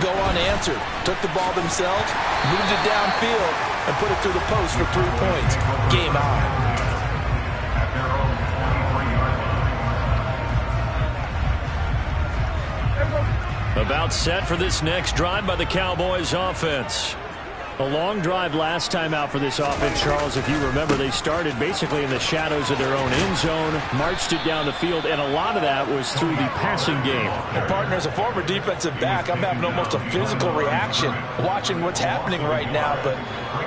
go unanswered. Took the ball themselves, moved it downfield, and put it through the post for 3 points. Game on. About set for this next drive by the Cowboys offense. A long drive last time out for this offense, Charles. If you remember, they started basically in the shadows of their own end zone, marched it down the field, and a lot of that was through the passing game. And partner, as a former defensive back, I'm having almost a physical reaction watching what's happening right now. But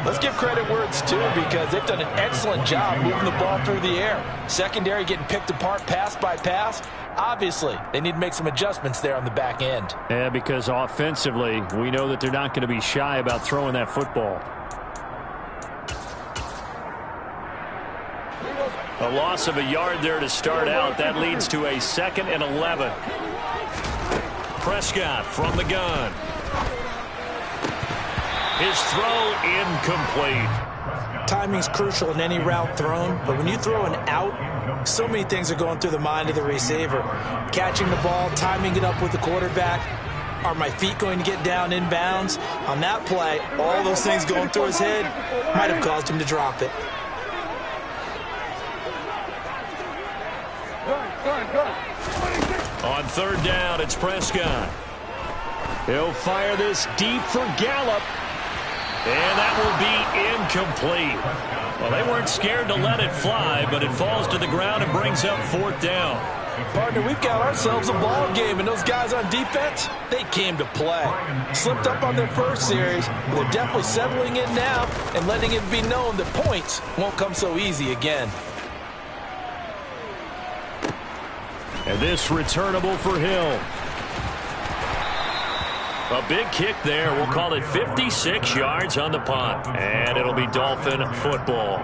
let's give credit where it's due, because they've done an excellent job moving the ball through the air. Secondary getting picked apart pass by pass. Obviously, they need to make some adjustments there on the back end. Yeah, because offensively, we know that they're not going to be shy about throwing that football. A loss of a yard there to start out. That leads to a 2nd and 11. Prescott from the gun. His throw incomplete. Timing's crucial in any route thrown, but when you throw an out, so many things are going through the mind of the receiver. Catching the ball, timing it up with the quarterback. Are my feet going to get down in bounds? On that play, all those things going through his head might have caused him to drop it. On 3rd down, it's Prescott. He'll fire this deep for Gallup. And that will be incomplete. Well, they weren't scared to let it fly, but it falls to the ground and brings up 4th down. Partner, we've got ourselves a ball game, and those guys on defense, they came to play. Slipped up on their first series, but they're definitely settling in now and letting it be known that points won't come so easy again. And this returnable for Hill. A big kick there. We'll call it 56 yards on the punt. And it'll be Dolphin football.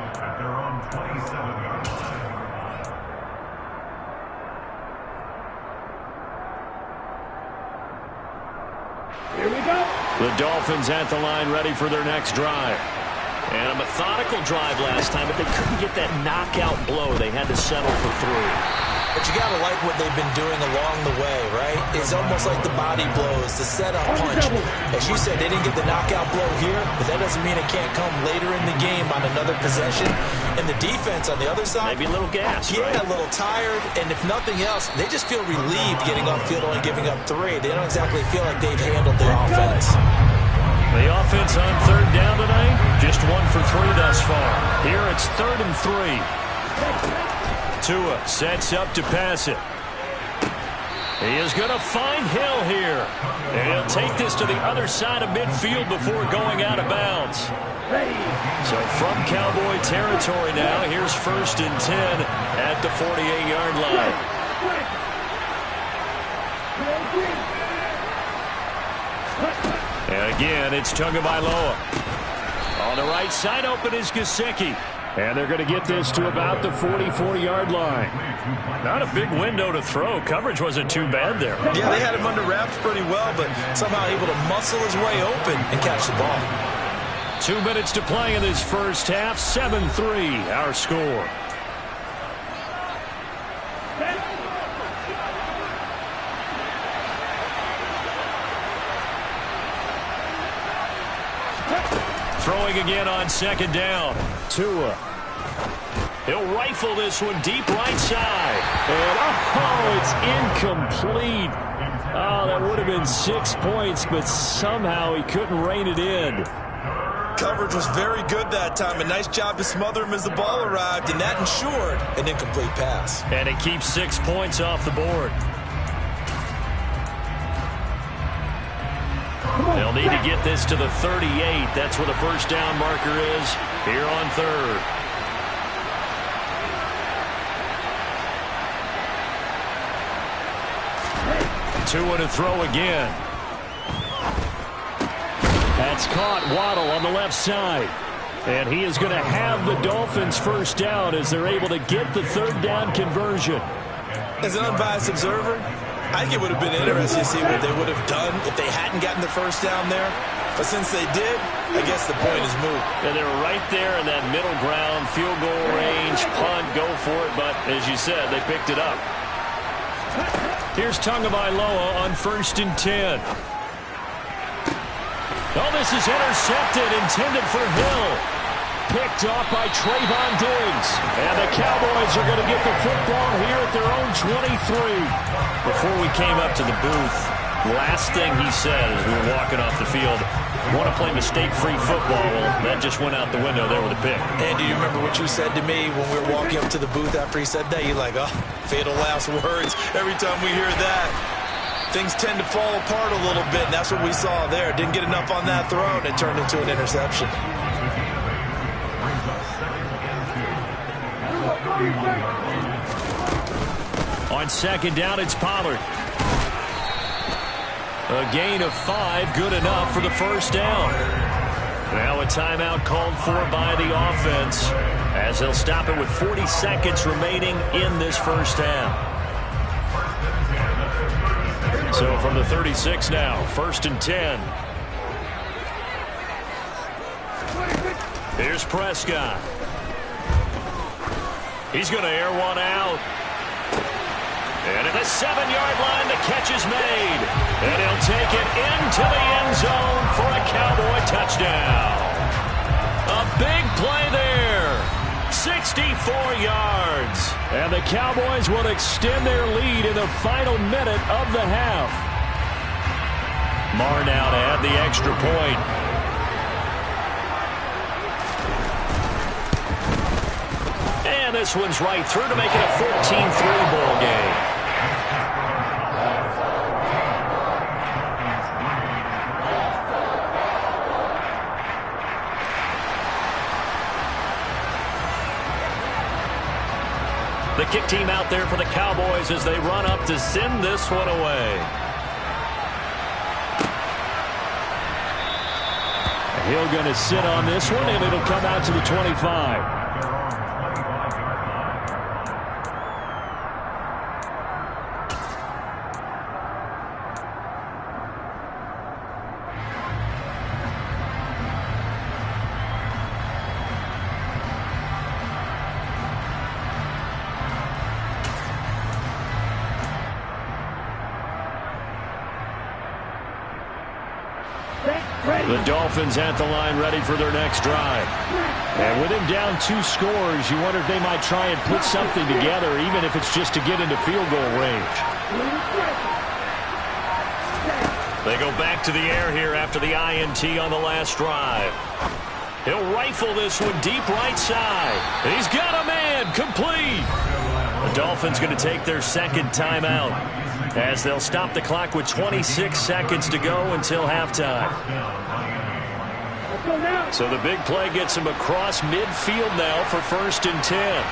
Here we go. The Dolphins at the line, ready for their next drive. And a methodical drive last time, but they couldn't get that knockout blow. They had to settle for 3. But you got to like what they've been doing along the way, right? It's almost like the body blows, the setup punch. As you said, they didn't get the knockout blow here, but that doesn't mean it can't come later in the game on another possession. And the defense on the other side, maybe a little gas, yeah, right? A little tired. And if nothing else, they just feel relieved getting upfield, only giving up 3. They don't exactly feel like they've handled the offense. The offense on 3rd down tonight, just 1 for 3 thus far. Here it's 3rd and 3. Tua sets up to pass it. He is going to find Hill here. And he'll take this to the other side of midfield before going out of bounds. So from Cowboy territory now, here's 1st and 10 at the 48-yard line. And again, it's Tagovailoa. On the right side, open is Gesicki. And they're going to get this to about the 44-yard line. Not a big window to throw. Coverage wasn't too bad there. Yeah, they had him under wraps pretty well, but somehow able to muscle his way open and catch the ball. 2 minutes to play in this first half. 7-3, our score. Throwing again on 2nd down. Tua. He'll rifle this one deep right side. And it's incomplete. Oh, that would have been 6 points, but somehow he couldn't rein it in. Coverage was very good that time. A nice job to smother him as the ball arrived, and that ensured an incomplete pass. And it keeps 6 points off the board. They'll need to get this to the 38. That's where the 1st down marker is here on 3rd. Tua to throw again. That's caught. Waddle on the left side. And he is going to have the Dolphins first down as they're able to get the third down conversion. As an unbiased observer, I think it would have been interesting to see what they would have done if they hadn't gotten the first down there. But since they did, I guess the point is moot. And they were right there in that middle ground, field goal range, punt, go for it. But as you said, they picked it up. Here's Tagovailoa on 1st and 10. Oh, this is intercepted, intended for Hill. Picked off by Trayvon Diggs. And the Cowboys are going to get the football here at their own 23. Before we came up to the booth, last thing he said as we were walking off the field, want to play mistake-free football. Well, that just went out the window there with a pick. And do you remember what you said to me when we were walking up to the booth after he said that? You're like, oh, fatal last words. Every time we hear that, things tend to fall apart a little bit, and that's what we saw there. Didn't get enough on that throw, and it turned into an interception. On 2nd down, it's Pollard. A gain of 5, good enough for the first down. Now a timeout called for by the offense as they'll stop it with 40 seconds remaining in this first half. So from the 36 now, 1st and 10. Here's Prescott. He's going to air one out. And at the 7-yard line, the catch is made. And he'll take it into the end zone for a Cowboy touchdown. A big play there. 64 yards. And the Cowboys will extend their lead in the final minute of the half. Marr now to add the extra point. And this one's right through to make it a 14-3 ball game. The kick team out there for the Cowboys as they run up to send this one away. Hill going to sit on this one, and it'll come out to the 25. The Dolphins at the line ready for their next drive. And with him down 2 scores, you wonder if they might try and put something together, even if it's just to get into field goal range. They go back to the air here after the INT on the last drive. He'll rifle this one deep right side. He's got a man, complete. The Dolphins going to take their second timeout as they'll stop the clock with 26 seconds to go until halftime. So the big play gets him across midfield now for 1st and 10.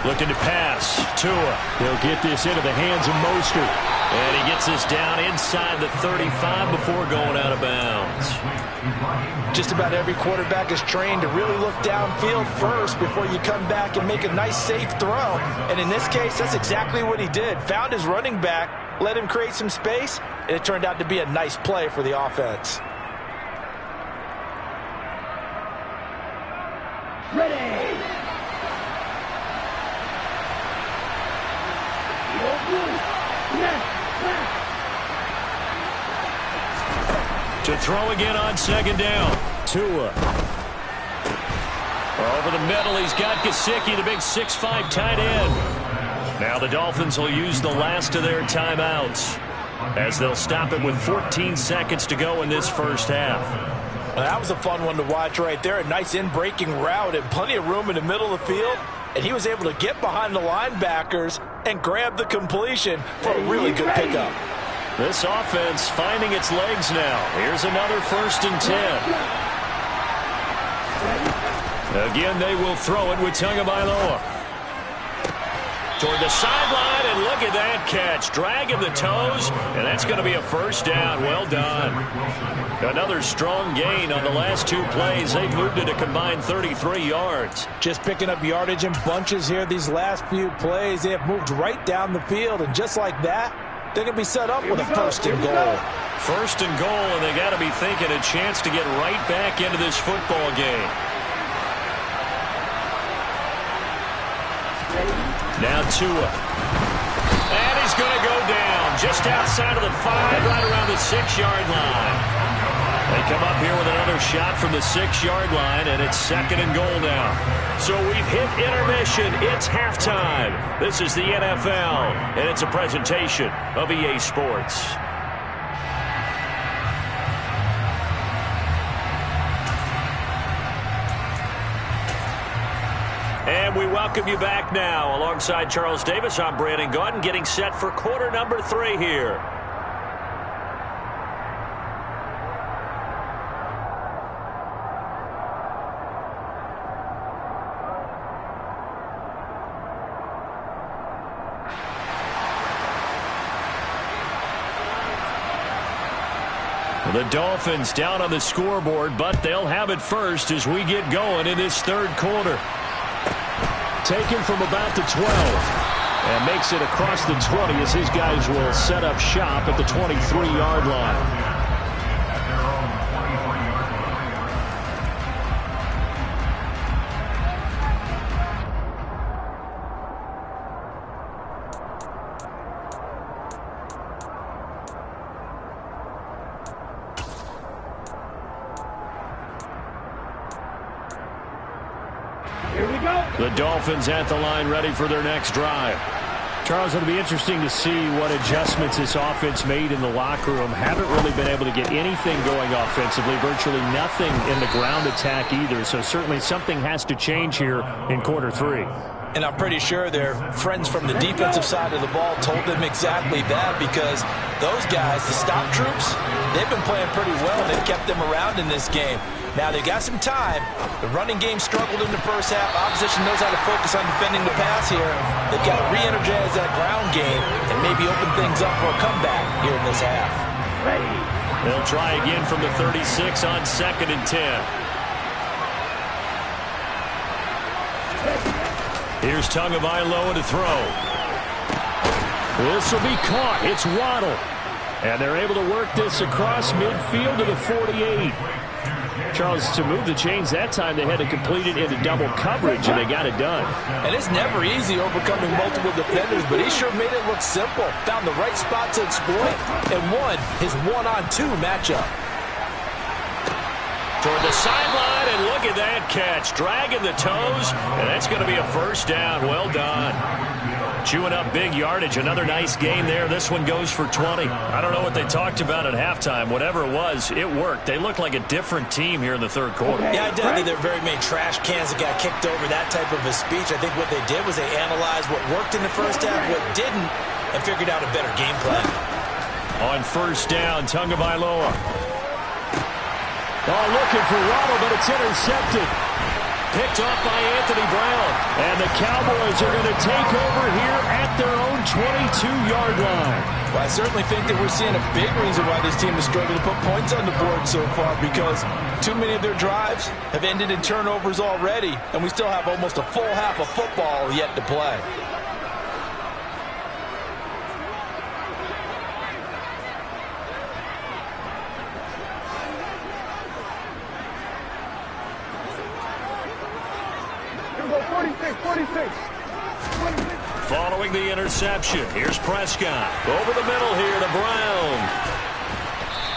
Looking to pass. Tua. He'll get this into the hands of Mostert. And he gets this down inside the 35 before going out of bounds. Just about every quarterback is trained to really look downfield first before you come back and make a nice, safe throw. And in this case, that's exactly what he did. Found his running back, let him create some space, and it turned out to be a nice play for the offense. Ready. To throw again on 2nd down. Tua. Over the middle, he's got Gesicki, the big 6'5" tight end. Now the Dolphins will use the last of their timeouts as they'll stop it with 14 seconds to go in this first half. That was a fun one to watch right there. A nice in-breaking route and plenty of room in the middle of the field. And he was able to get behind the linebackers and grab the completion for a really good pickup. This offense finding its legs now. Here's another 1st and 10. Again, they will throw it with Tagovailoa. toward the sideline, and look at that catch. Dragging the toes, and that's going to be a first down. Well done. Another strong gain on the last two plays. They've moved it a combined 33 yards. Just picking up yardage in bunches here these last few plays. They have moved right down the field, and just like that, they're going to be set up with a first and goal. First and goal, and they got to be thinking a chance to get right back into this football game. Now Tua. And he's going to go down just outside of the 5, right around the 6-yard line. They come up here with another shot from the 6-yard line, and it's second and goal now. So we've hit intermission. It's halftime. This is the NFL, and it's a presentation of EA Sports. And we welcome you back now. Alongside Charles Davis, I'm Brandon Gaudin, getting set for quarter number 3 here. The Dolphins down on the scoreboard, but they'll have it first as we get going in this third quarter. Taken from about the 12 and makes it across the 20 as his guys will set up shop at the 23-yard line. The Dolphins at the line ready for their next drive. Charles, it'll be interesting to see what adjustments this offense made in the locker room. Haven't really been able to get anything going offensively, virtually nothing in the ground attack either. So certainly something has to change here in quarter 3. And I'm pretty sure their friends from the defensive side of the ball told them exactly that, because those guys, the stop troops, they've been playing pretty well. They've kept them around in this game. Now, they got some time. The running game struggled in the first half. Opposition knows how to focus on defending the pass here. They've got to re-energize that ground game and maybe open things up for a comeback here in this half. They'll try again from the 36 on 2nd and 10. Here's Tagovailoa to throw. This will be caught. It's Waddle. And they're able to work this across midfield to the 48. Charles, to move the chains that time, they had to complete it into double coverage, and they got it done. And it's never easy overcoming multiple defenders, but he sure made it look simple. Found the right spot to exploit and won his 1-on-2 matchup. Toward the sideline, and look at that catch. Dragging the toes, and that's going to be a first down. Well done. Chewing up big yardage. Another nice game there. This one goes for 20. I don't know what they talked about at halftime. Whatever it was, it worked. They look like a different team here in the third quarter. Yeah, I don't think there are very many trash cans that got kicked over that type of a speech. I think what they did was they analyzed what worked in the first half, what didn't, and figured out a better game plan. On first down, Tagovailoa. Oh, looking for Waddle, but it's intercepted. Picked off by Anthony Brown. And the Cowboys are going to take over here at their own 22-yard line. Well, I certainly think that we're seeing a big reason why this team is struggling to put points on the board so far, because too many of their drives have ended in turnovers already, and we still have almost a full half of football yet to play. Following the interception, here's Prescott. Over the middle here to Brown.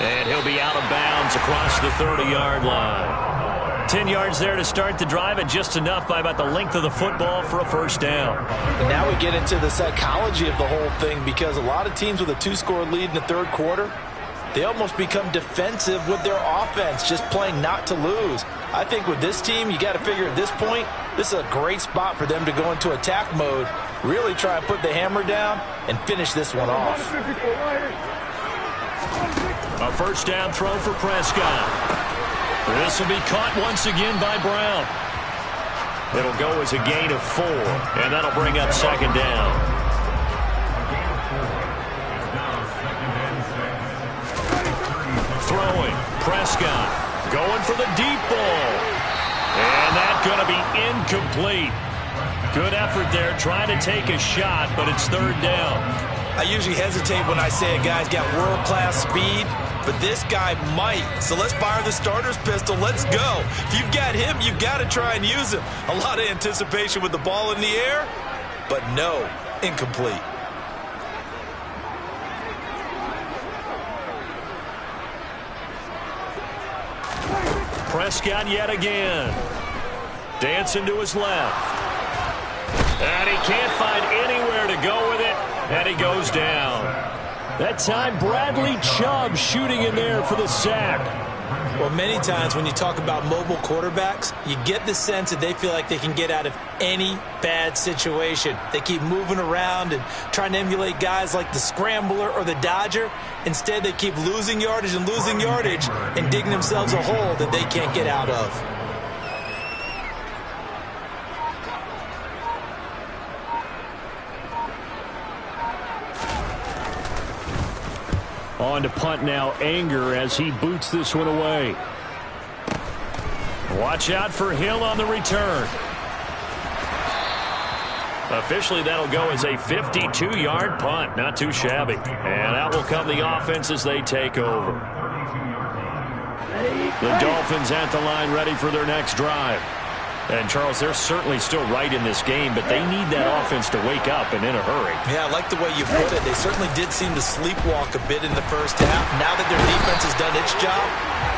And he'll be out of bounds across the 30-yard line. 10 yards there to start the drive, and just enough by about the length of the football for a first down. And now we get into the psychology of the whole thing, because a lot of teams with a 2-score lead in the third quarter, they almost become defensive with their offense, just playing not to lose. I think with this team, you got to figure at this point, this is a great spot for them to go into attack mode, really try and put the hammer down and finish this one off. A first down throw for Prescott. This will be caught once again by Brown. It'll go as a gain of 4, and that'll bring up second down. Throwing, Prescott, going for the deep ball. And that's going to be incomplete. Good effort there, trying to take a shot, but it's third down. I usually hesitate when I say a guy's got world-class speed, but this guy might. So let's fire the starter's pistol. Let's go. If you've got him, you've got to try and use him. A lot of anticipation with the ball in the air, but no, incomplete. Prescott yet again. Dancing to his left. And he can't find anywhere to go with it, and he goes down. That time, Bradley Chubb shooting in there for the sack. Well, many times when you talk about mobile quarterbacks, you get the sense that they feel like they can get out of any bad situation. They keep moving around and trying to emulate guys like the Scrambler or the Dodger. Instead, they keep losing yardage and digging themselves a hole that they can't get out of. On to punt now, Anger, as he boots this one away. Watch out for Hill on the return. Officially, that'll go as a 52-yard punt. Not too shabby. And out will come the offense as they take over. The Dolphins at the line, ready for their next drive. And, Charles, they're certainly still right in this game, but they need that offense to wake up and in a hurry. Yeah, I like the way you put it. They certainly did seem to sleepwalk a bit in the first half. Now that their defense has done its job,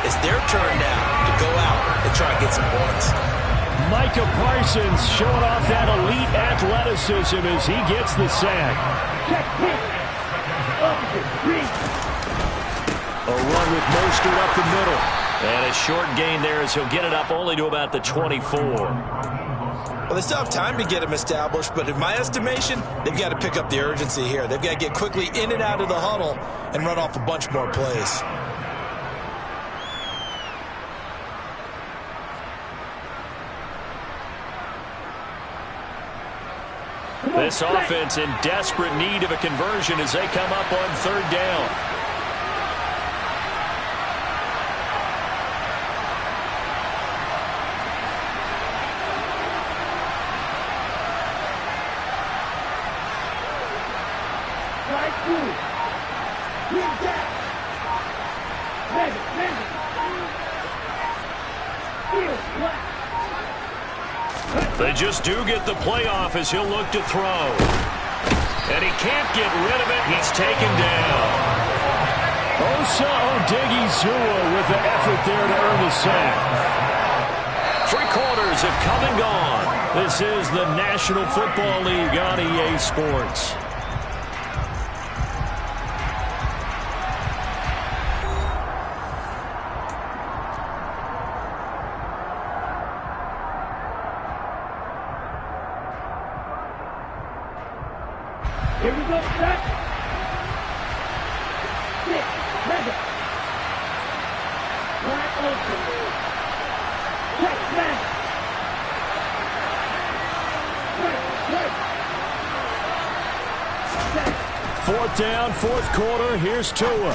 it's their turn now to go out and try and get some points. Micah Parsons showing off that elite athleticism as he gets the sack. A run with Mostert up the middle. And a short gain there as he'll get it up only to about the 24. Well, they still have time to get him established, but in my estimation, they've got to pick up the urgency here. They've got to get quickly in and out of the huddle and run off a bunch more plays. This offense in desperate need of a conversion as they come up on third down. They just do get the playoff as he'll look to throw. And he can't get rid of it. He's taken down. Osa Odighizuwa with the effort there to earn the sack. 3 quarters have come and gone. This is the National Football League on EA Sports. Here we go, set. 6, 7. Wide open. Check back. Fourth down, fourth quarter. Here's Tua. Oh,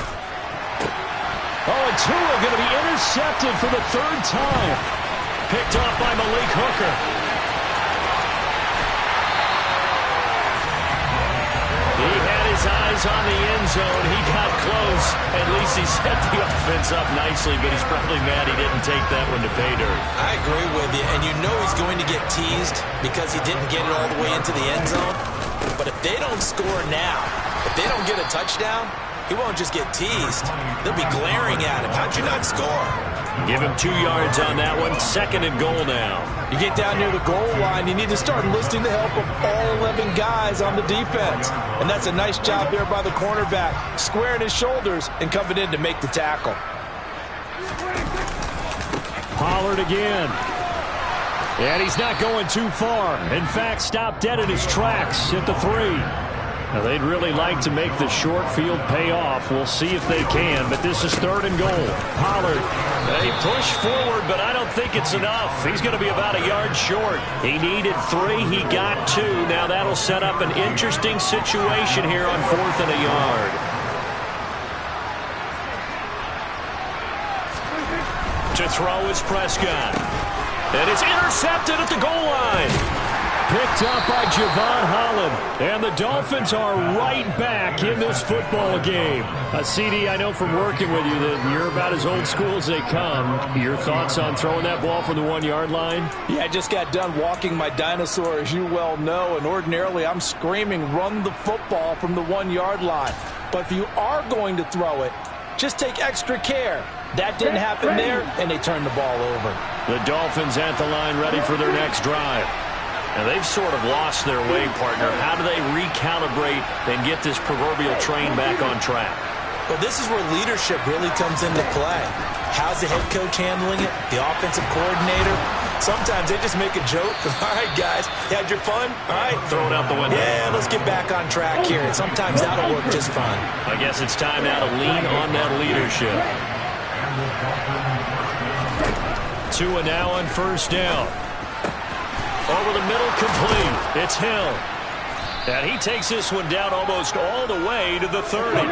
and Tua going to be intercepted for the 3rd time. Picked off by Malik Hooker. His eyes on the end zone. He got close. At least he set the offense up nicely, but he's probably mad he didn't take that one to pay dirt. I agree with you, and you know he's going to get teased because he didn't get it all the way into the end zone. But if they don't score now, if they don't get a touchdown, he won't just get teased. They'll be glaring at him. How'd you not score? Give him 2 yards on that one. 2nd and goal now. You get down near the goal line, you need to start enlisting the help of all 11 guys on the defense. And that's a nice job there by the cornerback, squaring his shoulders and coming in to make the tackle. Pollard again. And he's not going too far. In fact, stopped dead in his tracks at the 3. Now, they'd really like to make the short field pay off. We'll see if they can, but this is 3rd and goal. Pollard. They push forward, but I don't think it's enough. He's going to be about a yard short. He needed 3. He got 2. Now that'll set up an interesting situation here on 4th and a yard. To throw is Prescott. And it's intercepted at the goal line. Picked up by Javon Holland. And the Dolphins are right back in this football game. CD, I know from working with you that you're about as old school as they come. Your thoughts on throwing that ball from the 1-yard line? Yeah, I just got done walking my dinosaur, as you well know, and ordinarily I'm screaming, run the football from the 1-yard line. But if you are going to throw it, just take extra care. That didn't happen there, and they turned the ball over. The Dolphins at the line ready for their next drive. And they've sort of lost their way, partner. How do they recalibrate and get this proverbial train back on track? Well, this is where leadership really comes into play. How's the head coach handling it? The offensive coordinator? Sometimes they just make a joke. All right, guys, you had your fun? All right. Throw it out the window. Yeah, let's get back on track here. And sometimes that'll work just fine. I guess it's time now to lean on that leadership. Tua now on 1st down. Over the middle, complete. It's Hill. And he takes this one down almost all the way to the 30.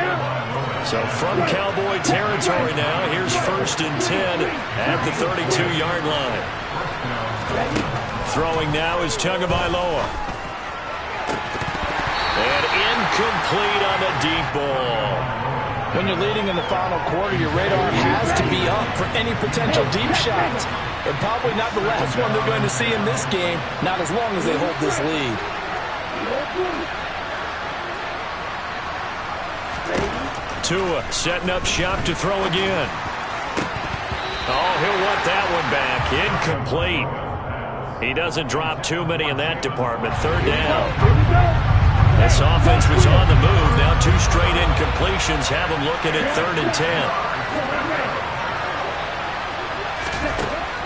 So from Cowboy territory now, here's 1st and 10 at the 32-yard line. Throwing now is Tagovailoa. And incomplete on the deep ball. When you're leading in the final quarter, your radar has to be up for any potential deep shots. And probably not the last one they're going to see in this game, not as long as they hold this lead. Tua setting up shop to throw again. Oh, he'll want that one back. Incomplete. He doesn't drop too many in that department. 3rd down. This offense was on the move. Now 2 straight incompletions have them looking at 3rd and 10.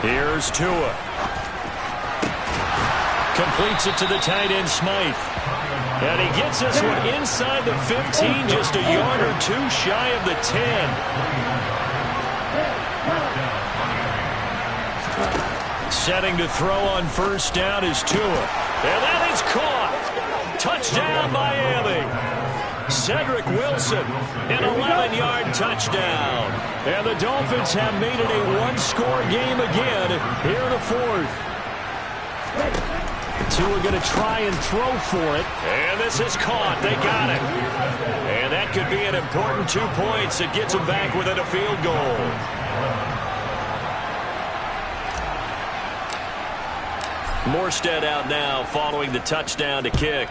Here's Tua. Completes it to the tight end, Smythe. And he gets this one inside the 15, just a yard or 2 shy of the 10. Setting to throw on 1st down is Tua. And that is caught. Touchdown, Miami. Cedric Wilson, an 11-yard touchdown. And the Dolphins have made it a 1-score game again here in the 4th. Tua going to try and throw for it. And this is caught. They got it. And that could be an important 2 points that gets them back within a field goal. Morstead out now following the touchdown to kick.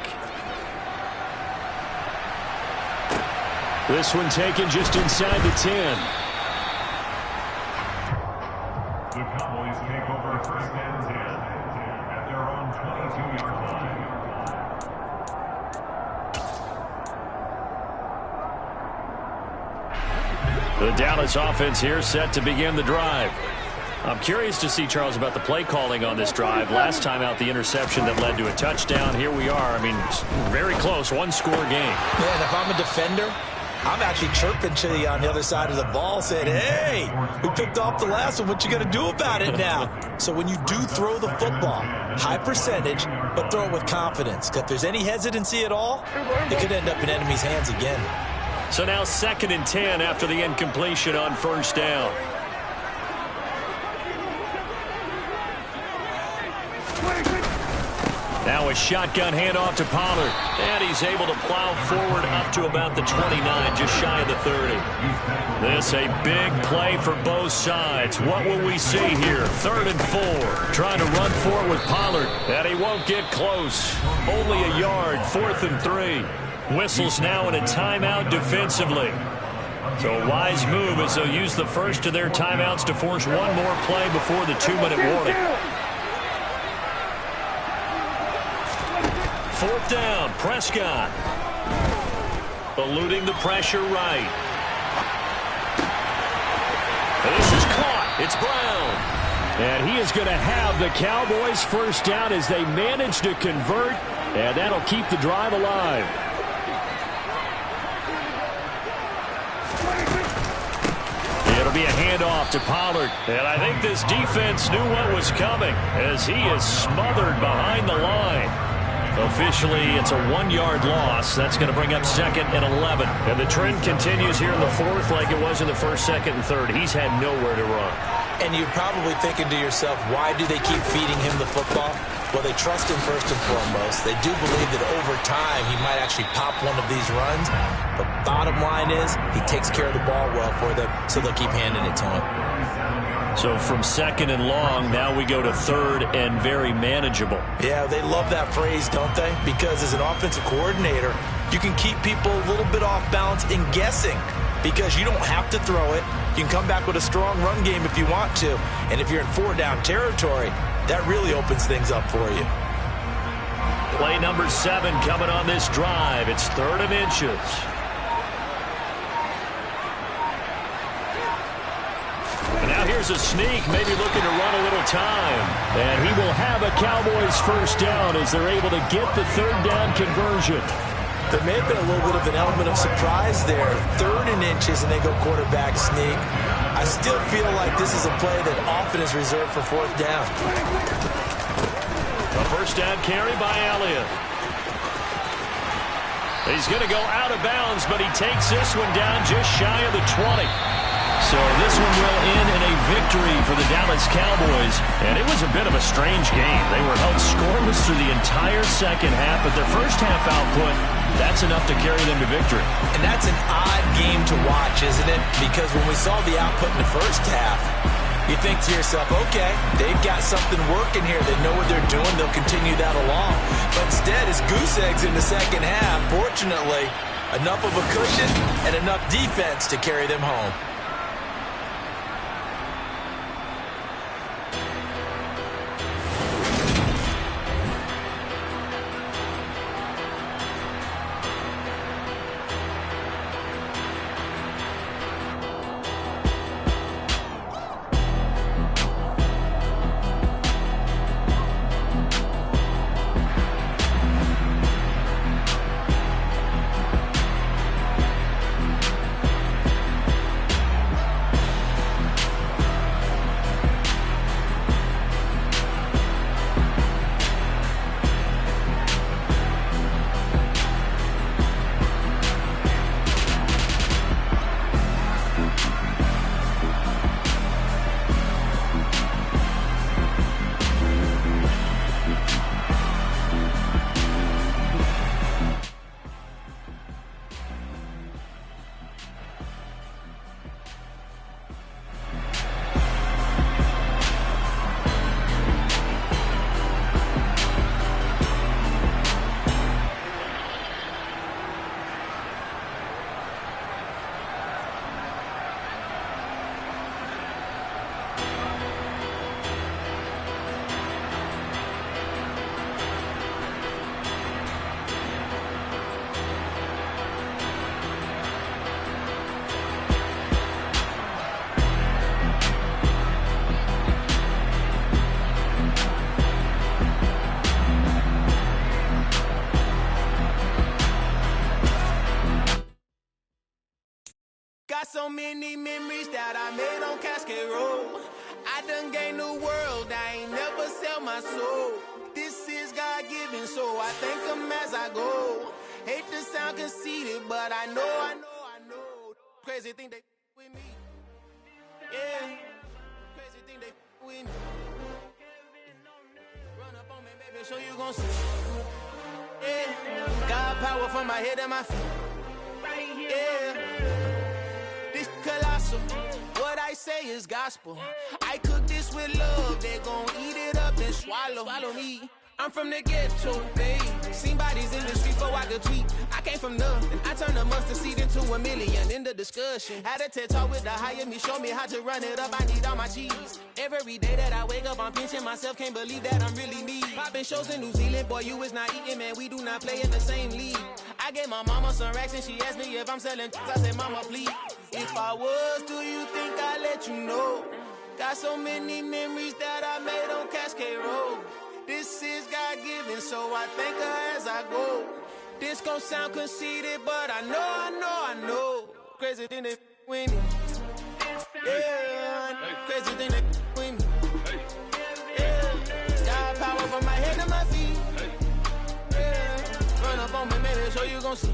This one taken just inside the 10. The Cowboys take over 1st and 10 at their own 22-yard line. The Dallas offense here set to begin the drive. I'm curious to see, Charles, about the play calling on this drive. Last time out, the interception that led to a touchdown. Here we are. I mean, very close, 1-score game. Yeah, and if I'm a defender, I'm actually chirping to you on the other side of the ball, saying, hey, we picked off the last one. What you going to do about it now? So when you do throw the football, high percentage, but throw it with confidence. If there's any hesitancy at all, it could end up in enemy's hands again. So now 2nd and 10 after the incompletion on 1st down. Now a shotgun handoff to Pollard. And he's able to plow forward up to about the 29, just shy of the 30. This a big play for both sides. What will we see here? 3rd and 4. Trying to run for it with Pollard. And he won't get close. Only a yard. 4th and 3. Whistles now in a timeout defensively. So a wise move as they'll use the first of their timeouts to force one more play before the 2-minute warning. 4th down, Prescott. Eluding the pressure right. And this is caught. It's Brown. And he is going to have the Cowboys 1st down as they manage to convert. And that'll keep the drive alive. handoff to Pollard. And I think this defense knew what was coming as he is smothered behind the line. Officially, it's a 1-yard loss. That's going to bring up second and 11. And the trend continues here in the fourth like it was in the first, second, and third. He's had nowhere to run. And you're probably thinking to yourself, why do they keep feeding him the football? Well, they trust him first and foremost. They do believe that over time he might actually pop one of these runs. But bottom line is he takes care of the ball well for them, so they'll keep handing it to him. So from second and long, now we go to third and very manageable. Yeah, they love that phrase, don't they? Because as an offensive coordinator, you can keep people a little bit off balance and guessing because you don't have to throw it. You can come back with a strong run game if you want to. And if you're in 4-down territory, that really opens things up for you. Play number 7 coming on this drive. It's 3rd and inches. And now here's a sneak, maybe looking to run a little time. And he will have a Cowboys first down as they're able to get the 3rd down conversion. There may have been a little bit of an element of surprise there. 3rd and inches, and they go quarterback sneak. I still feel like this is a play that often is reserved for 4th down. A first down carry by Elliott. He's going to go out of bounds, but he takes this one down just shy of the 20. So this one will end in a victory for the Dallas Cowboys. And it was a bit of a strange game. They were held scoreless through the entire second half, but their first half output, that's enough to carry them to victory. And that's an odd game to watch, isn't it? Because when we saw the output in the first half, you think to yourself, okay, they've got something working here. They know what they're doing. They'll continue that along. But instead, it's goose eggs in the second half. Fortunately, enough of a cushion and enough defense to carry them home. So many memories that I made on Cascade Road. I done gained the world, I ain't never sell my soul. This is God-given, so I thank him as I go. Hate to sound conceited, but I know. Crazy thing they with me. Yeah. Crazy thing they with me. Run up on me, baby, show you gon' see. Yeah. God power from my head and my feet. Yeah. Colossal, what I say is gospel. I cook this with love, they gon' eat it up and swallow me. I'm from the ghetto, babe. Seen bodies in the street before I could tweet. I came from nothing, I turned a mustard seed into a million. In the discussion, had a TED talk with the higher me, show me how to run it up. I need all my cheese. Every day that I wake up, I'm pinching myself, can't believe that I'm really me. Popping shows in New Zealand, boy, you is not eating, man. We do not play in the same league. I gave my mama some racks and she asked me if I'm selling. I said, mama, please. If I was, do you think I'd let you know? Got so many memories that I made on Cascade Road. This is God-given, so I thank her as I go. This gon' sound conceited, but I know. Crazy thing they with me. Yeah, crazy thing that with me. Yeah, sky power from my head to my feet. Yeah, run up on me, baby, so you gon' see.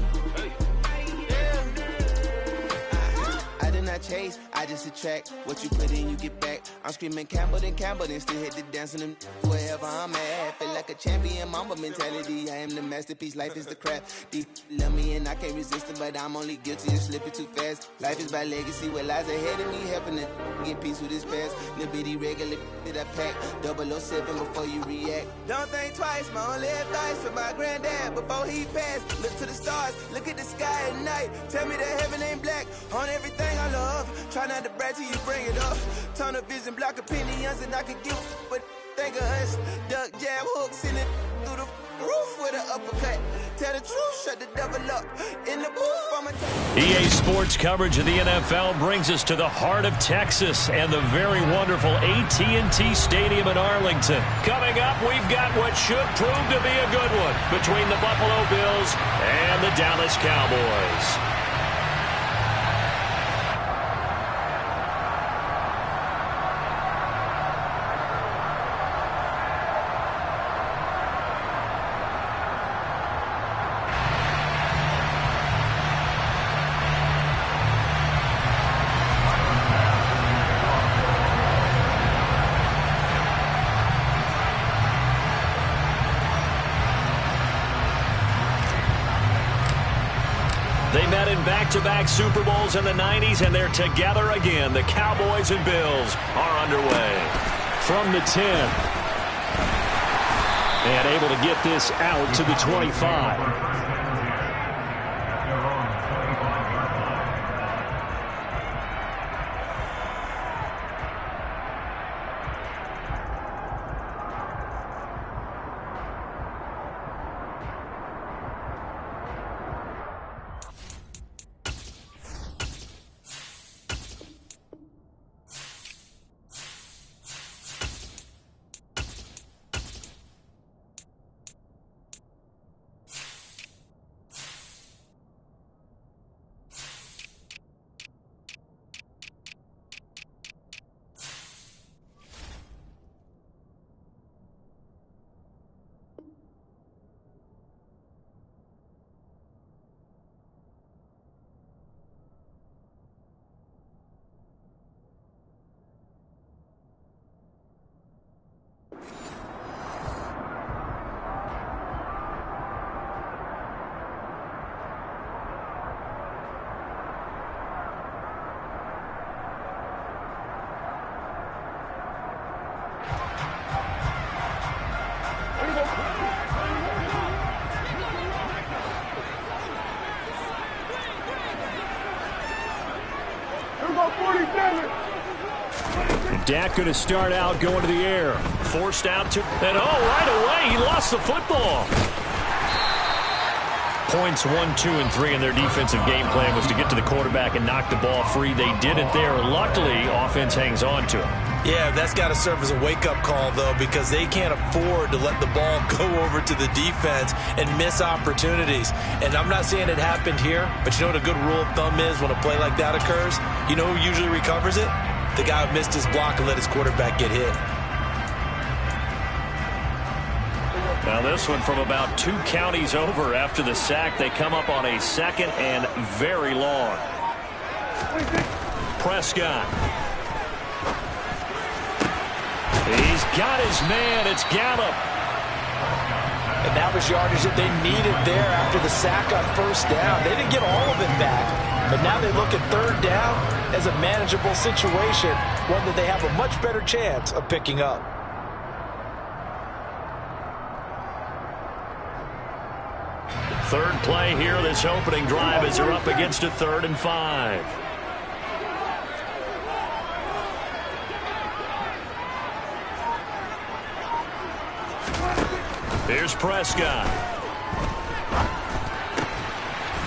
Yeah, I did not chase, I just attract. What you put in, you get back. I'm screaming Campbell, then still hit the dance and them wherever I'm at. Feel like a champion, mamba mentality. I am the masterpiece, life is the crap. These love me and I can't resist it, but I'm only guilty of slipping too fast. Life is by legacy, what lies ahead of me, helping to get peace with this past. Little bitty regular that I pack, 007 before you react. Don't think twice, my only advice for my granddad before he passed. Look to the stars, look at the sky at night. Tell me that heaven ain't black on everything I love. Try not to brag till you bring it up. Tunnel vision, block opinions, and I could give but think of us. Duck jab hooks in it through the roof with an uppercut. Tell the truth, shut the devil up. In the booth, I'm a EA Sports coverage of the NFL brings us to the heart of Texas and the very wonderful AT&T Stadium in Arlington. Coming up, we've got what should prove to be a good one between the Buffalo Bills and the Dallas Cowboys. They met in back-to-back Super Bowls in the 90s, and they're together again. The Cowboys and Bills are underway. From the 10. And able to get this out to the 25. Dak going to start out going to the air. Forced out to, and right away, he lost the football. Points 1, 2, and 3 in their defensive game plan was to get to the quarterback and knock the ball free. They did it there. Luckily, offense hangs on to it. Yeah, that's got to serve as a wake-up call, though, because they can't afford to let the ball go over to the defense and miss opportunities. And I'm not saying it happened here, but you know what a good rule of thumb is when a play like that occurs? You know who usually recovers it? The guy who missed his block and let his quarterback get hit. Now this one from about 2 counties over after the sack. They come up on a second and very long. Prescott. He's got his man. It's Gallup. And that was yardage that they needed there after the sack on first down. They didn't get all of it back, but now they look at third down as a manageable situation, one that they have a much better chance of picking up. Third play here, this opening drive as they're up against a 3rd and 5. Here's Prescott.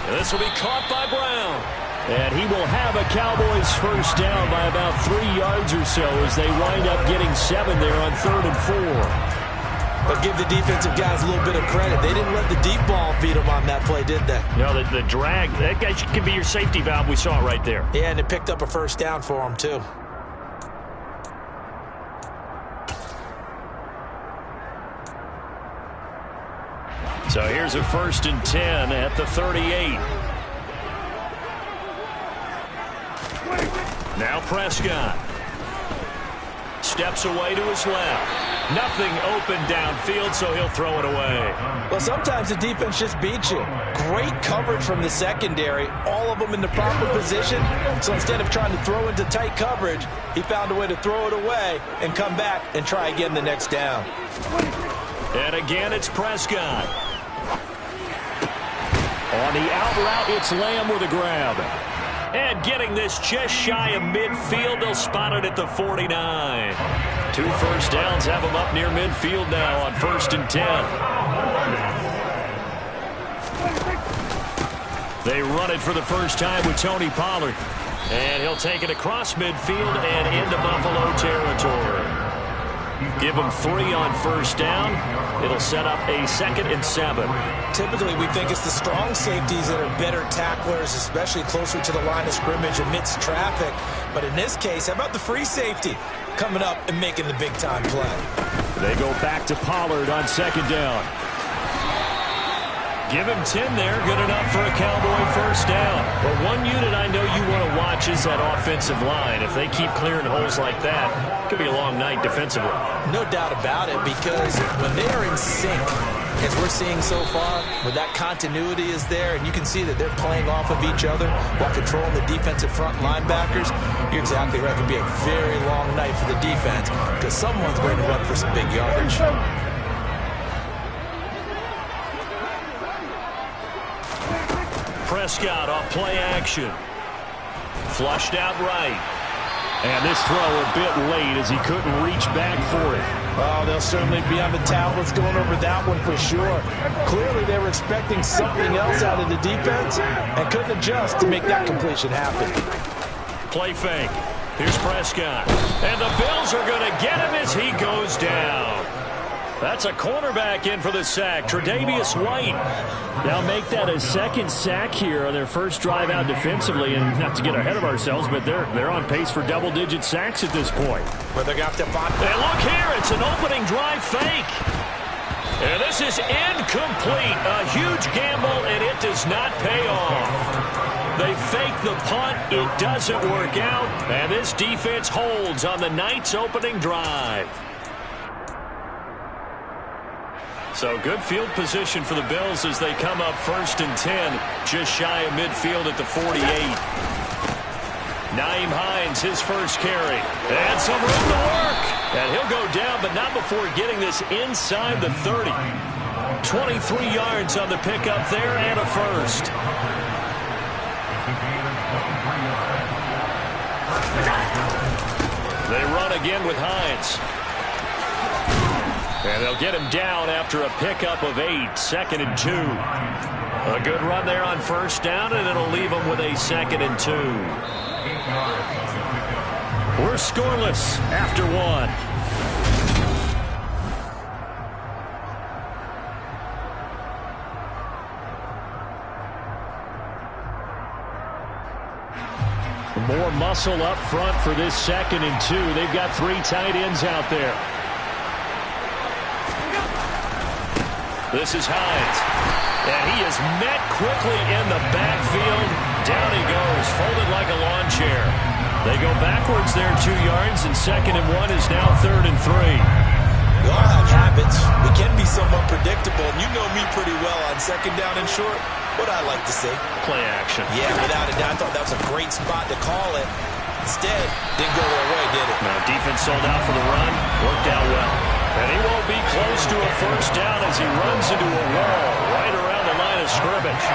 This will be caught by Brown. And he will have a Cowboys first down by about 3 yards or so as they wind up getting 7 there on 3rd and 4. But give the defensive guys a little bit of credit. They didn't let the deep ball beat them on that play, did they? No, the drag, that guy could be your safety valve. We saw it right there. Yeah, and it picked up a first down for them, too. So here's a 1st and 10 at the 38. Now Prescott. Steps away to his left. Nothing open downfield, so he'll throw it away. Well, sometimes the defense just beats you. Great coverage from the secondary. All of them in the proper position. So instead of trying to throw into tight coverage, he found a way to throw it away and come back and try again the next down. And again, it's Prescott. On the out route, it's Lamb with a grab. And getting this just shy of midfield, they'll spot it at the 49. 2 first downs have them up near midfield now on 1st and 10. They run it for the first time with Tony Pollard. And he'll take it across midfield and into Buffalo territory. Give them 3 on 1st down. It'll set up a 2nd and 7. Typically, we think it's the strong safeties that are better tacklers, especially closer to the line of scrimmage amidst traffic. But in this case, how about the free safety coming up and making the big-time play? They go back to Pollard on 2nd down. Give him 10 there. Good enough for a Cowboy first down. Well, one unit I know you want to watch is that offensive line. If they keep clearing holes like that, it could be a long night defensively. No doubt about it, because when they are in sync, as we're seeing so far, where that continuity is there, and you can see that they're playing off of each other while controlling the defensive front linebackers, you're exactly right. It could be a very long night for the defense, because someone's going to run for some big yardage. Prescott off play action. Flushed out right. And this throw a bit late as he couldn't reach back for it. Oh, they'll certainly be on the tablets going over that one for sure. Clearly they were expecting something else out of the defense and couldn't adjust to make that completion happen. Play fake. Here's Prescott. And the Bills are going to get him as he goes down. That's a cornerback in for the sack, Tre'Davious White. Now make that a 2nd sack here on their first drive out defensively, and not to get ahead of ourselves, but they're on pace for double-digit sacks at this point. But they got to find. And look here, it's an opening drive fake. And this is incomplete. A huge gamble, and it does not pay off. They fake the punt. It doesn't work out. And this defense holds on the night's opening drive. So good field position for the Bills as they come up 1st and 10, just shy of midfield at the 48. Nyheim Hines, his first carry. And some room to work. And he'll go down, but not before getting this inside the 30. 23 yards on the pickup there and a first. They run again with Hines. And they'll get him down after a pickup of 8, 2nd and 2. A good run there on 1st down, and it'll leave them with a 2nd and 2. We're scoreless after 1. More muscle up front for this 2nd and 2. They've got 3 tight ends out there. This is Hines. And he is met quickly in the backfield. Down he goes, folded like a lawn chair. They go backwards there 2 yards, and 2nd and 1 is now 3rd and 3. We all have habits. We can be somewhat predictable, and you know me pretty well on 2nd down and short. What I like to see. Play action. Yeah, without a doubt. I thought that was a great spot to call it. Instead, didn't go their way, did it? Now, defense sold out for the run. Worked out well. And he won't be close to a first down as he runs into a wall right around the line of scrimmage.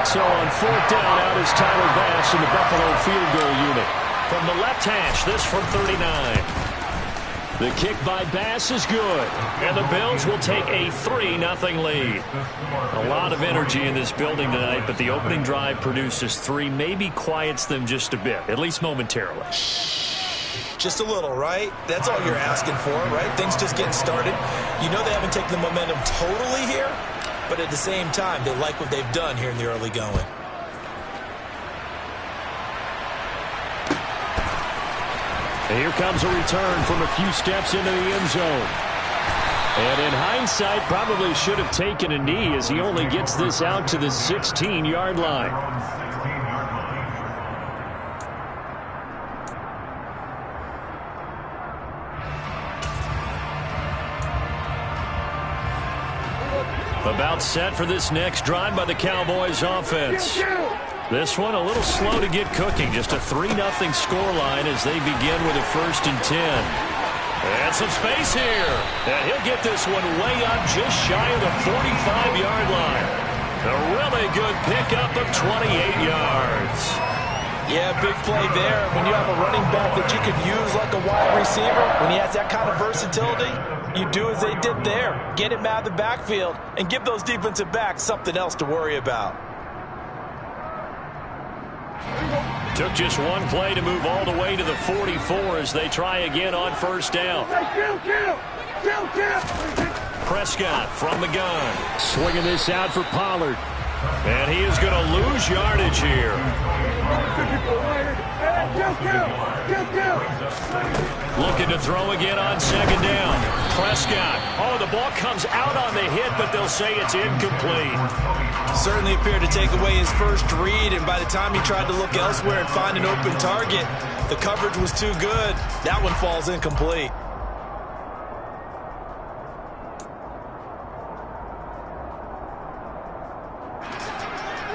So on 4th down, out is Tyler Bass in the Buffalo field goal unit. From the left hash, this from 39. The kick by Bass is good. And the Bills will take a 3-0 lead. A lot of energy in this building tonight, but the opening drive produces 3, maybe quiets them just a bit, at least momentarily. Just a little, right? That's all you're asking for, right? Things just getting started. You know they haven't taken the momentum totally here, but at the same time, they like what they've done here in the early going. And here comes a return from a few steps into the end zone. And in hindsight, probably should have taken a knee as he only gets this out to the 16-yard line. About set for this next drive by the Cowboys offense. This one a little slow to get cooking. Just a 3-0 scoreline as they begin with a 1st and 10. And some space here. And he'll get this one way up just shy of the 45-yard line. A really good pickup of 28 yards. Yeah, big play there. When you have a running back that you could use like a wide receiver, when he has that kind of versatility, you do as they did there. Get him out of the backfield and give those defensive backs something else to worry about. Took just one play to move all the way to the 44 as they try again on 1st down. Prescott from the gun. Swinging this out for Pollard. And he is going to lose yardage here. Looking to throw again on 2nd down. Prescott. Oh, the ball comes out on the hit, but they'll say it's incomplete. Certainly appeared to take away his first read, and by the time he tried to look elsewhere and find an open target, the coverage was too good. That one falls incomplete.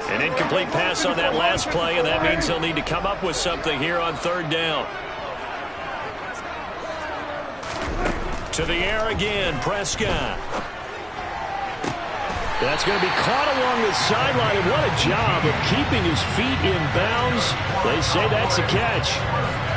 An incomplete pass on that last play, and that means he'll need to come up with something here on 3rd down. To the air again, Prescott. That's going to be caught along the sideline, and what a job of keeping his feet in bounds. They say that's a catch.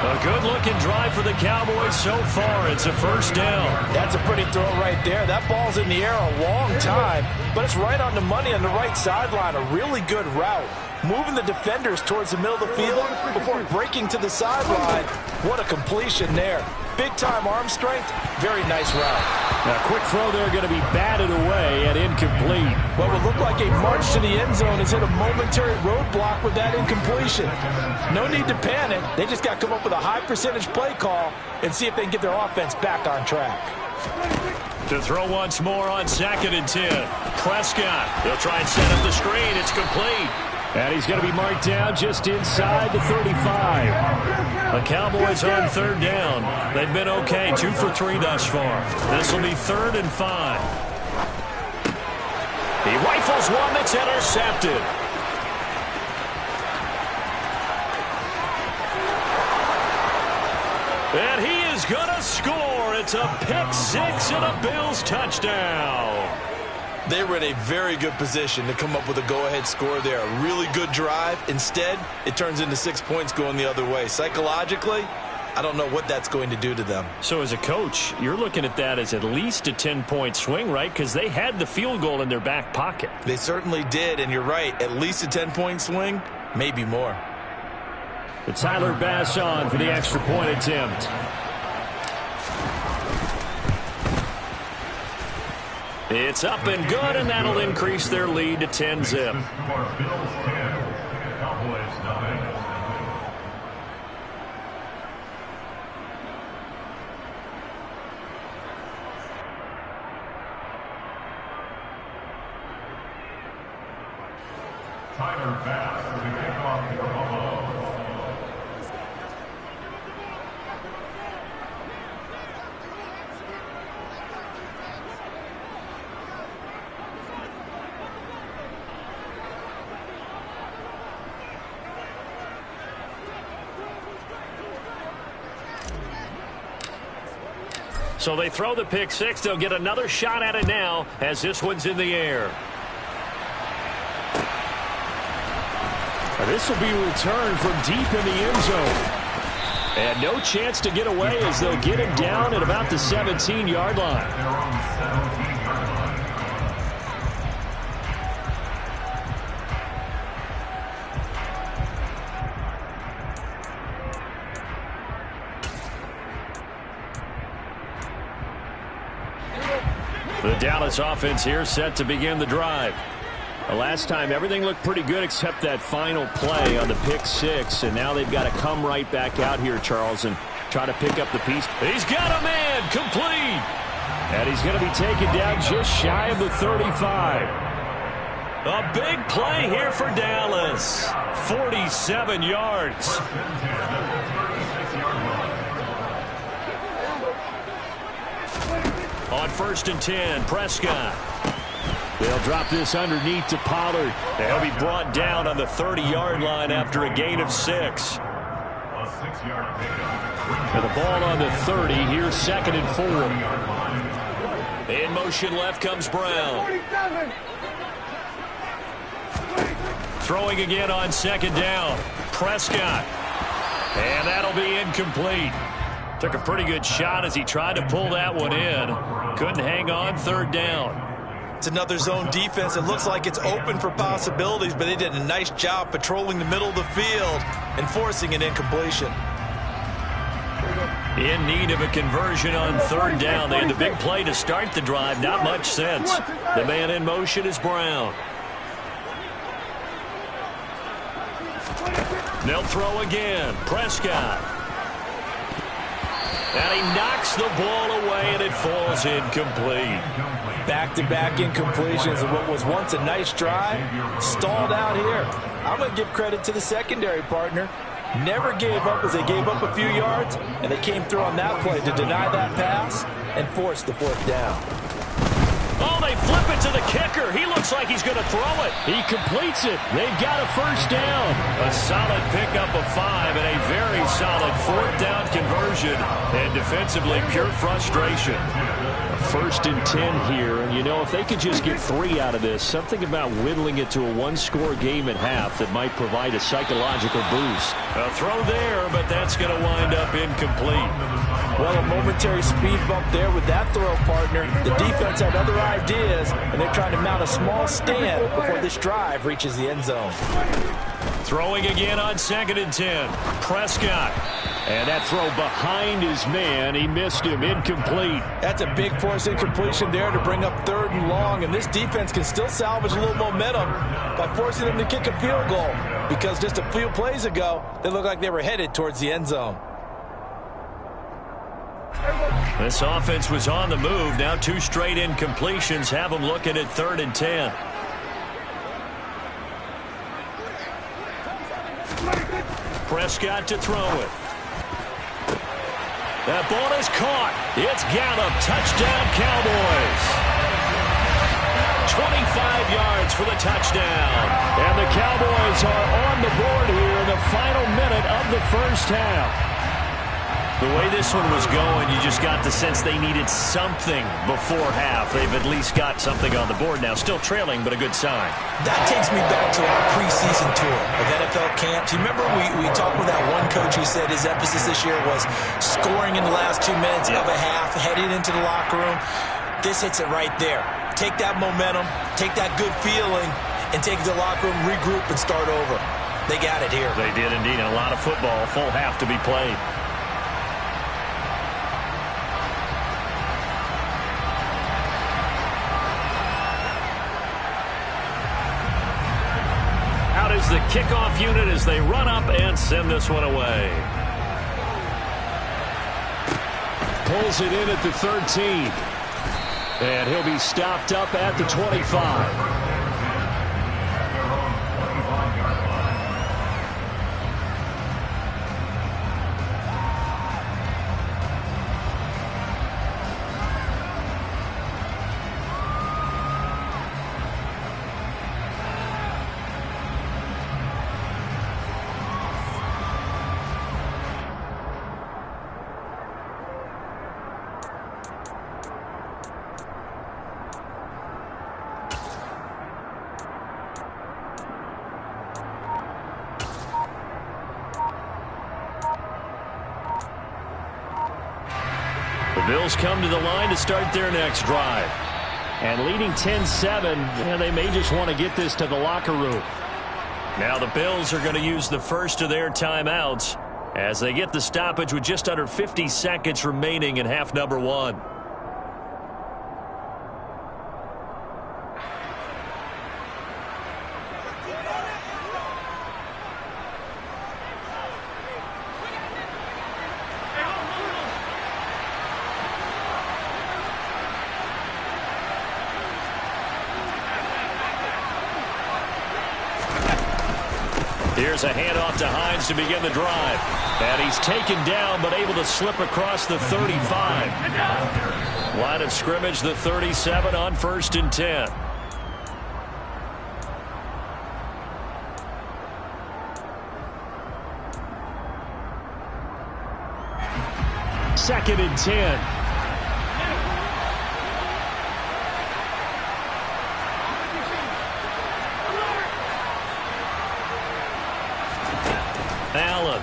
A good-looking drive for the Cowboys so far. It's a 1st down. That's a pretty throw right there. That ball's in the air a long time, but it's right on the money on the right sideline. A really good route. Moving the defenders towards the middle of the field before breaking to the sideline. What a completion there. Big-time arm strength. Very nice route. Now, quick throw there going to be batted away and incomplete. What would look like a march to the end zone has hit a momentary roadblock with that incompletion. No need to panic. They just got to come up with a high-percentage play call and see if they can get their offense back on track. To throw once more on 2nd and 10. Prescott. They'll try and set up the screen. It's complete. And he's going to be marked down just inside the 35. The Cowboys on 3rd down. They've been okay, 2 for 3 thus far. This will be 3rd and 5. He rifles one that's intercepted. And he is going to score. It's a pick 6 and a Bills touchdown. They were in a very good position to come up with a go-ahead score there. A really good drive. Instead, it turns into 6 points going the other way. Psychologically, I don't know what that's going to do to them. So as a coach, you're looking at that as at least a 10-point swing, right? Because they had the field goal in their back pocket. They certainly did, and you're right. At least a 10-point swing, maybe more. The Tyler Bass on for the extra point attempt. It's up and good, and that'll increase their lead to 10-zip. Tyler Bass to kick off the Buffalo. So they throw the pick 6. They'll get another shot at it now as this one's in the air. This will be returned from deep in the end zone. And no chance to get away as they'll get him down at about the 17-yard line. The Dallas offense here set to begin the drive. The last time everything looked pretty good except that final play on the pick six, and now they've got to come right back out here, Charles, and try to pick up the piece. He's got a man complete, and he's going to be taken down just shy of the 35. A big play here for Dallas. 47 yards. On 1st and 10, Prescott. They'll drop this underneath to Pollard. They'll be brought down on the 30-yard line after a gain of 6. And the ball on the 30. Here's 2nd and 4. In motion left comes Brown. Throwing again on 2nd down. Prescott. And that'll be incomplete. Took a pretty good shot as he tried to pull that one in. Couldn't hang on 3rd down. It's another zone defense. It looks like it's open for possibilities, but they did a nice job patrolling the middle of the field and forcing an incompletion. In need of a conversion on 3rd down. They had the big play to start the drive. Not much sense. The man in motion is Brown. They'll throw again. Prescott. And he knocks the ball away, and it falls incomplete. Back-to-back incompletions of what was once a nice drive. Stalled out here. I'm going to give credit to the secondary partner. Never gave up as they gave up a few yards, and they came through on that play to deny that pass and force the 4th down. Oh, they flip it to the kicker. He looks like he's going to throw it. He completes it. They've got a 1st down. A solid pickup of 5 and a very solid 4th down conversion. And defensively, pure frustration. A 1st and 10 here. And, you know, if they could just get 3 out of this, something about whittling it to a 1-score game at half that might provide a psychological boost. A throw there, but that's going to wind up incomplete. Well, a momentary speed bump there with that throw, partner. The defense had other ideas, and they're trying to mount a small stand before this drive reaches the end zone. Throwing again on 2nd and 10. Prescott. And that throw behind his man. He missed him. Incomplete. That's a big force incompletion there to bring up 3rd and long, and this defense can still salvage a little momentum by forcing them to kick a field goal, because just a few plays ago, they looked like they were headed towards the end zone. This offense was on the move. Now 2 straight incompletions have them looking at 3rd and 10. Prescott to throw it. That ball is caught. It's Gallup. Touchdown, Cowboys. 25 yards for the touchdown. And the Cowboys are on the board here in the final minute of the 1st half. The way this one was going, you just got the sense they needed something before half. They've at least got something on the board now. Still trailing, but a good sign. That takes me back to our preseason tour of NFL camps. You remember we talked with that one coach who said his emphasis this year was scoring in the last 2 minutes of a half, heading into the locker room. This hits it right there. Take that momentum, take that good feeling, and take it to the locker room, regroup, and start over. They got it here. They did indeed. And a lot of football, full half to be played. Is the kickoff unit as they run up and send this one away. Pulls it in at the 13. And he'll be stopped up at the 25. Bills come to the line to start their next drive. And leading 10-7, they may just want to get this to the locker room. Now the Bills are going to use the first of their timeouts as they get the stoppage with just under 50 seconds remaining in half number 1. Here's a handoff to Hines to begin the drive. And he's taken down but able to slip across the 35. Line of scrimmage, the 37 on 1st and 10. Second and 10. Allen.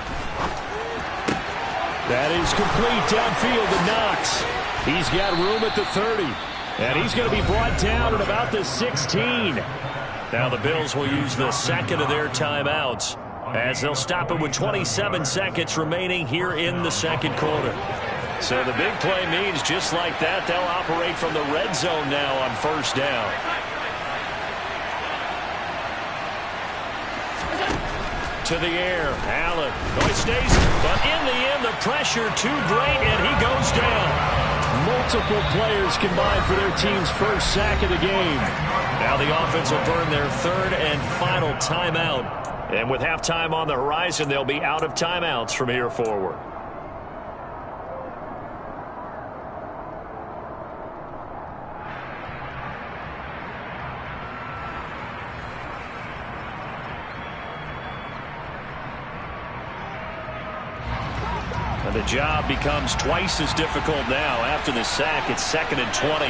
That is complete downfield to Knox. He's got room at the 30. And he's going to be brought down at about the 16. Now the Bills will use the second of their timeouts as they'll stop it with 27 seconds remaining here in the second quarter. So the big play means just like that, they'll operate from the red zone now on 1st down. To the air, Allen. No, he stays, but in the end, the pressure too great, and he goes down. Multiple players combined for their team's first sack of the game. Now the offense will burn their third and final timeout. And with halftime on the horizon, they'll be out of timeouts from here forward. And the job becomes twice as difficult now. After the sack, it's 2nd and 20.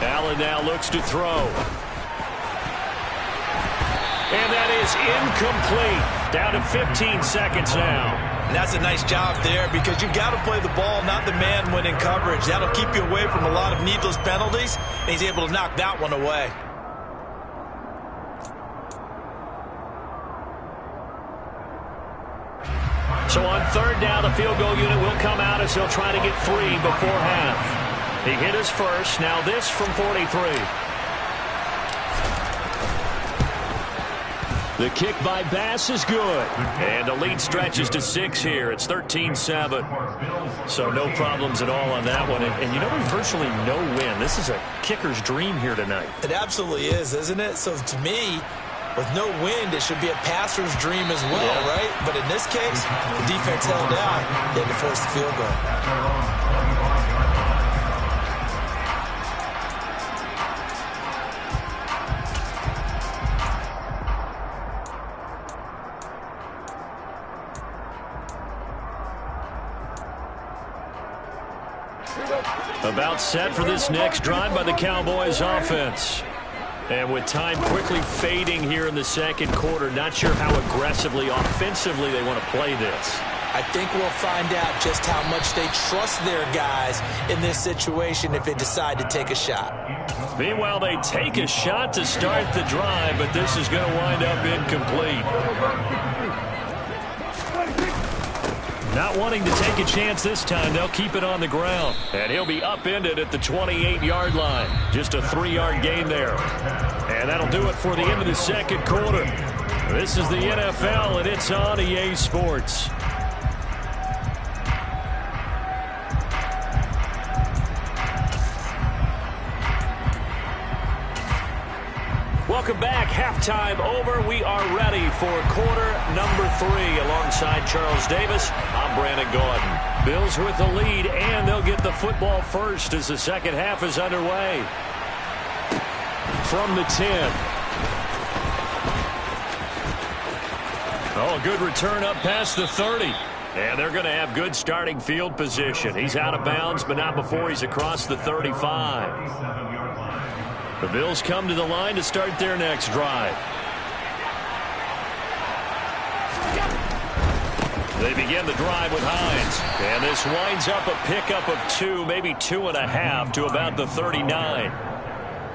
Allen now looks to throw. And that is incomplete. Down to 15 seconds now. And that's a nice job there because you've got to play the ball, not the man when in coverage. That'll keep you away from a lot of needless penalties, and he's able to knock that one away. So on 3rd down, the field goal unit will come out as he'll try to get 3 before half. He hit his first. Now this from 43. The kick by Bass is good. And the lead stretches to 6 here. It's 13-7. So no problems at all on that one. And you know, there's virtually no win. This is a kicker's dream here tonight. It absolutely is, isn't it? So to me, with no wind, it should be a passer's dream as well, right? But in this case, the defense held out. They had to force the field goal. About set for this next drive by the Cowboys offense. And with time quickly fading here in the second quarter, not sure how aggressively, offensively they want to play this. I think we'll find out just how much they trust their guys in this situation if they decide to take a shot. Meanwhile, they take a shot to start the drive, but this is going to wind up incomplete. Not wanting to take a chance this time, they'll keep it on the ground. And he'll be upended at the 28-yard line. Just a 3-yard gain there. And that'll do it for the end of the second quarter. This is the NFL, and it's on EA Sports. Welcome back. Halftime over. We are ready for quarter number 3. Alongside Charles Davis, I'm Brandon Gaudin. Bills with the lead, and they'll get the football first as the second half is underway. From the 10. Oh, good return up past the 30. And they're going to have good starting field position. He's out of bounds, but not before he's across the 35. The Bills come to the line to start their next drive. They begin the drive with Hines. And this winds up a pickup of 2, maybe 2.5 to about the 39.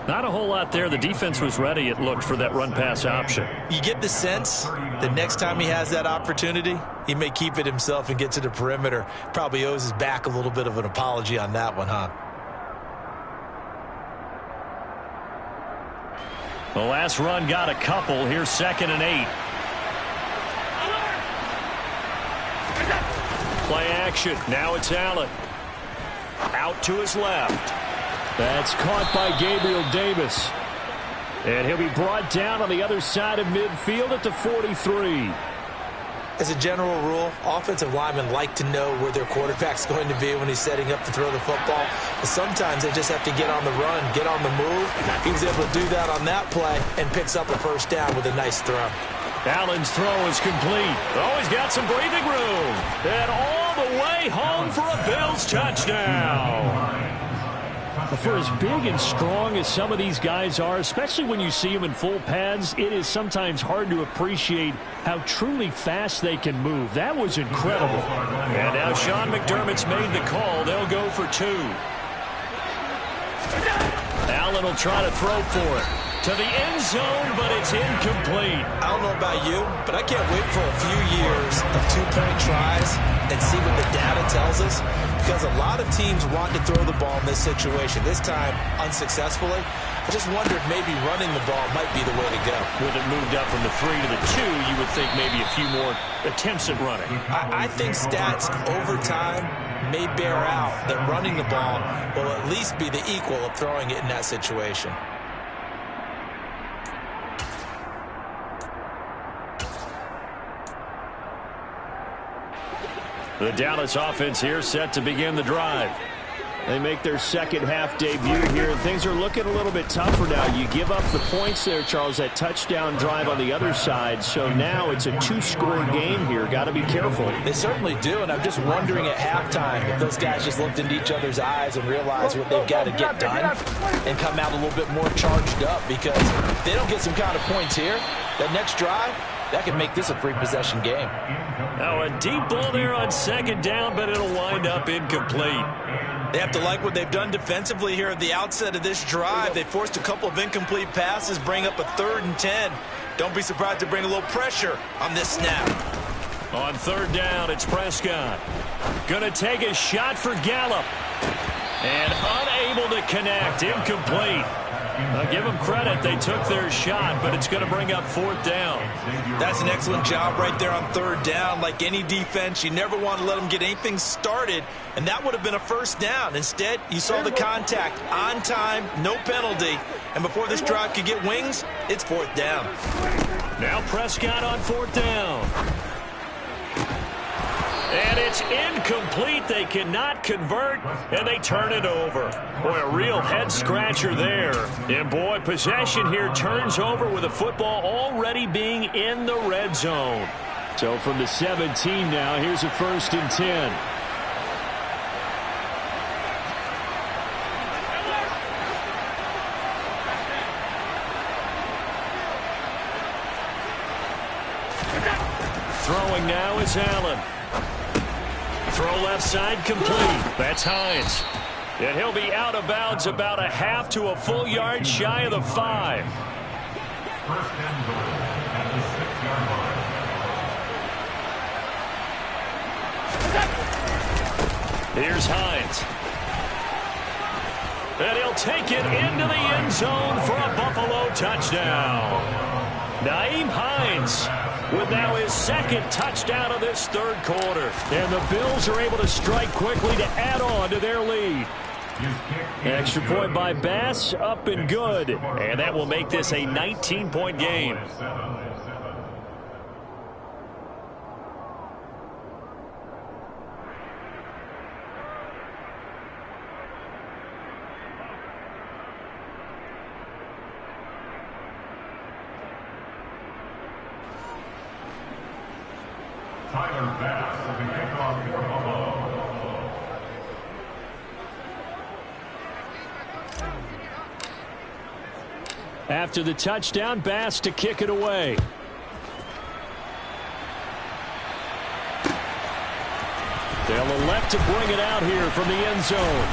Not a whole lot there. The defense was ready, it looked, for that run-pass option. You get the sense that next time he has that opportunity, he may keep it himself and get to the perimeter. Probably owes his back a little bit of an apology on that one, huh? The last run got a couple. Here's 2nd and 8. Play action. Now it's Allen. Out to his left. That's caught by Gabriel Davis. And he'll be brought down on the other side of midfield at the 43. As a general rule, offensive linemen like to know where their quarterback's going to be when he's setting up to throw the football. But sometimes they just have to get on the run, get on the move. He was able to do that on that play and picks up a first down with a nice throw. Allen's throw is complete. Oh, he's got some breathing room. And all the way home for a Bills touchdown. For as big and strong as some of these guys are, especially when you see them in full pads, it is sometimes hard to appreciate how truly fast they can move. That was incredible. And now Sean McDermott's made the call. They'll go for 2. Allen will try to throw for it. To the end zone, but it's incomplete. I don't know about you, but I can't wait for a few years of 2-point tries and see what the data tells us, because a lot of teams want to throw the ball in this situation. This time, unsuccessfully. I just wondered maybe running the ball might be the way to go. With it moved up from the 3 to the 2, you would think maybe a few more attempts at running. I think stats over time may bear out that running the ball will at least be the equal of throwing it in that situation. The Dallas offense here set to begin the drive. They make their second half debut here, and things are looking a little bit tougher now. You give up the points there, Charles, that touchdown drive on the other side. So now it's a 2-score game here. Got to be careful. They certainly do, and I'm just wondering at halftime if those guys just looked into each other's eyes and realized what they've got to get done and come out a little bit more charged up, because if they don't get some kind of points here, that next drive, that could make this a 3-possession game. Now a deep ball there on second down, but it'll wind up incomplete. They have to like what they've done defensively here at the outset of this drive. They forced a couple of incomplete passes, bring up a 3rd and 10. Don't be surprised to bring a little pressure on this snap. On 3rd down, it's Prescott. Gonna take a shot for Gallup. And unable to connect, incomplete. I'll give them credit. They took their shot, but it's going to bring up 4th down. That's an excellent job right there on 3rd down. Like any defense, you never want to let them get anything started, and that would have been a 1st down. Instead, you saw the contact on time, no penalty, and before this drive could get wings, it's 4th down. Now Prescott on 4th down. And it's incomplete. They cannot convert, and they turn it over. Boy, a real head-scratcher there. And, boy, possession here turns over with the football already being in the red zone. So from the 17 now, here's a 1st and 10. Throwing now is Allen. Throw left side complete. That's Hines. And he'll be out of bounds about a half to a full yard shy of the 5. 1st and goal at the 6-yard line. Here's Hines. And he'll take it into the end zone for a Buffalo touchdown. Nyheim Hines with now his 2nd touchdown of this 3rd quarter. And the Bills are able to strike quickly to add on to their lead. Extra point by Bass, up and good. And that will make this a 19-point game. Tyler Bass with the kickoff for Buffalo. After the touchdown, Bass to kick it away. They'll elect to bring it out here from the end zone.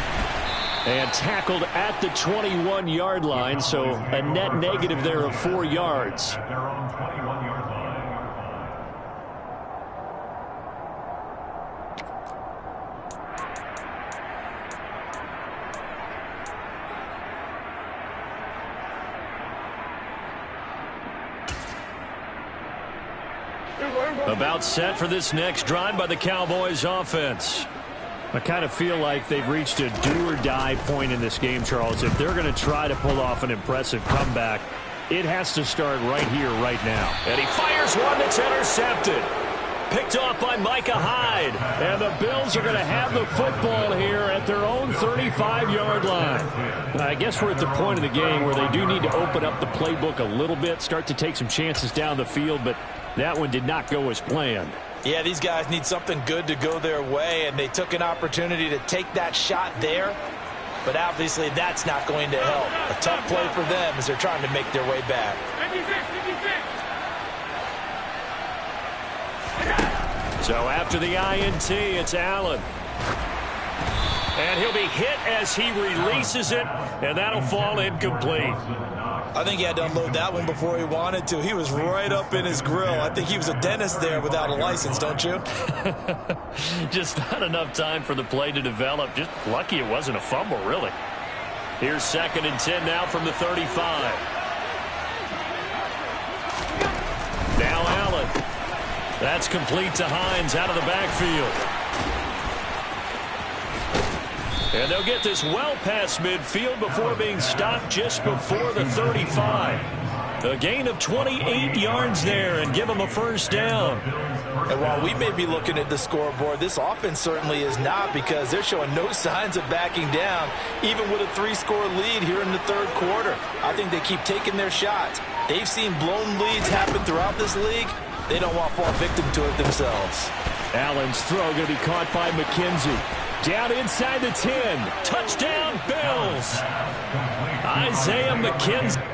And tackled at the 21-yard line, so a net negative there of 4 yards. At their own 21-yard line. About set for this next drive by the Cowboys offense. I kind of feel like they've reached a do-or-die point in this game, Charles. If they're going to try to pull off an impressive comeback, it has to start right here, right now. And he fires one that's intercepted. Picked off by Micah Hyde. And the Bills are going to have the football here at their own 35-yard line. I guess we're at the point of the game where they do need to open up the playbook a little bit, start to take some chances down the field, but that one did not go as planned. Yeah, these guys need something good to go their way, and they took an opportunity to take that shot there. But obviously that's not going to help. A tough play for them as they're trying to make their way back. So after the INT, it's Allen. And he'll be hit as he releases it, and that'll fall incomplete. I think he had to unload that one before he wanted to. He was right up in his grill. I think he was a dentist there without a license, don't you? Just not enough time for the play to develop. Just lucky it wasn't a fumble, really. Here's 2nd and 10 now from the 35. Now Allen. That's complete to Hines out of the backfield. And they'll get this well past midfield before being stopped just before the 35. A gain of 28 yards there and give them a first down. And while we may be looking at the scoreboard, this offense certainly is not, because they're showing no signs of backing down, even with a 3-score lead here in the third quarter. I think they keep taking their shots. They've seen blown leads happen throughout this league. They don't want to fall victim to it themselves. Allen's throw going to be caught by McKenzie. Down inside the 10. Touchdown, Bills. Isaiah McKenzie.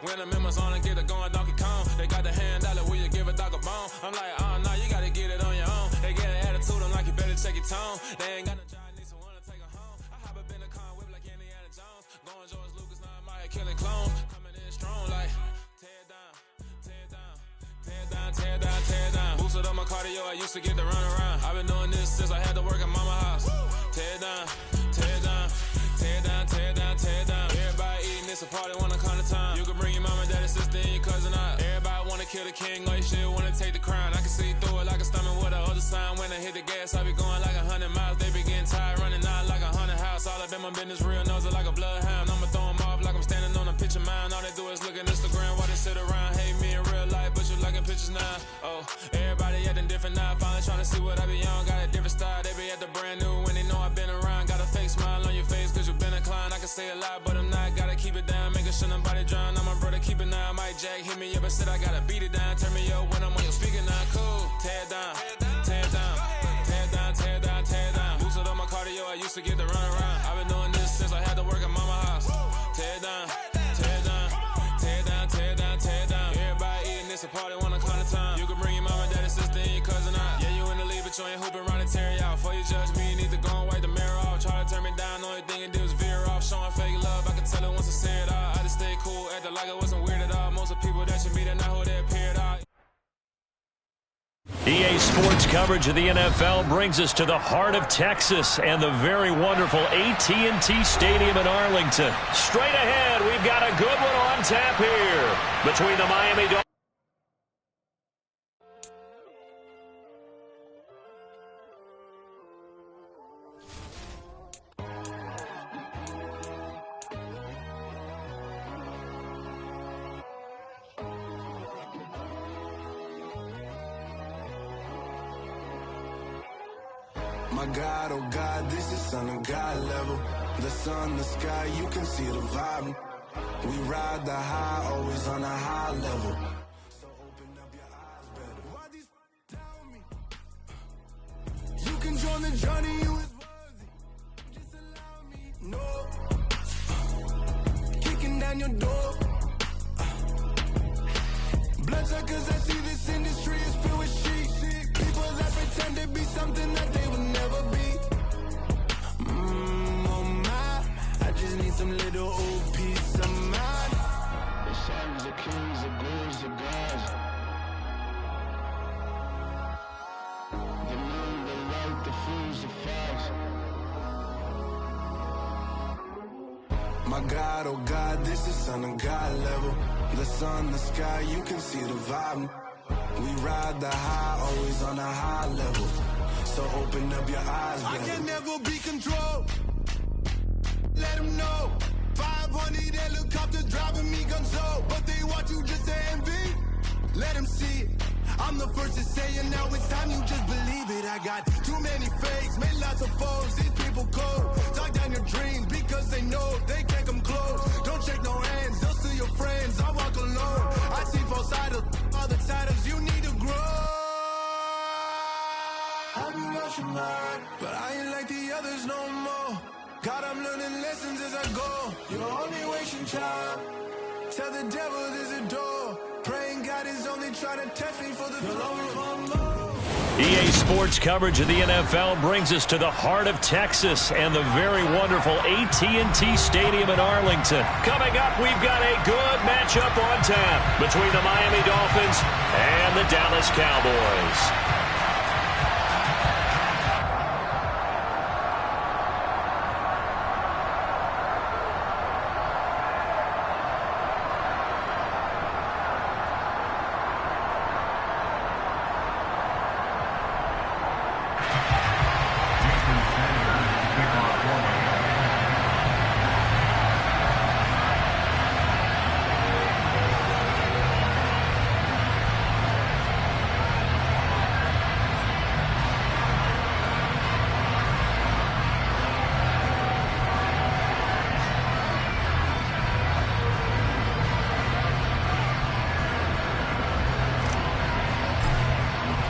When the members on and get it going Donkey Kong, they got the hand dollar, will you give a dog a bone? I'm like, oh no, you gotta get it on your own. They get an attitude, I'm like, you better check your tone. They ain't got no job, need someone to take her home. I hop up in the car, whip like Indiana Jones. Going George Lucas, now I might kill it clone. Coming in strong like, tear down, tear down, tear down, tear down, tear down. Boosted up my cardio, I used to get to run around. I've been doing this since I had to work at mama house. Tear down, tear down, tear down, tear down, tear down. Everybody eating this, a party wanna come to time. You can bring your mama, daddy, sister, and your cousin out. Everybody wanna kill the king, or you still wanna take the crown. I can see through it like a stomach with a other sign. When I hit the gas, I be going like 100 miles. They be getting tired, running out like 100 house. All of them, my business real, nose like a bloodhound. I'ma throw them off like I'm standing on a picture mound. All they do is look at Instagram while they sit around. Hate me in real life, but you liking pictures now. Oh, everybody acting different now. Finally trying to see what I be on. Got a different style, they be at the brand new when they know I've been around. Got a fake smile on your face, cause you been inclined. I can say a lot, but I'm not. Gotta keep it down, making sure nobody drown. I'm my brother, keep it now. Mike Jack hit me up and said I gotta beat it down. Turn me up when I'm on your speaker now. Cool, tear down, tear down, tear down, tear down, tear down. Boosted up my cardio, I used to get to run around. I've been doing this since I had to work at mama house. Tear down, tear down, tear down, tear down, tear down. Everybody eating this, a party wanna come to time. You can bring your mama, daddy, sister, and your cousin out. Yeah, you in the league, but you ain't hooping around and tear you out. Before you judge me, you need to go and wipe the mirror off. Try to turn me down, only thing you do is veer off. Showing fake love, I can tell it once I say it all. I just stay cool, acting like it wasn't weird at all. Most of the people that you meet are not who they appear at all. EA Sports coverage of the NFL brings us to the heart of Texas and the very wonderful AT&T Stadium in Arlington. Straight ahead, we've got a good one on tap here between the Miami Dolphins. My God, oh God, this is Son of God level. The sun, the sky, you can see the vibe. We ride the high, always on a high level. So open up your eyes better. Why these tell me? You can join the journey, you is worthy. Just allow me, no. Kicking down your door. Bloodsuckers, I see this industry is filled with sheep. People that pretend to be something that they will never be. Oh my, My God, oh God, this is son of God level. The sun, the sky, you can see the vibe. We ride the high, always on a high level. So open up your eyes, baby. I can never be controlled. Let them know. 500 helicopters driving me gonzo. But they want you just to envy. Let them see it. I'm the first to say it, now it's time you just believe it. I got too many fakes, made lots of foes. These people cold. Talk down your dreams because they know they can't come close. Don't shake no hands, they'll steal your friends. I walk alone. I see false idols, other titles. You need to grow. I've been rushing hard, but I ain't like the others no more. God, I'm learning lessons as I go. You're only wasting child. Tell the devil there's a door. Praying God is only trying to test me for the throne. EA Sports coverage of the NFL brings us to the heart of Texas and the very wonderful AT&T Stadium in Arlington. Coming up, we've got a good matchup on tap between the Miami Dolphins and the Dallas Cowboys.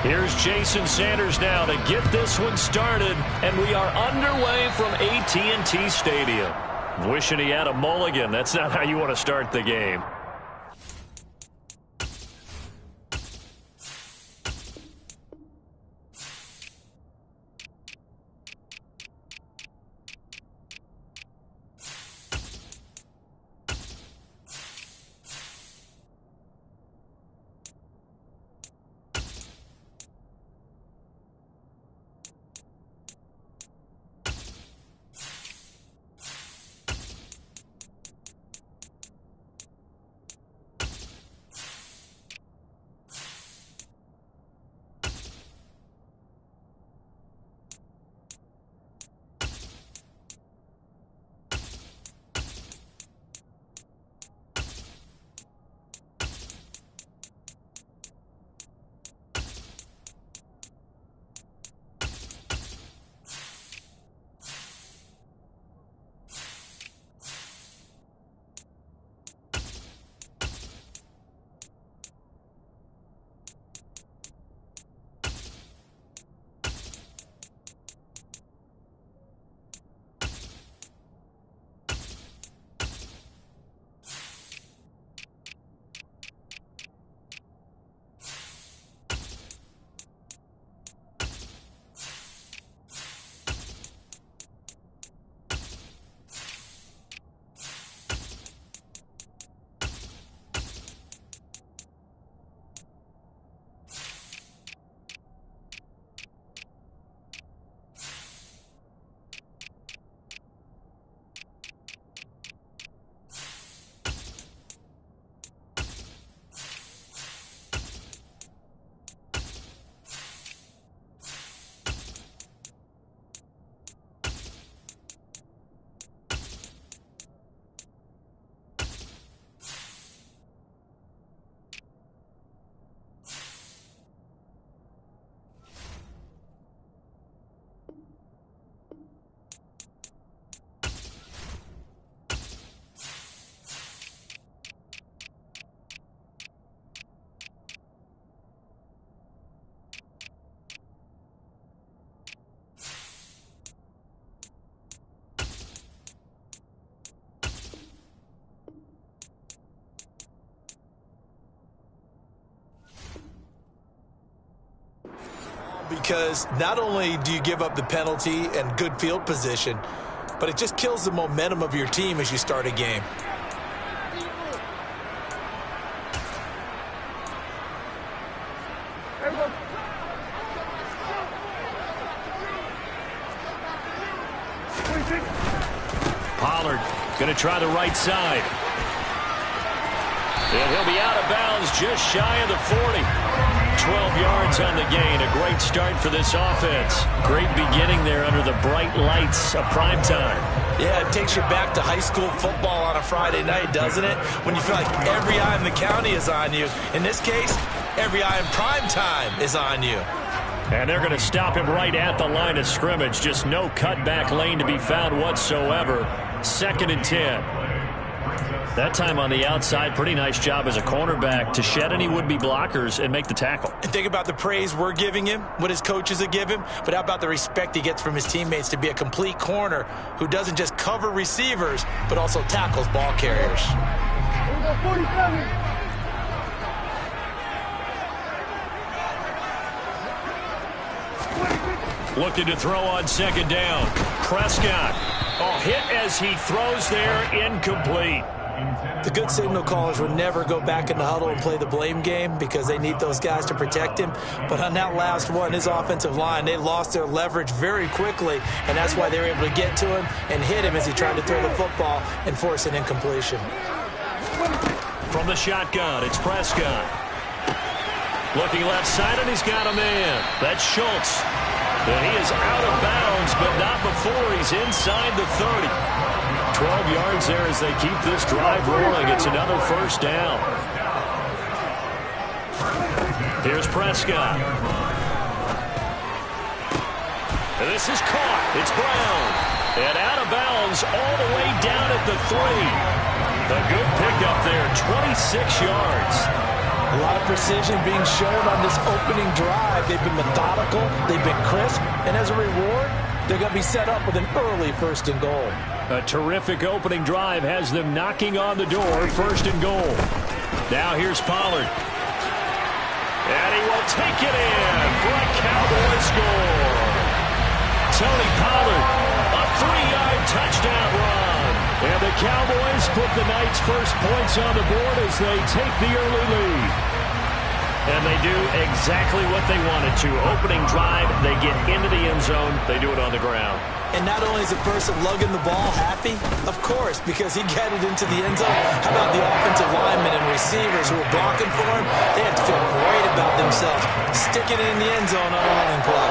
Here's Jason Sanders now to get this one started, and we are underway from AT&T Stadium. Wishing he had a mulligan. That's not how you want to start the game. Because not only do you give up the penalty and good field position, but it just kills the momentum of your team as you start a game. Pollard Going to try the right side. And he'll be out of bounds just shy of the 40. 12 yards on the gain. A great start for this offense. Great beginning there under the bright lights of primetime. Yeah, it takes you back to high school football on a Friday night, doesn't it? When you feel like every eye in the county is on you. In this case, every eye in primetime is on you. And they're going to stop him right at the line of scrimmage. Just no cutback lane to be found whatsoever. 2nd and 10. That time on the outside, pretty nice job as a cornerback to shed any would-be blockers and make the tackle. And think about the praise we're giving him, what his coaches have given him, but how about the respect he gets from his teammates to be a complete corner who doesn't just cover receivers, but also tackles ball carriers. Looking to throw on 2nd down. Prescott. Oh, hit as he throws there, incomplete. The good signal callers would never go back in the huddle and play the blame game because they need those guys to protect him. But on that last one, his offensive line, they lost their leverage very quickly, and that's why they were able to get to him and hit him as he tried to throw the football and force an incompletion. From the shotgun, it's Prescott. Looking left side, and he's got a man. That's Schultz. And he is out of bounds, but not before he's inside the 30. 12 yards there as they keep this drive rolling. It's another 1st down. Here's Prescott. And this is caught. It's Brown. And out of bounds all the way down at the 3. A good pickup there, 26 yards. A lot of precision being shown on this opening drive. They've been methodical, they've been crisp, and as a reward, they're going to be set up with an early 1st and goal. A terrific opening drive has them knocking on the door, 1st and goal. Now here's Pollard. And he will take it in for a Cowboy score. Tony Pollard, a 3-yard touchdown run. And the Cowboys put the night's first points on the board as they take the early lead. And they do exactly what they wanted to. Opening drive, they get into the end zone. They do it on the ground. And not only is the person lugging the ball happy, of course, because he got it into the end zone. How about the offensive linemen and receivers who are blocking for him? They have to feel great about themselves, sticking it in the end zone on a running play.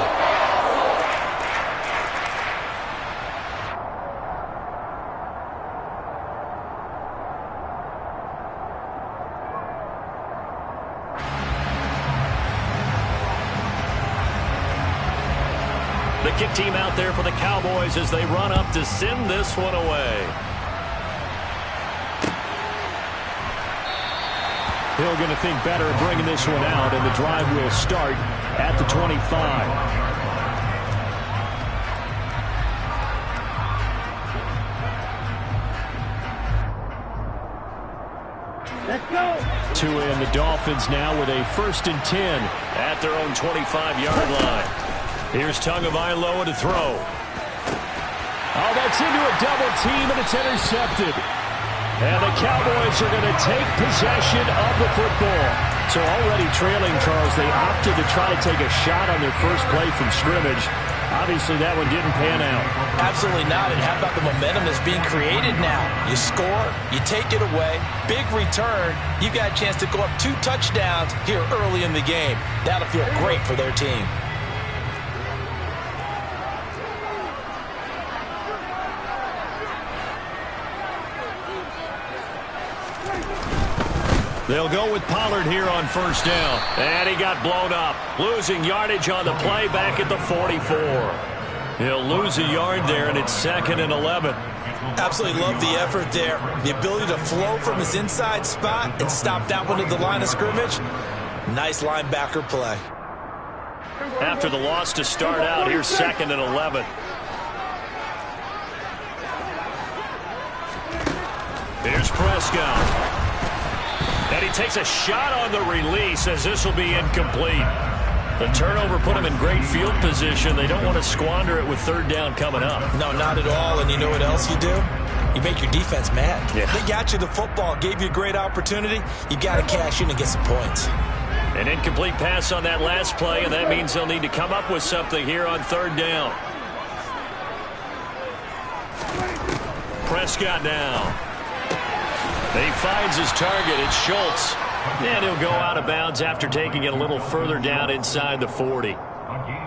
The kick team out there for the Cowboys as they run up to send this one away. Hill going to think better of bringing this one out, and the drive will start at the 25. Let's go. Two in, the Dolphins now with a 1st and 10 at their own 25-yard line. Here's Tagovailoa to throw. Oh, that's into a double team, and it's intercepted. And the Cowboys are going to take possession of the football. So already trailing, Charles, they opted to try to take a shot on their first play from scrimmage. Obviously, that one didn't pan out. Absolutely not. And how about the momentum that's being created now? You score, you take it away, big return. You got a chance to go up 2 touchdowns here early in the game. That'll feel great for their team. They'll go with Pollard here on 1st down. And he got blown up. Losing yardage on the play back at the 44. He'll lose a yard there, and it's 2nd and 11. Absolutely love the effort there. The ability to flow from his inside spot and stop that one at the line of scrimmage. Nice linebacker play. After the loss to start out, here's 2nd and 11. Here's Prescott. And he takes a shot on the release as this will be incomplete. The turnover put him in great field position. They don't want to squander it with 3rd down coming up. No, not at all. And you know what else you do? You make your defense mad. Yeah. They got you the football, gave you a great opportunity. You got to cash in and get some points. An incomplete pass on that last play, and that means they'll need to come up with something here on 3rd down. Prescott now. He finds his target. It's Schultz. And he'll go out of bounds after taking it a little further down inside the 40.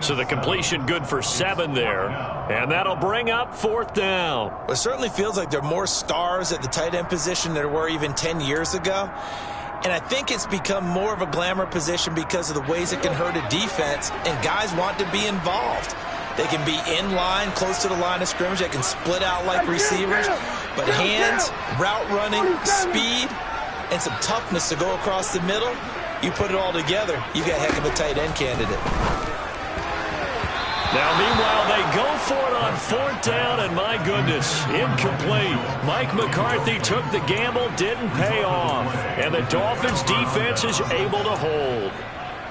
So the completion good for 7 there. And that'll bring up 4th down. Well, it certainly feels like there are more stars at the tight end position than there were even 10 years ago. And I think it's become more of a glamour position because of the ways it can hurt a defense, and guys want to be involved. They can be in line, close to the line of scrimmage. They can split out like receivers. But hands, route running, speed, and some toughness to go across the middle, you put it all together, you got a heck of a tight end candidate. Now, meanwhile, they go for it on 4th down, and my goodness, incomplete. Mike McCarthy took the gamble, didn't pay off, and the Dolphins' defense is able to hold.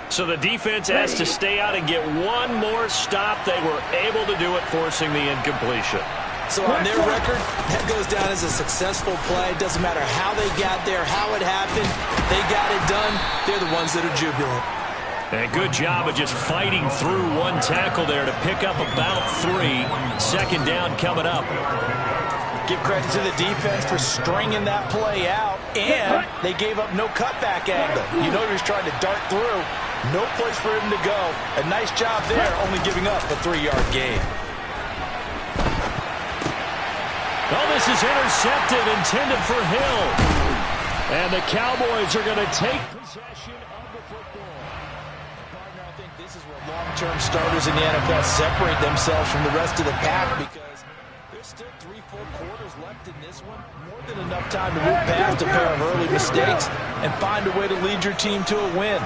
So the defense has to stay out and get one more stop. They were able to do it, forcing the incompletion. So on their record, that goes down as a successful play. It doesn't matter how they got there, how it happened. They got it done. They're the ones that are jubilant. And a good job of just fighting through one tackle there to pick up about 3. 2nd down coming up. Give credit to the defense for stringing that play out, and they gave up no cutback angle. You know he was trying to dart through. No place for him to go. A nice job there, only giving up a 3-yard gain. Oh, this is intercepted, intended for Hill. And the Cowboys are going to take possession of the football. Partner, I think this is where long-term starters in the NFL separate themselves from the rest of the pack, because there's still 3 full quarters left in this one. More than enough time to move past a pair of early mistakes and find a way to lead your team to a win.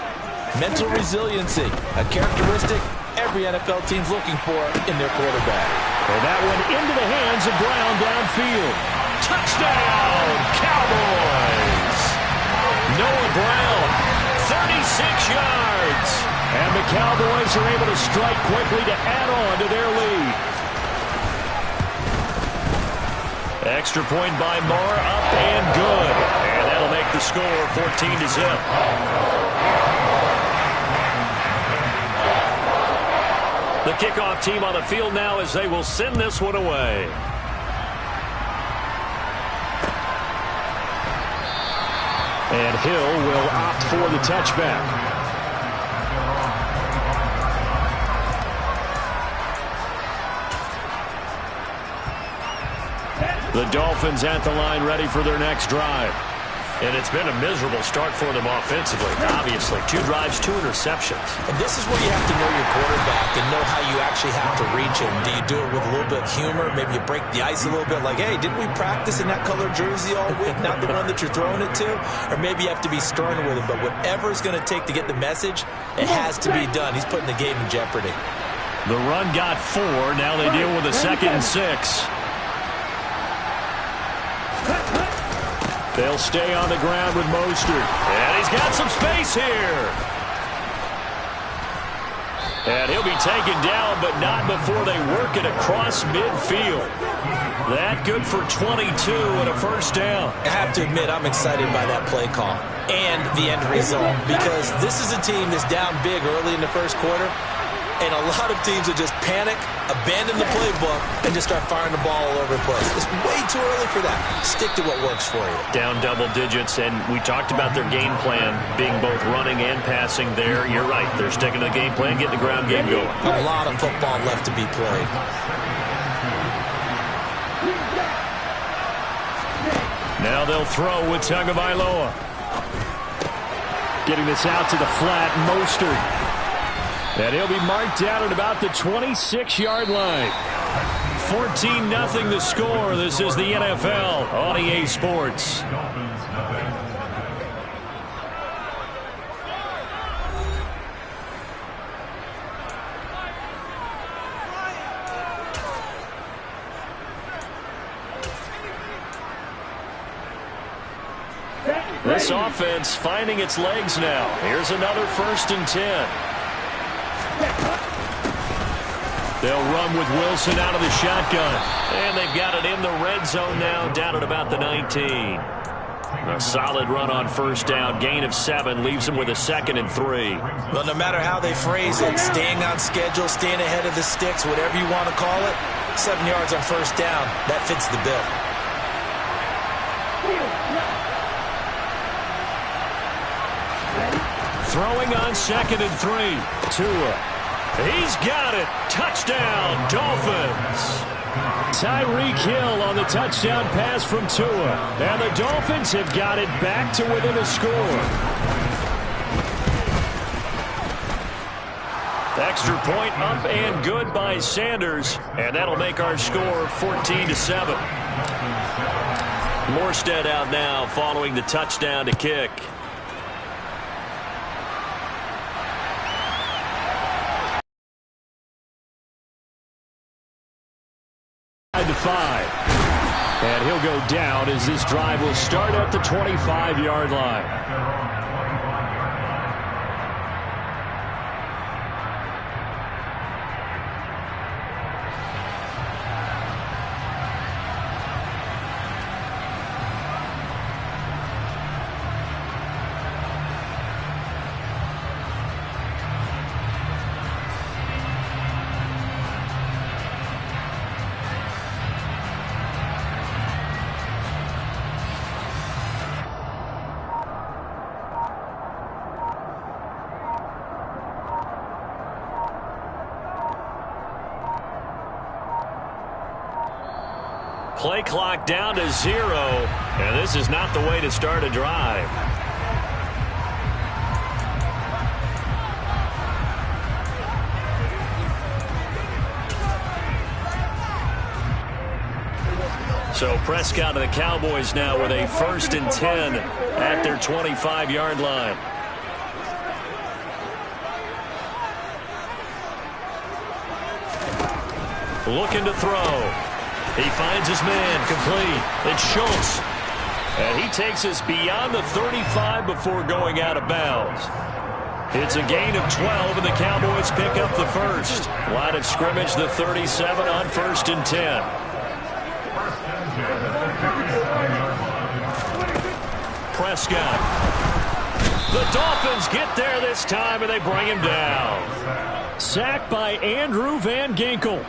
Mental resiliency, a characteristic every NFL team's looking for in their quarterback. And that one into the hands of Brown downfield. Touchdown, Cowboys! Noah Brown, 36 yards. And the Cowboys are able to strike quickly to add on to their lead. Extra point by Moore, up and good. And that'll make the score 14-0. The kickoff team on the field now as they will send this one away. And Hill will opt for the touchback. The Dolphins at the line ready for their next drive. And it's been a miserable start for them offensively. Obviously, 2 drives, 2 interceptions. And this is where you have to know your quarterback and know how you actually have to reach him. Do you do it with a little bit of humor? Maybe you break the ice a little bit, like, hey, didn't we practice in that color jersey all week, not the one that you're throwing it to? Or maybe you have to be stern with him. But whatever it's going to take to get the message, it has to be done. He's putting the game in jeopardy. The run got 4. Now they deal with a 2nd and 6. They'll stay on the ground with Mostert. And he's got some space here. And he'll be taken down, but not before they work it across midfield. That good for 22 and a 1st down. I have to admit, I'm excited by that play call and the end result, because this is a team that's down big early in the 1st quarter. And a lot of teams will just panic, abandon the playbook, and just start firing the ball all over the place. It's way too early for that. Stick to what works for you. Down double digits, and we talked about their game plan being both running and passing there. You're right. They're sticking to the game plan, getting the ground game going. A lot of football left to be played. Now they'll throw with Tagovailoa. Getting this out to the flat, Mostert. And he'll be marked down at about the 26-yard line. 14-0 the score. This is the NFL on EA Sports. This offense finding its legs now. Here's another 1st and 10. They'll run with Wilson out of the shotgun. And they've got it in the red zone now, down at about the 19. A solid run on 1st down. Gain of 7 leaves them with a 2nd and 3. Well, no matter how they phrase it, staying on schedule, staying ahead of the sticks, whatever you want to call it, 7 yards on 1st down, that fits the bill. Throwing on 2nd and 3. Tua. He's got it. Touchdown, Dolphins. Tyreek Hill on the touchdown pass from Tua. And the Dolphins have got it back to within a score. Extra point up and good by Sanders. And that'll make our score 14-7. Morstead out now following the touchdown to kick. 5. And he'll go down as this drive will start at the 25-yard line. Play clock down to 0, and this is not the way to start a drive. So Prescott and the Cowboys now with a 1st and 10 at their 25-yard line. Looking to throw. He finds his man, complete. It's Schultz. And he takes us beyond the 35 before going out of bounds. It's a gain of 12, and the Cowboys pick up the first. Line of scrimmage, the 37 on 1st and 10. Prescott. The Dolphins get there this time, and they bring him down. Sacked by Andrew Van Ginkel.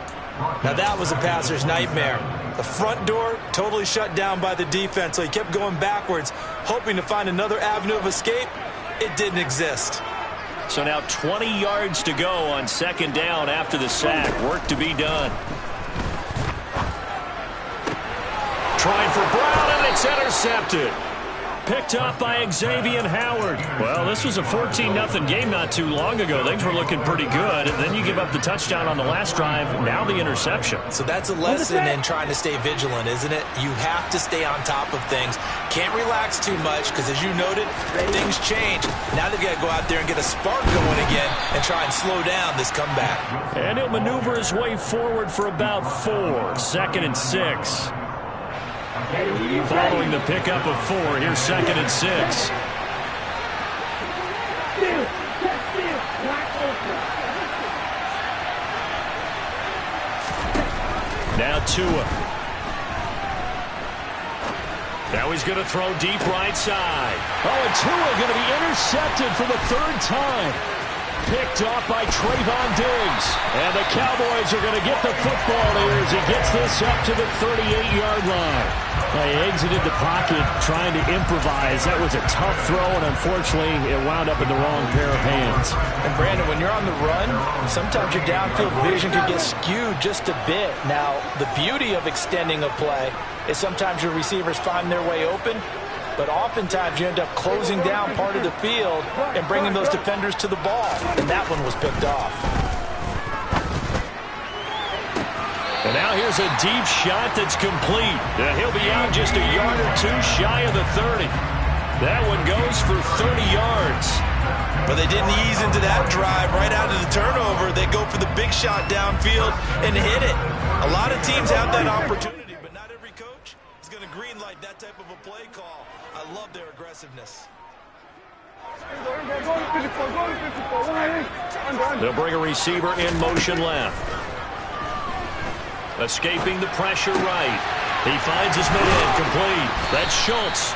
Now that was a passer's nightmare. The front door totally shut down by the defense, so he kept going backwards, hoping to find another avenue of escape. It didn't exist. So now 20 yards to go on 2nd down after the sack. Work to be done. Trying for Brown, and it's intercepted. Picked up by Xavier Howard. Well, this was a 14-0 game not too long ago. Things were looking pretty good, and then you give up the touchdown on the last drive. Now the interception. So that's a lesson in trying to stay vigilant, isn't it? You have to stay on top of things. Can't relax too much because, as you noted, things change. Now they've got to go out there and get a spark going again and try and slow down this comeback. And he'll maneuver his way forward for about 4. 2nd and 6. Following the pickup of 4, here's 2nd and 6. Now Tua. Now he's going to throw deep right side. Oh, and Tua going to be intercepted for the 3rd time. Picked off by Trayvon Diggs. And the Cowboys are going to get the football here as he gets this up to the 38-yard line. He exited the pocket trying to improvise. That was a tough throw, and unfortunately, it wound up in the wrong pair of hands. And, Brandon, when you're on the run, sometimes your downfield vision can get skewed just a bit. Now, the beauty of extending a play is sometimes your receivers find their way open, but oftentimes you end up closing down part of the field and bringing those defenders to the ball, and that one was picked off. And now here's a deep shot that's complete. And he'll be out just a yard or 2 shy of the 30. That one goes for 30 yards. But they didn't ease into that drive right out of the turnover. They go for the big shot downfield and hit it. A lot of teams have that opportunity, but not every coach is going to greenlight that type of a play call. I love their aggressiveness. They'll bring a receiver in motion left. Escaping the pressure right. He finds his man complete. That's Schultz.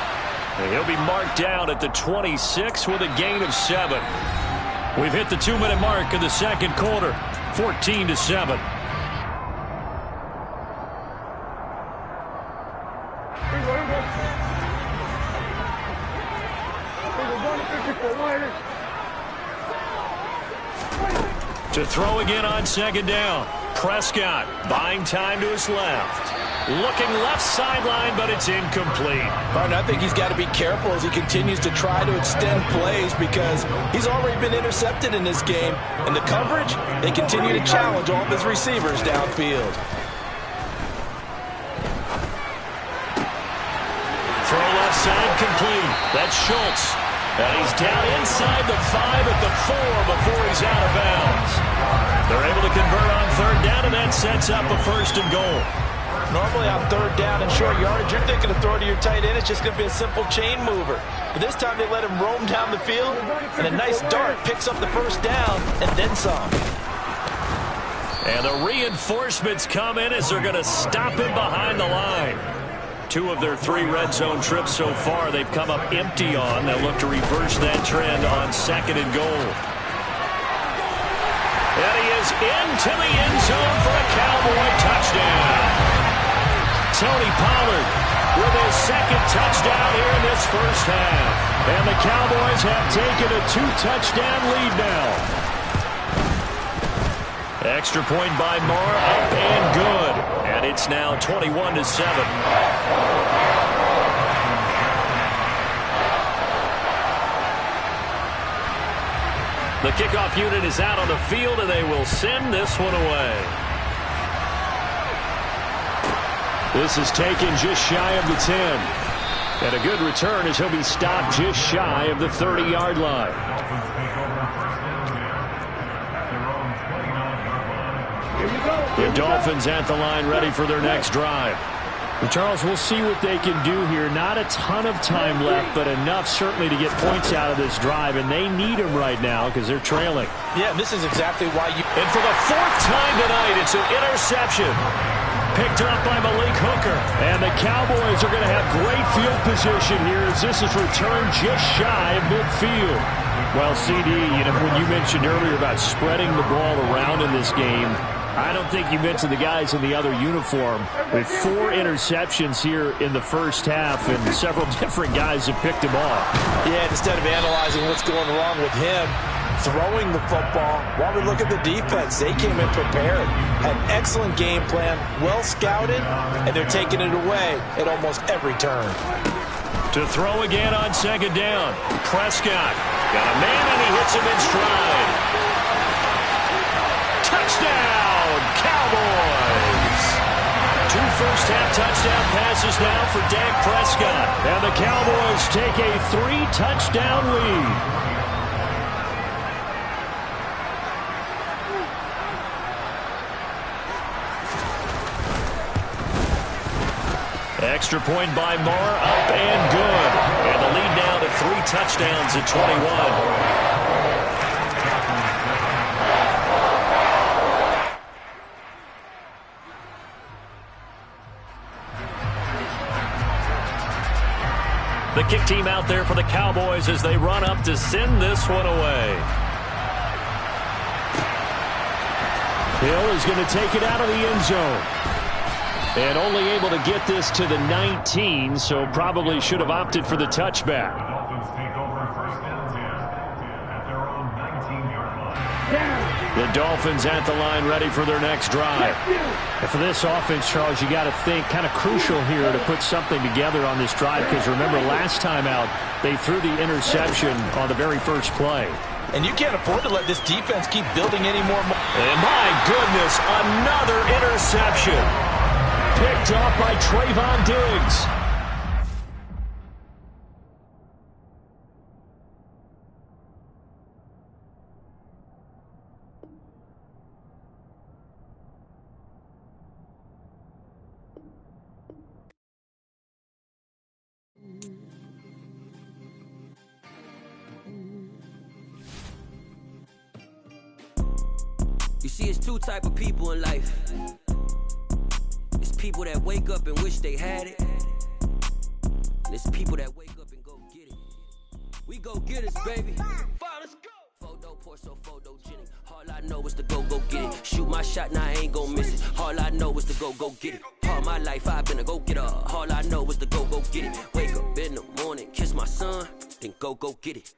And he'll be marked down at the 26 with a gain of 7. We've hit the 2-minute mark in the 2nd quarter. 14-7. To throw again on second down. Prescott buying time to his left. Looking left sideline, but it's incomplete. Martin, I think he's got to be careful as he continues to try to extend plays because he's already been intercepted in this game. And the coverage, they continue to challenge all of his receivers downfield. Throw left side complete. That's Schultz. And he's down inside the 5 at the 4 before he's out of bounds. They're able to convert on third down, and that sets up a first and goal. Normally on third down and short yardage, you're thinking to throw to your tight end. It's just going to be a simple chain mover. But this time they let him roam down the field, and a nice dart picks up the first down and then some. And the reinforcements come in as they're going to stop him behind the line. 2 of their 3 red zone trips so far they've come up empty on. They'll look to reverse that trend on second and goal. And he is into the end zone for a Cowboy touchdown. Tony Pollard with his second touchdown here in this first half. And the Cowboys have taken a 2-touchdown lead now. Extra point by Moore, up and good. And it's now 21-7. The kickoff unit is out on the field, and they will send this one away. This is taken just shy of the 10. And a good return as he'll be stopped just shy of the 30-yard line. The Dolphins at the line ready for their next drive. Well, Charles, we'll see what they can do here. Not a ton of time left, but enough certainly to get points out of this drive, and they need them right now because they're trailing. Yeah, this is exactly why you... And for the 4th time tonight, it's an interception. Picked up by Malik Hooker. And the Cowboys are going to have great field position here as this is returned just shy of midfield. Well, CD, when you mentioned earlier about spreading the ball around in this game, I don't think you mentioned the guys in the other uniform. With 4 interceptions here in the first half, and several different guys have picked him off. Yeah, instead of analyzing what's going wrong with him, throwing the football, while we look at the defense, they came in prepared. Had an excellent game plan, well scouted, and they're taking it away at almost every turn. To throw again on second down. Prescott got a man, and he hits him in stride. Touchdown, Cowboys! 2 first-half touchdown passes now for Dak Prescott. And the Cowboys take a 3-touchdown lead. Extra point by Moore, up and good. And the lead now to 3 touchdowns at 21. The kick team out there for the Cowboys as they run up to send this one away. Hill is going to take it out of the end zone. And only able to get this to the 19, so probably should have opted for the touchback. The Dolphins take over first and 10 at their own 19-yard line. The Dolphins at the line ready for their next drive. And for this offense, Charles, you got to think kind of crucial here to put something together on this drive because remember last time out they threw the interception on the very first play. And you can't afford to let this defense keep building any more. And my goodness, another interception. Picked off by Trayvon Diggs. You see, it's 2 type of people in life. It's people that wake up and wish they had it. And it's people that wake up and go get it. We go get it, baby. Let's go. Photo Porso, photogenic. All I know is to go get it. Shoot my shot, now I ain't gon' miss it. All I know is to go get it. All my life I've been a go-getter. All I know is to go get it. Wake up in the morning, kiss my son, then go get it.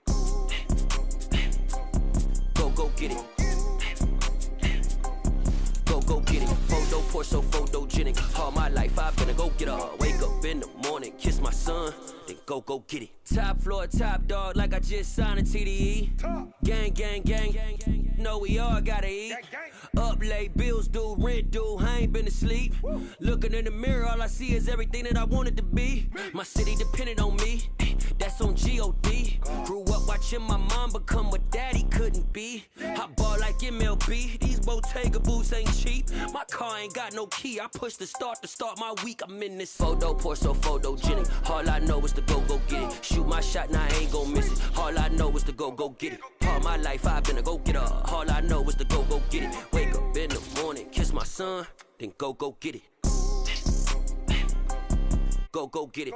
go get it. Go get it. Photo poor, so photogenic. All my life I've been a go getter. Wake up in the morning, kiss my son, then go get it. Top floor, top dog, like I just signed a TDE. Gang, gang, gang, gang, gang. Know we all gotta eat. Up late, bills due, rent due. I ain't been asleep. Looking in the mirror, all I see is everything that I wanted to be. My city depended on me. That's on G.O.D. Grew up watching my mom become what daddy couldn't be. I ball like MLB. These Bottega boots ain't cheap. My car ain't got no key. I push the start to start my week. I'm in this photo poor, so photogenic. All I know is to go get it. Shoot my shot, now I ain't gon' miss it. All I know is to go get it. All my life I've been a go getter. All I know is to go get it. Wake up in the morning, kiss my son, then go get it. Go get it.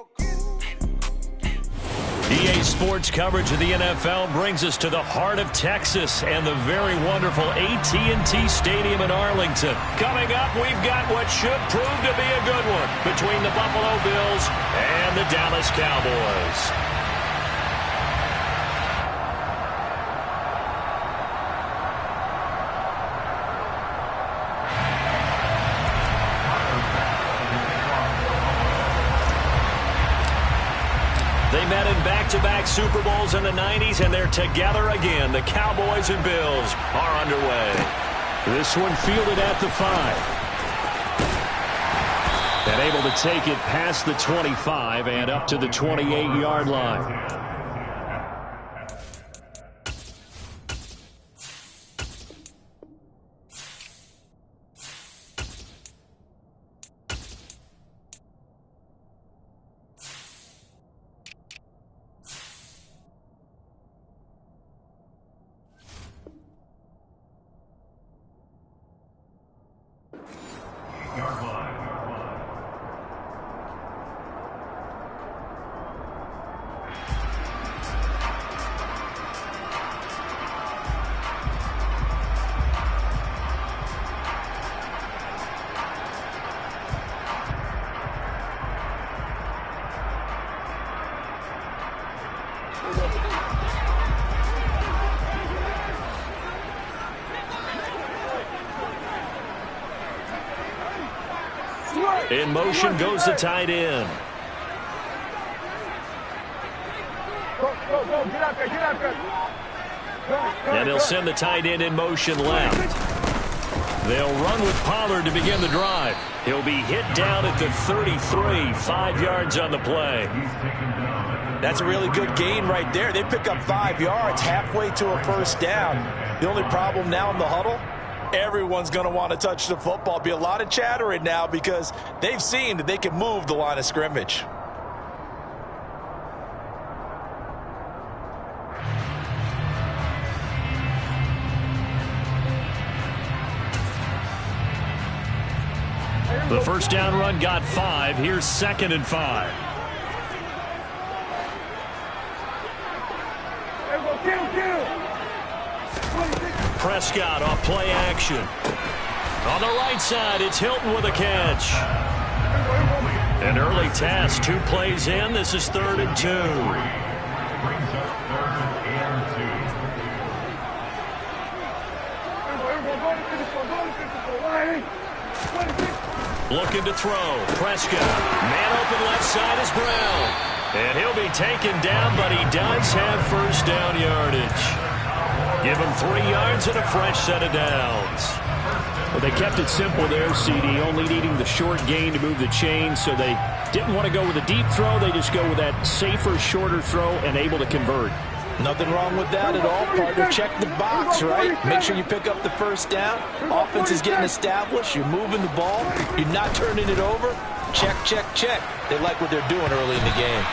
EA Sports coverage of the NFL brings us to the heart of Texas and the very wonderful AT&T Stadium in Arlington. Coming up, we've got what should prove to be a good one between the Buffalo Bills and the Dallas Cowboys. They met in back-to-back Super Bowls in the 90s, and they're together again. The Cowboys and Bills are underway. This one fielded at the 5. And able to take it past the 25 and up to the 28-yard line. In motion goes the tight end. And he'll send the tight end in motion left. They'll run with Pollard to begin the drive. He'll be hit down at the 33, 5 yards on the play. That's a really good gain right there. They pick up 5 yards halfway to a first down. The only problem now in the huddle, everyone's going to want to touch the football. Be a lot of chattering now because they've seen that they can move the line of scrimmage. The first down run got 5. Here's 2nd and 5. Prescott off play action. On the right side, it's Hilton with a catch. An early task, 2 plays in. This is 3rd and 2. Looking to throw. Prescott. Man open left side is Brown. And he'll be taken down, but he does have first down yardage. Give him 3 yards and a fresh set of downs. Well, they kept it simple there, CD, only needing the short gain to move the chain, so they didn't want to go with a deep throw. They just go with that safer, shorter throw and able to convert. Nothing wrong with that at all, partner. Check the box, right? Make sure you pick up the first down. Offense is getting established. You're moving the ball. You're not turning it over. Check, check, check. They like what they're doing early in the game.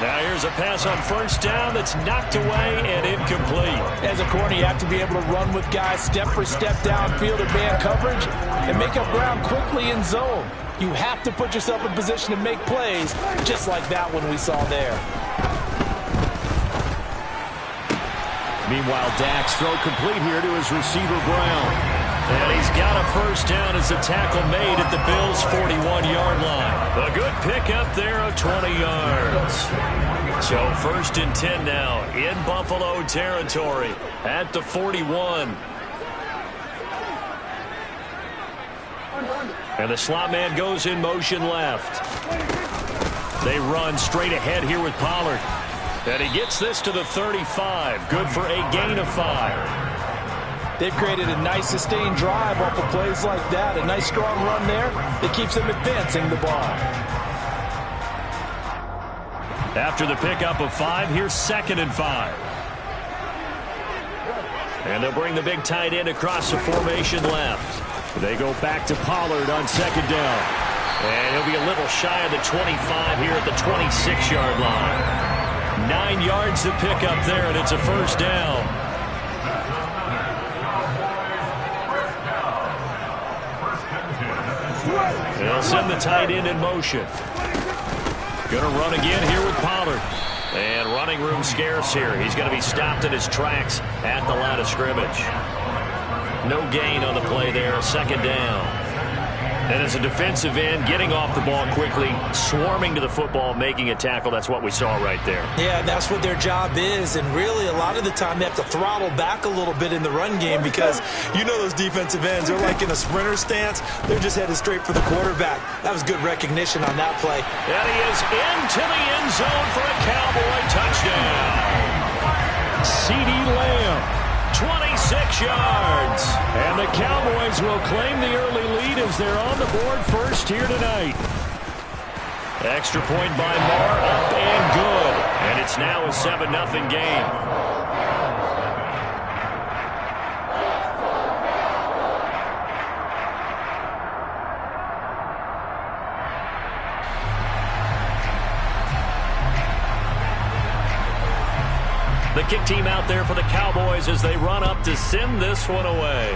Now here's a pass on first down that's knocked away and incomplete. As a corner, you have to be able to run with guys step for step downfield in man coverage and make up ground quickly in zone. You have to put yourself in position to make plays, just like that one we saw there. Meanwhile, Dak's throw complete here to his receiver, Brown. And he's got a first down as the tackle made at the Bills' 41-yard line. A good pickup there of 20 yards. So 1st and 10 now in Buffalo territory at the 41. And the slot man goes in motion left. They run straight ahead here with Pollard. And he gets this to the 35. Good for a gain of 5. They've created a nice sustained drive off of plays like that. A nice strong run there that keeps them advancing the ball. After the pickup of 5, here's 2nd and 5. And they'll bring the big tight end across the formation left. They go back to Pollard on 2nd down. And he'll be a little shy of the 25 here at the 26-yard line. 9 yards to pick up there, and it's a first down. They'll send the tight end in motion. Going to run again here with Pollard. And running room scarce here. He's going to be stopped in his tracks at the line of scrimmage. No gain on the play there. 2nd down. And as a defensive end, getting off the ball quickly, swarming to the football, making a tackle. That's what we saw right there. Yeah, that's what their job is. And really, a lot of the time, they have to throttle back a little bit in the run game because you know those defensive ends, they're like in a sprinter stance. They're just headed straight for the quarterback. That was good recognition on that play. And he is into the end zone for a Cowboy touchdown. CeeDee Lamb. 26 yards. And the Cowboys will claim the early lead as they're on the board first here tonight. Extra point by Marr, up and good. And it's now a 7-0 game. The kick team out there for the Cowboys as they run up to send this one away.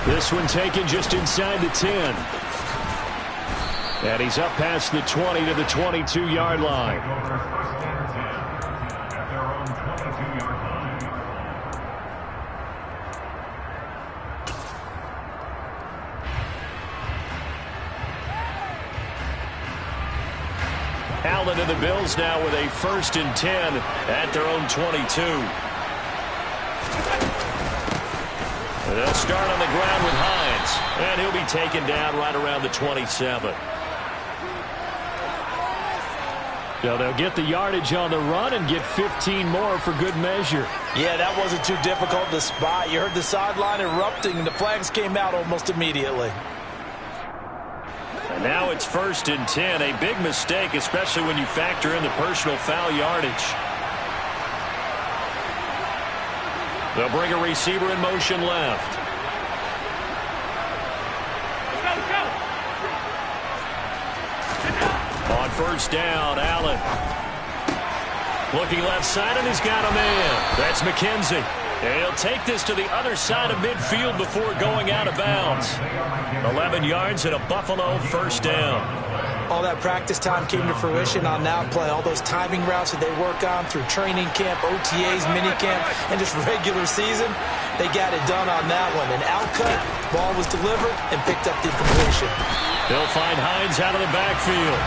This one taken just inside the 10. And he's up past the 20 to the 22-yard line. Allen and the Bills now with a 1st and 10 at their own 22. And they'll start on the ground with Hines. And he'll be taken down right around the 27. So they'll get the yardage on the run and get 15 more for good measure. Yeah, that wasn't too difficult to spot. You heard the sideline erupting, and the flags came out almost immediately. And now it's 1st and 10. A big mistake, especially when you factor in the personal foul yardage. They'll bring a receiver in motion left. On 1st down, Allen. Looking left side, and he's got a man. That's McKenzie. And he'll take this to the other side of midfield before going out of bounds. 11 yards and a Buffalo 1st down. All that practice time came to fruition on that play. All those timing routes that they work on through training camp, OTAs, minicamp, and just regular season, they got it done on that one. An out cut, ball was delivered, and picked up the completion. They'll find Hines out of the backfield.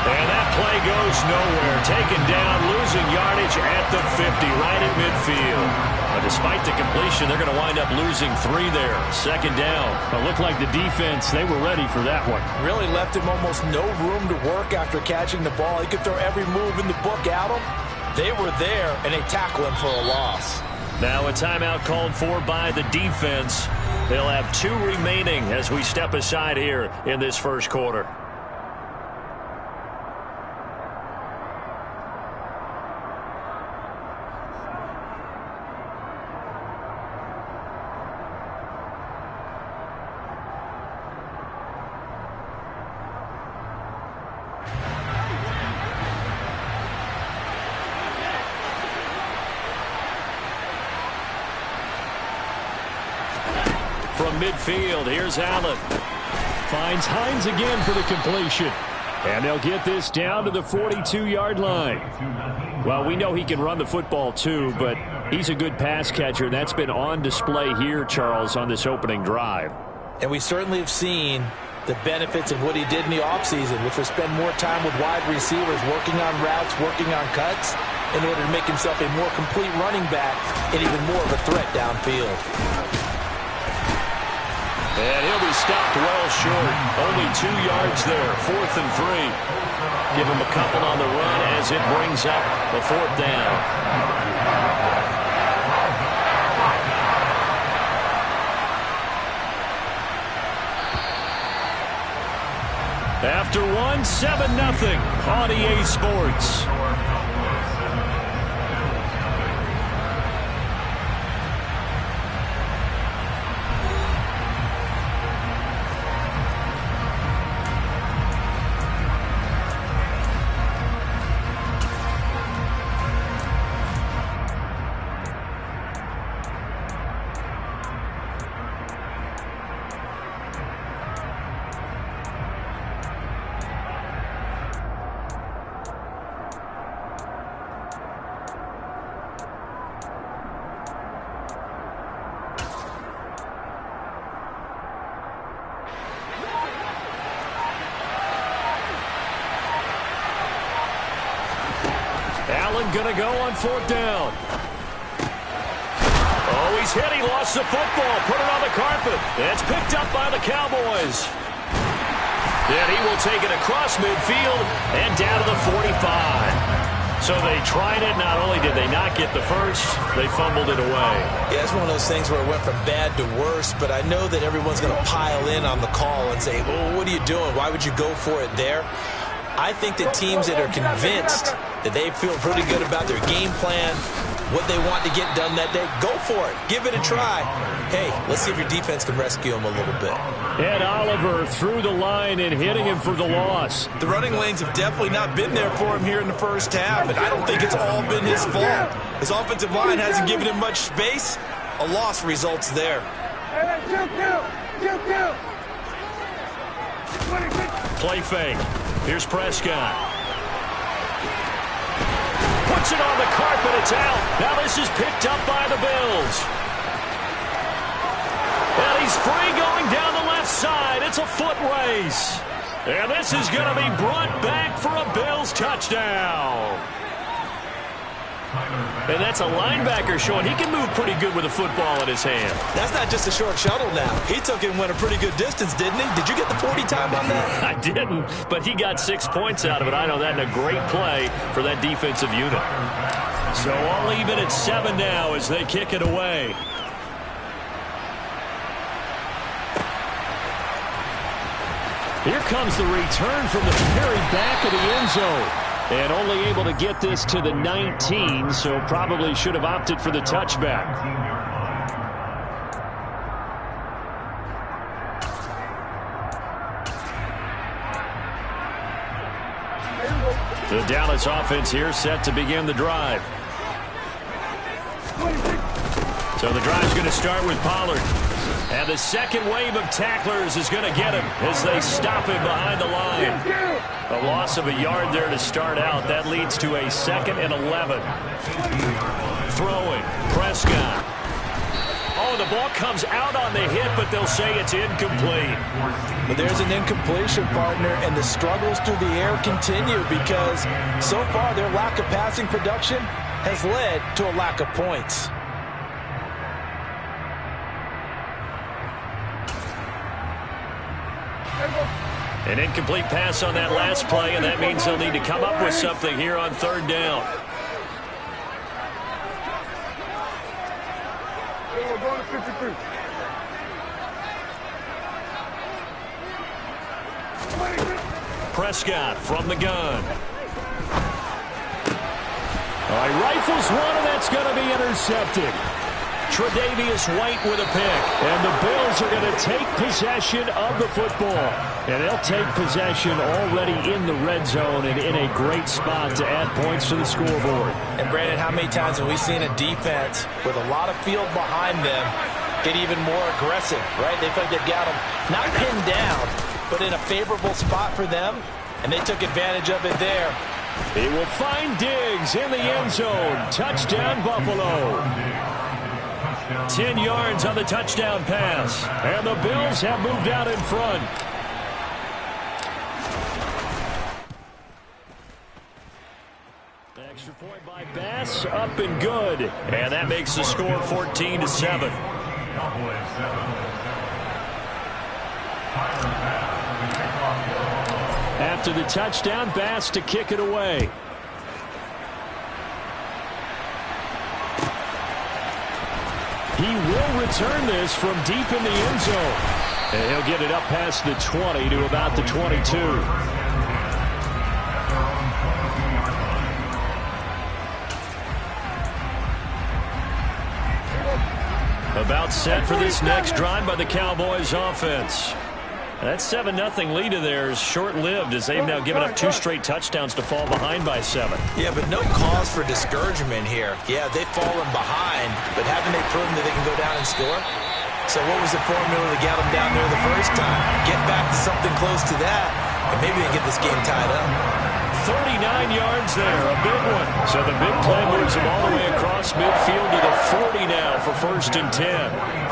And that play goes nowhere. Taken down, losing yardage at the 50, right at midfield. But despite the completion, they're going to wind up losing 3 there. 2nd down. It looked like the defense, they were ready for that one. Really left him almost no room to work after catching the ball. He could throw every move in the book at him. They were there, and they tackle him for a loss. Now a timeout called for by the defense. They'll have 2 remaining as we step aside here in this 1st quarter. From midfield, here's Allen. Finds Hines again for the completion. And they'll get this down to the 42-yard line. Well, we know he can run the football too, but he's a good pass catcher. That's been on display here, Charles, on this opening drive. And we certainly have seen the benefits of what he did in the offseason, which was spend more time with wide receivers, working on routes, working on cuts, in order to make himself a more complete running back and even more of a threat downfield. And he'll be stopped well short. Only 2 yards there, 4th and 3. Give him a couple on the run as it brings up the 4th down. After 1, 7-0 on EA Sports. Going to go on 4th down. Oh, he's hit. He lost the football. Put it on the carpet. It's picked up by the Cowboys. And he will take it across midfield and down to the 45. So they tried it. Not only did they not get the first, they fumbled it away. Yeah, it's one of those things where it went from bad to worse, but I know that everyone's going to pile in on the call and say, well, what are you doing? Why would you go for it there? I think that teams that are convinced that they feel pretty good about their game plan, what they want to get done that day, go for it. Give it a try. Hey, let's see if your defense can rescue him a little bit. Ed Oliver through the line and hitting him for the loss. The running lanes have definitely not been there for him here in the first half, and I don't think it's all been his fault. His offensive line hasn't given him much space. A loss results there. Play fake. Here's Prescott. Puts it on the carpet. It's out. Now this is picked up by the Bills. And he's free going down the left side. It's a foot race. And this is going to be brought back for a Bills touchdown. And that's a linebacker showing he can move pretty good with a football in his hand. That's not just a short shuttle now. He took it and went a pretty good distance, didn't he? Did you get the 40 time on that? I didn't, but he got 6 points out of it. I know that, and a great play for that defensive unit. So all even at 7 now as they kick it away. Here comes the return from the very back of the end zone. And only able to get this to the 19, so probably should have opted for the touchback. The Dallas offense here set to begin the drive. So the drive's going to start with Pollard. And the second wave of tacklers is going to get him as they stop him behind the line. A loss of a yard there to start out. That leads to a 2nd and 11. Throwing. Prescott. Oh, the ball comes out on the hit, but they'll say it's incomplete. But there's an incompletion, partner, and the struggles through the air continue because so far their lack of passing production has led to a lack of points. An incomplete pass on that last play, and that means they'll need to come up with something here on 3rd down. Prescott from the gun. He rifles one, and that's going to be intercepted. Tre'Davious White with a pick. And the Bills are going to take possession of the football. And they'll take possession already in the red zone and in a great spot to add points to the scoreboard. And Brandon, how many times have we seen a defense with a lot of field behind them get even more aggressive, right? They feel like they've got them not pinned down, but in a favorable spot for them. and they took advantage of it there. He will find Diggs in the end zone. Touchdown, Buffalo. 10 yards on the touchdown pass. And the Bills have moved out in front. Extra point by Bass, up and good. And that makes the score 14-7. After the touchdown, Bass to kick it away. He will return this from deep in the end zone. And he'll get it up past the 20 to about the 22. About set for this next drive by the Cowboys offense. That 7-0 lead of theirs short-lived as they've now given up 2 straight touchdowns to fall behind by 7. Yeah, but no cause for discouragement here. Yeah, they've fallen behind, but haven't they proven that they can go down and score? So what was the formula to get them down there the first time? Get back to something close to that, and maybe they get this game tied up. 39 yards there, a big one. So the big play moves him all the way across midfield to the 40 now for 1st and 10.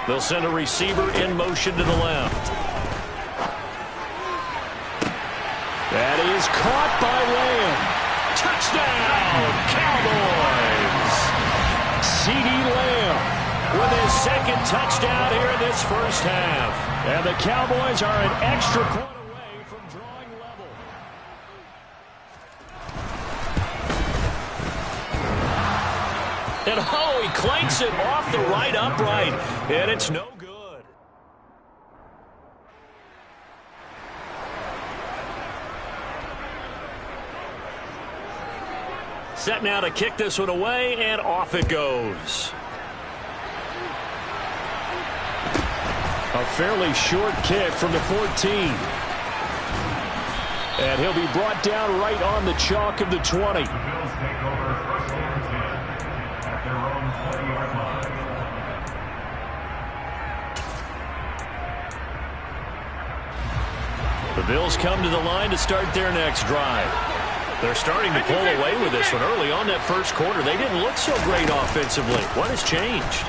They'll send a receiver in motion to the left. That is caught by Lamb. Touchdown, Cowboys! CeeDee Lamb with his 2nd touchdown here in this first half. And the Cowboys are an extra point away from drawing level. And he clanks it off the right upright, and it's no good. Set now to kick this one away, and off it goes. A fairly short kick from the 14. And he'll be brought down right on the chalk of the 20. The Bills come to the line to start their next drive. They're starting to pull away with this one. Early on that first quarter, they didn't look so great offensively. What has changed?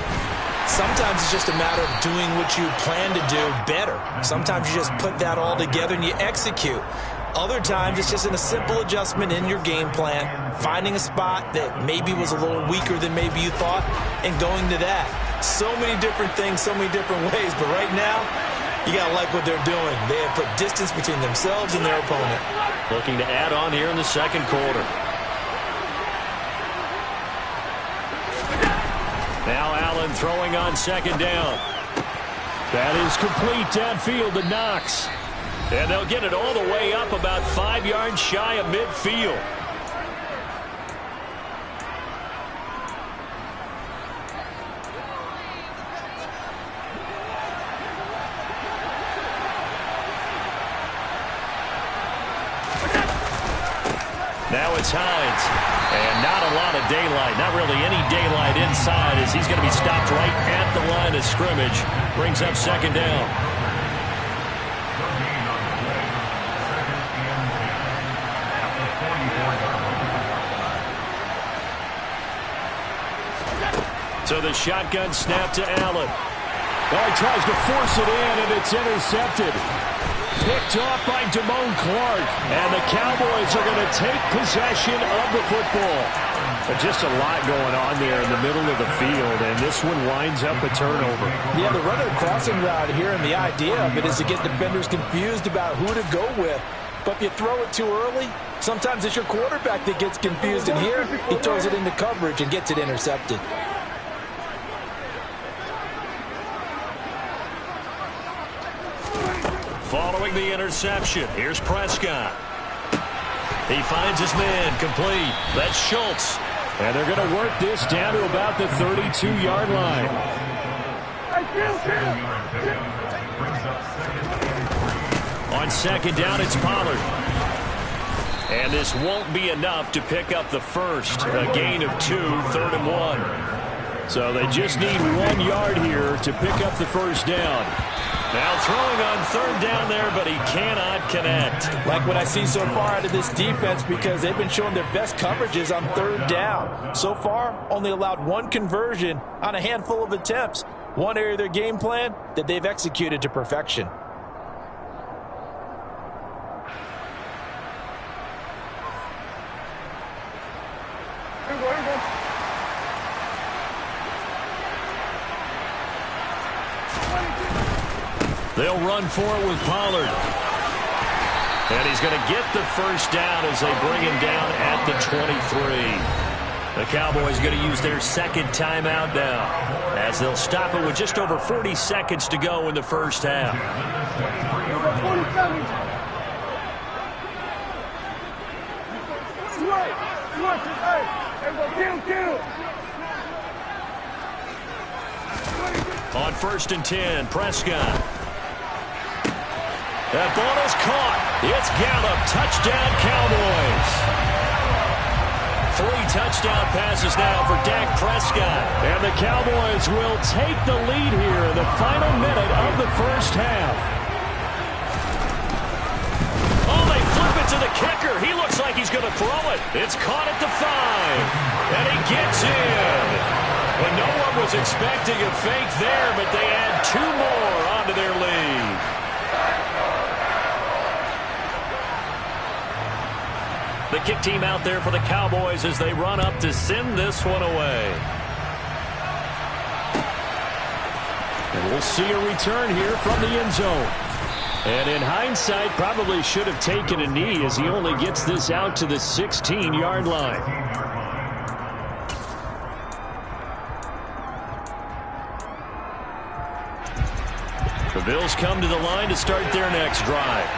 Sometimes it's just a matter of doing what you plan to do better. Sometimes you just put that all together and you execute. Other times it's just in a simple adjustment in your game plan, finding a spot that maybe was a little weaker than maybe you thought, and going to that. So many different things, so many different ways, but right now, you got to like what they're doing. They have put distance between themselves and their opponent. Looking to add on here in the second quarter. Now Allen throwing on 2nd down. That is complete downfield to Knox. And they'll get it all the way up about 5 yards shy of midfield. Now it's Hines. And not a lot of daylight. Not really any daylight inside as he's going to be stopped right at the line of scrimmage. Brings up 2nd down. So the shotgun snap to Allen. Well, he tries to force it in, and it's intercepted. Picked off by Damone Clark. And the Cowboys are going to take possession of the football. But just a lot going on there in the middle of the field, and this one winds up a turnover. Yeah, the runner crossing route here, and the idea of it is to get defenders confused about who to go with. But if you throw it too early, sometimes it's your quarterback that gets confused, and here he throws it into coverage and gets it intercepted. Following the interception, here's Prescott. He finds his man, complete. That's Schultz. And they're going to work this down to about the 32-yard line. On 2nd down, it's Pollard. And this won't be enough to pick up the first. A gain of 2, 3rd and 1. So they just need 1 yard here to pick up the first down. Now throwing on third down there, but he cannot connect. Like what I see so far out of this defense, because they've been showing their best coverages on third down. So far, only allowed one conversion on a handful of attempts. One area of their game plan that they've executed to perfection. They'll run for it with Pollard. And he's going to get the first down as they bring him down at the 23. The Cowboys going to use their second timeout now, as they'll stop it with just over 40 seconds to go in the first half. On 1st and 10, Prescott. That ball is caught. It's Gallup. Touchdown, Cowboys. 3 touchdown passes now for Dak Prescott. And the Cowboys will take the lead here in the final minute of the first half. Oh, they flip it to the kicker. He looks like he's going to throw it. It's caught at the 5. And he gets in. Well, no one was expecting a fake there, but they add 2 more onto their lead. The kick team out there for the Cowboys as they run up to send this one away. And we'll see a return here from the end zone. And in hindsight, probably should have taken a knee as he only gets this out to the 16-yard line. The Bills come to the line to start their next drive.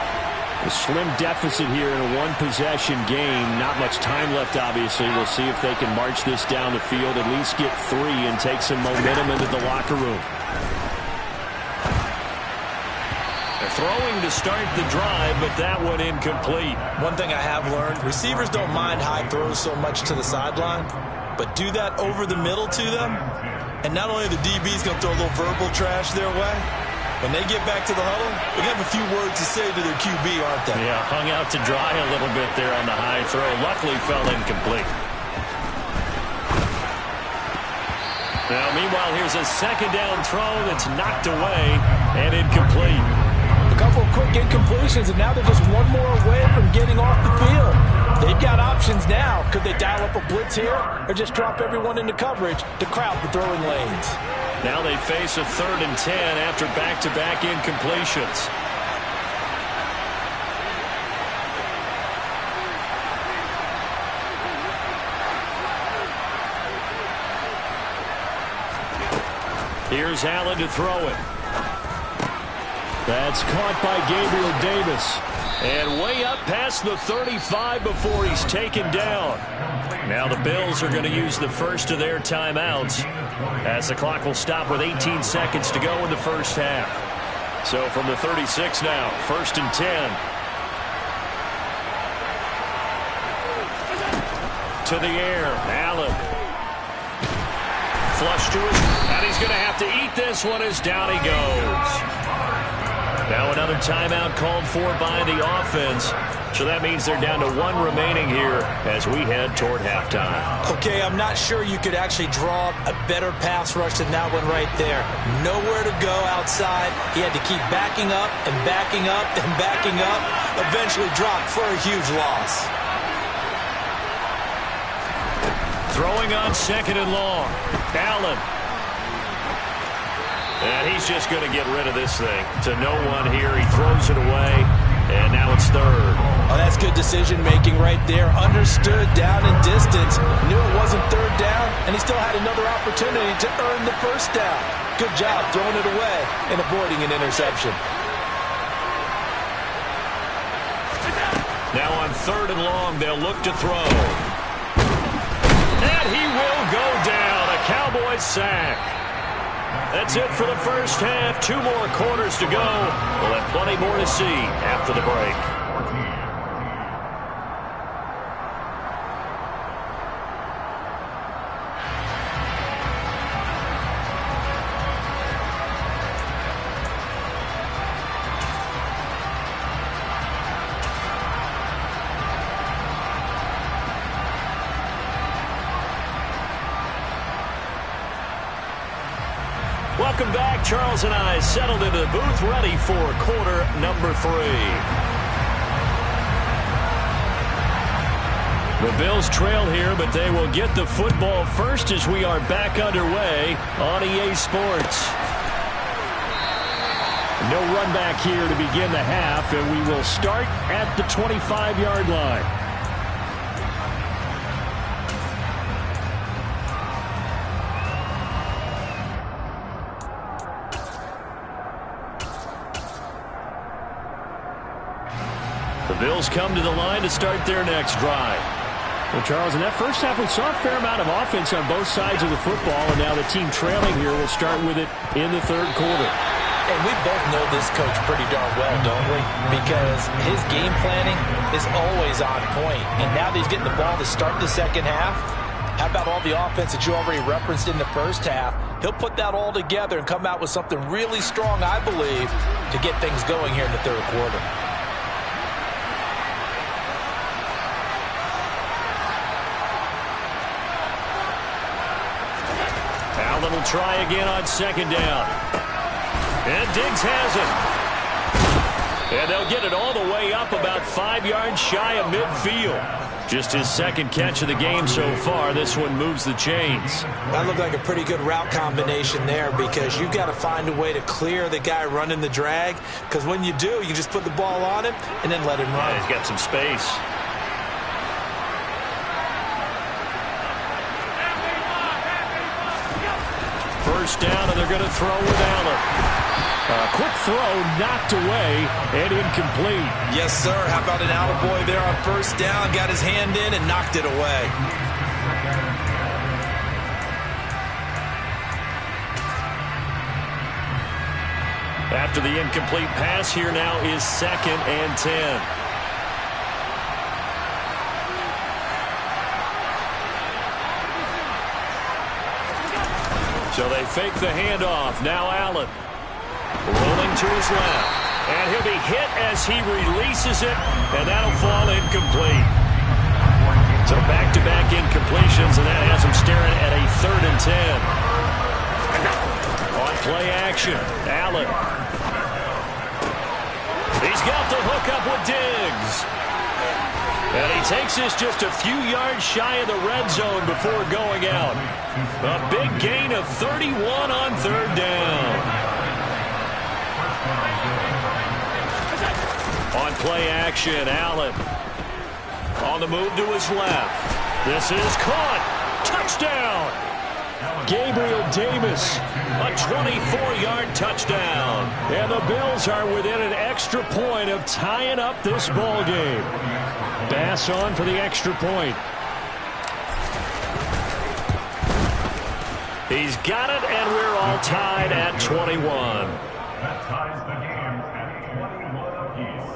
A slim deficit here in a one-possession game. Not much time left, obviously. We'll see if they can march this down the field, at least get 3 and take some momentum into the locker room. They're throwing to start the drive, but that one incomplete. One thing I have learned, receivers don't mind high throws so much to the sideline, but do that over the middle to them, and not only the DB's going to throw a little verbal trash their way, when they get back to the huddle, they have a few words to say to their QB, aren't they? Yeah, hung out to dry a little bit there on the high throw. Luckily fell incomplete. Now, meanwhile, here's a second down throw that's knocked away and incomplete. A couple of quick incompletions, and now they're just one more away from getting off the field. They've got options now. Could they dial up a blitz here or just drop everyone into coverage to crowd the throwing lanes? Now they face a 3rd and 10 after back-to-back incompletions. Here's Allen to throw it. That's caught by Gabriel Davis. And way up past the 35 before he's taken down. Now the Bills are going to use the first of their timeouts, as the clock will stop with 18 seconds to go in the first half. So from the 36 now, 1st and 10. To the air, Allen. Flush to his, and he's going to have to eat this one as down he goes. Now another timeout called for by the offense. So that means they're down to 1 remaining here as we head toward halftime. Okay, I'm not sure you could actually draw a better pass rush than that one right there. Nowhere to go outside. He had to keep backing up and backing up and backing up. Eventually dropped for a huge loss. Throwing on 2nd and long. Allen. And he's just going to get rid of this thing. To no one here. He throws it away. And now it's 3rd. Oh, that's good decision-making right there. Understood down and distance. Knew it wasn't 3rd down, and he still had another opportunity to earn the 1st down. Good job throwing it away and avoiding an interception. Now on 3rd and long, they'll look to throw. And he will go down. A Cowboys sack. That's it for the first half. 2 more quarters to go. We'll have plenty more to see after the break. Welcome back. Charles and I settled into the booth, ready for quarter number 3. The Bills trail here, but they will get the football first as we are back underway on EA Sports. No run back here to begin the half, and we will start at the 25-yard line. The Bills come to the line to start their next drive. Well, Charles, in that first half, we saw a fair amount of offense on both sides of the football, and now the team trailing here will start with it in the third quarter. And we both know this coach pretty darn well, don't we? Because his game planning is always on point. And now that he's getting the ball to start the second half, how about all the offense that you already referenced in the first half? He'll put that all together and come out with something really strong, I believe, to get things going here in the third quarter. Allen will try again on second down. And Diggs has it. And they'll get it all the way up about 5 yards shy of midfield. Just his second catch of the game so far. This one moves the chains. That looked like a pretty good route combination there, because you've got to find a way to clear the guy running the drag. Because when you do, you just put the ball on him and then let him run. Yeah, he's got some space. First down, and they're going to throw with Allen. A quick throw knocked away and incomplete. Yes, sir. How about an attaboy there on first down? Got his hand in and knocked it away. After the incomplete pass, here now is 2nd and 10. So they fake the handoff. Now Allen rolling to his left. And he'll be hit as he releases it, and that'll fall incomplete. So back-to-back incompletions, and that has him staring at a 3rd and 10. On play action, Allen. He's got the hookup with Diggs. And he takes this just a few yards shy of the red zone before going out. A big gain of 31 on 3rd down. On play action, Allen. On the move to his left. This is caught. Touchdown. Gabriel Davis, a 24-yard touchdown. And the Bills are within an extra point of tying up this ball game. Bass on for the extra point. He's got it, and we're all tied at 21. That ties the game at 21 apiece.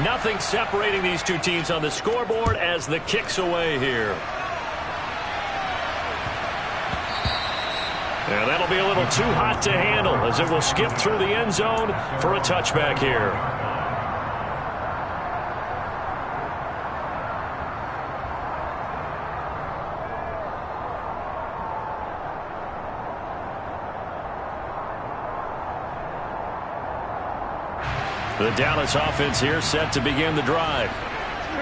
Nothing separating these two teams on the scoreboard as the kick's away here. And that'll be a little too hot to handle as it will skip through the end zone for a touchback here. The Dallas offense here set to begin the drive.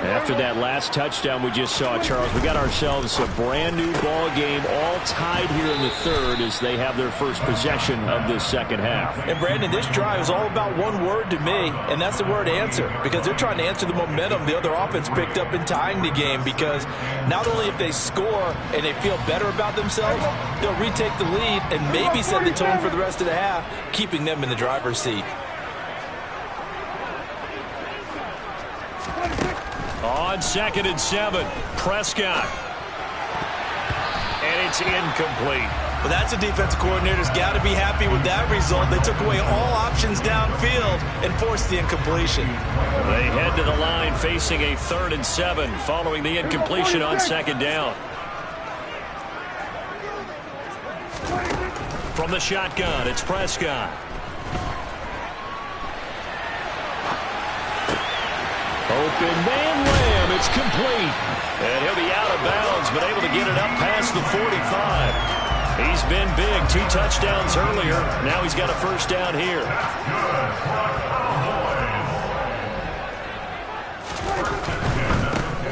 After that last touchdown we just saw, Charles, we got ourselves a brand new ball game, all tied here in the third as they have their first possession of this second half. And Brandon, this drive is all about one word to me, and that's the word answer, because they're trying to answer the momentum the other offense picked up in tying the game, because not only if they score and they feel better about themselves, they'll retake the lead and maybe set the tone for the rest of the half, keeping them in the driver's seat. On 2nd and 7, Prescott. And it's incomplete. Well, that's a defensive coordinator's got to be happy with that result. They took away all options downfield and forced the incompletion. They head to the line facing a 3rd and 7 following the incompletion on 2nd down. From the shotgun, it's Prescott. Open man Lamb, it's complete. And he'll be out of bounds, but able to get it up past the 45. He's been big, 2 touchdowns earlier. Now he's got a first down here.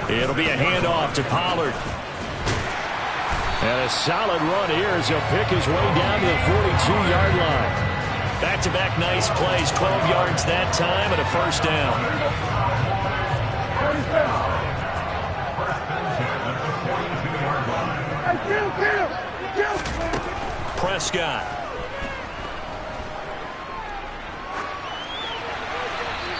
It'll be a handoff to Pollard. And a solid run here as he'll pick his way down to the 42-yard line. Back-to-back nice plays, 12 yards that time and a first down. Prescott.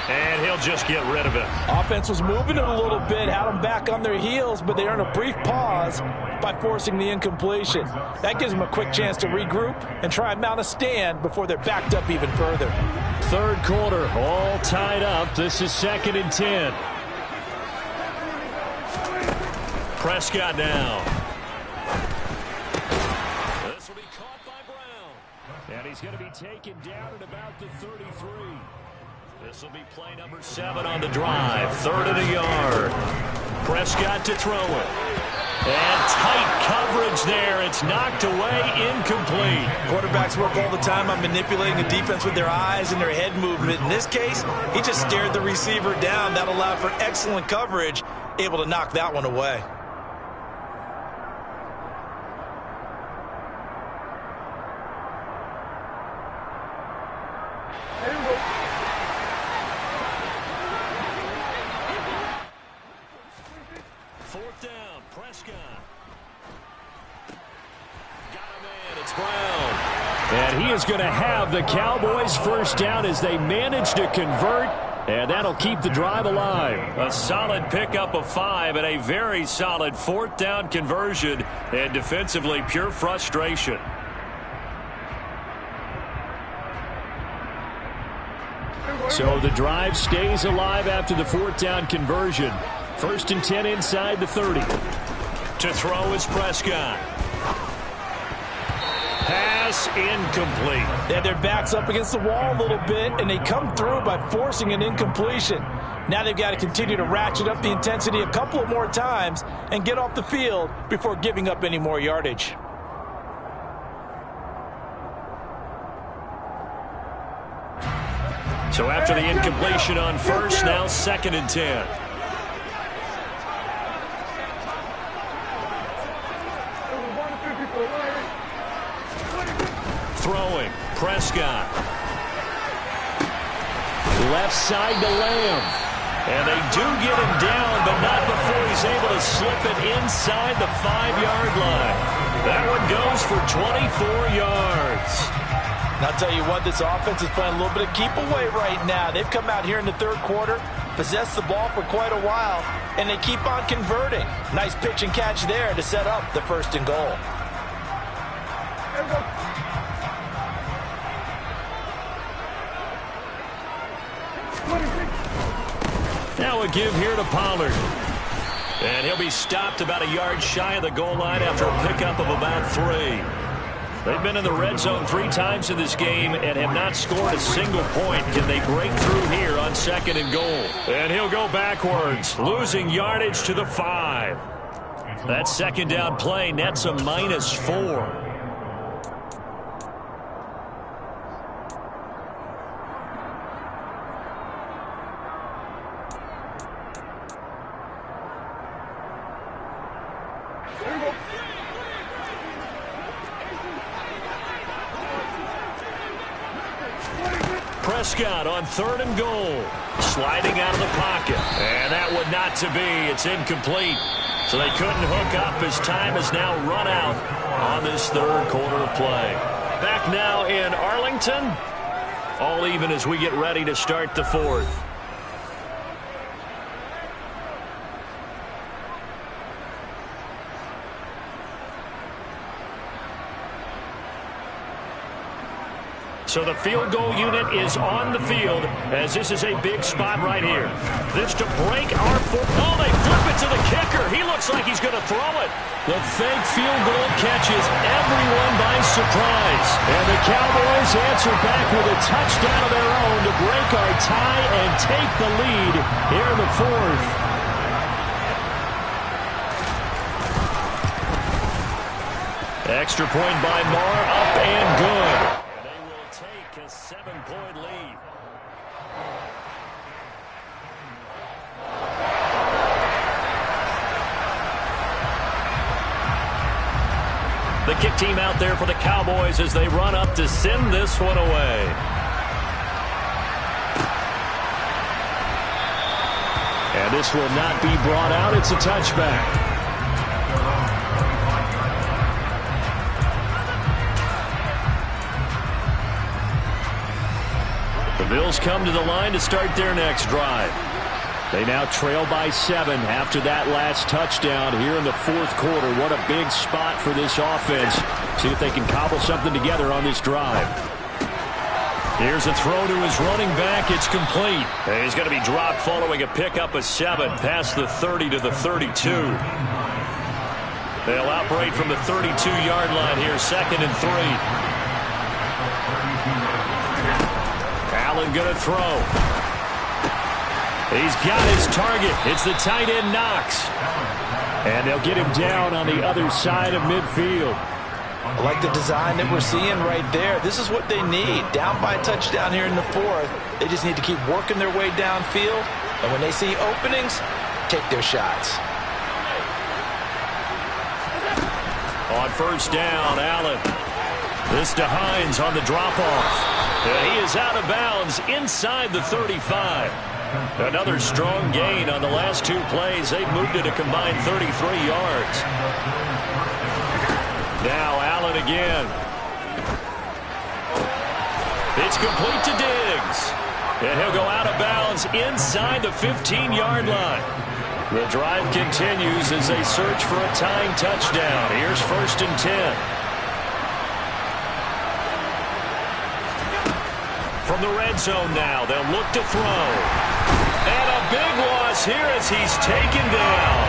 And he'll just get rid of it. Offense was moving it a little bit, had them back on their heels, but they earned a brief pause by forcing the incompletion. That gives them a quick chance to regroup and try and mount a stand before they're backed up even further. Third quarter, all tied up. This is 2nd and 10. Prescott now. This will be caught by Brown. And he's going to be taken down at about the 33. This will be play number 7 on the drive. 3rd and a yard. Prescott to throw it. And tight coverage there. It's knocked away, incomplete. Quarterbacks work all the time on manipulating the defense with their eyes and their head movement. In this case, he just stared the receiver down. That allowed for excellent coverage, able to knock that one away. And he is going to have the Cowboys first down as they manage to convert, and that'll keep the drive alive. A solid pickup of 5 and a very solid 4th down conversion, and defensively pure frustration. So the drive stays alive after the 4th down conversion. 1st and 10 inside the 30. To throw is Prescott. Pass incomplete. They had their backs up against the wall a little bit, and they come through by forcing an incompletion. Now they've got to continue to ratchet up the intensity a couple of more times and get off the field before giving up any more yardage. So after the incompletion on 1st, now 2nd and 10. Throwing, Prescott. Left side to Lamb. And they do get him down, but not before he's able to slip it inside the 5-yard line. That one goes for 24 yards. And I'll tell you what, this offense is playing a little bit of keep away right now. They've come out here in the 3rd quarter, possessed the ball for quite a while, and they keep on converting. Nice pitch and catch there to set up the 1st and goal. Now a give here to Pollard. And he'll be stopped about a yard shy of the goal line after a pickup of about 3. They've been in the red zone 3 times in this game and have not scored a single point. Can they break through here on 2nd and goal? And he'll go backwards, losing yardage to the 5. That 2nd down play nets a -4. Prescott on 3rd and goal. Sliding out of the pocket. And that would not to be. It's incomplete. So they couldn't hook up as time has now run out on this 3rd quarter of play. Back now in Arlington. All even as we get ready to start the 4th. So the field goal unit is on the field as this is a big spot right here. This to break our oh, they flip it to the kicker. He looks like he's going to throw it. The fake field goal catches everyone by surprise. And the Cowboys answer back with a touchdown of their own to break our tie and take the lead here in the fourth. Extra point by Marr, up and good. They will take a 7-point lead. The kick team out there for the Cowboys as they run up to send this one away. And this will not be brought out. It's a touchback. The Bills come to the line to start their next drive. They now trail by 7 after that last touchdown here in the fourth quarter. What a big spot for this offense. See if they can cobble something together on this drive. Here's a throw to his running back. It's complete. And he's going to be dropped following a pickup of 7 past the 30 to the 32. They'll operate from the 32-yard line here, 2nd and 3. Allen going to throw. He's got his target. It's the tight end Knox. And they'll get him down on the other side of midfield. I like the design that we're seeing right there. This is what they need. Down by a touchdown here in the fourth. They just need to keep working their way downfield. And when they see openings, take their shots. On first down, Allen. This to Hines on the drop-off. And he is out of bounds inside the 35. Another strong gain on the last 2 plays. They've moved it a combined 33 yards. Now Allen again. It's complete to Diggs. And he'll go out of bounds inside the 15-yard line. The drive continues as they search for a tying touchdown. Here's 1st and 10. From the red zone now, they'll look to throw. And a big loss here as he's taken down.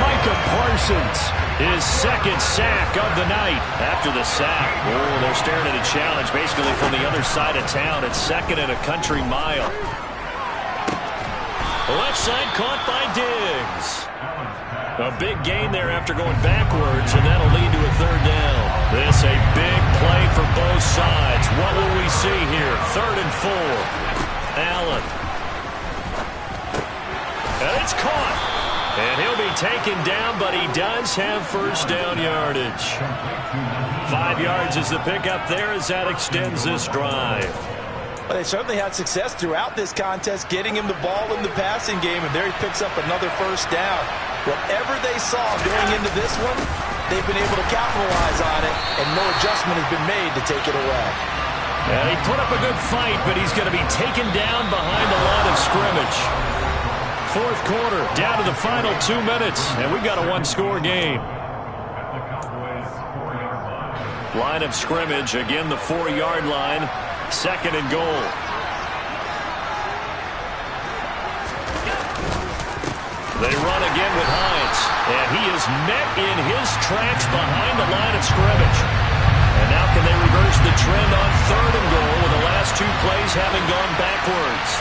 Micah Parsons, his 2nd sack of the night. After the sack, oh, they're staring at a challenge basically from the other side of town. It's 2nd and a country mile. Left side caught by Diggs. A big gain there after going backwards, and that'll lead to a 3rd down. This a big play for both sides. What will we see here? 3rd and 4. Allen. And it's caught. And he'll be taken down, but he does have first down yardage. 5 yards is the pickup there as that extends this drive. Well, they certainly had success throughout this contest getting him the ball in the passing game, and there he picks up another first down. Whatever they saw going into this one, they've been able to capitalize on it, and no adjustment has been made to take it away. And he put up a good fight, but he's going to be taken down behind the line of scrimmage. Fourth quarter, down to the final 2 minutes, and we've got a 1-score game. Line of scrimmage, again the 4-yard line, 2nd and goal. They run again with Hines, and he is met in his tracks behind the line of scrimmage. And now can they reverse the trend on 3rd and goal with the last 2 plays having gone backwards?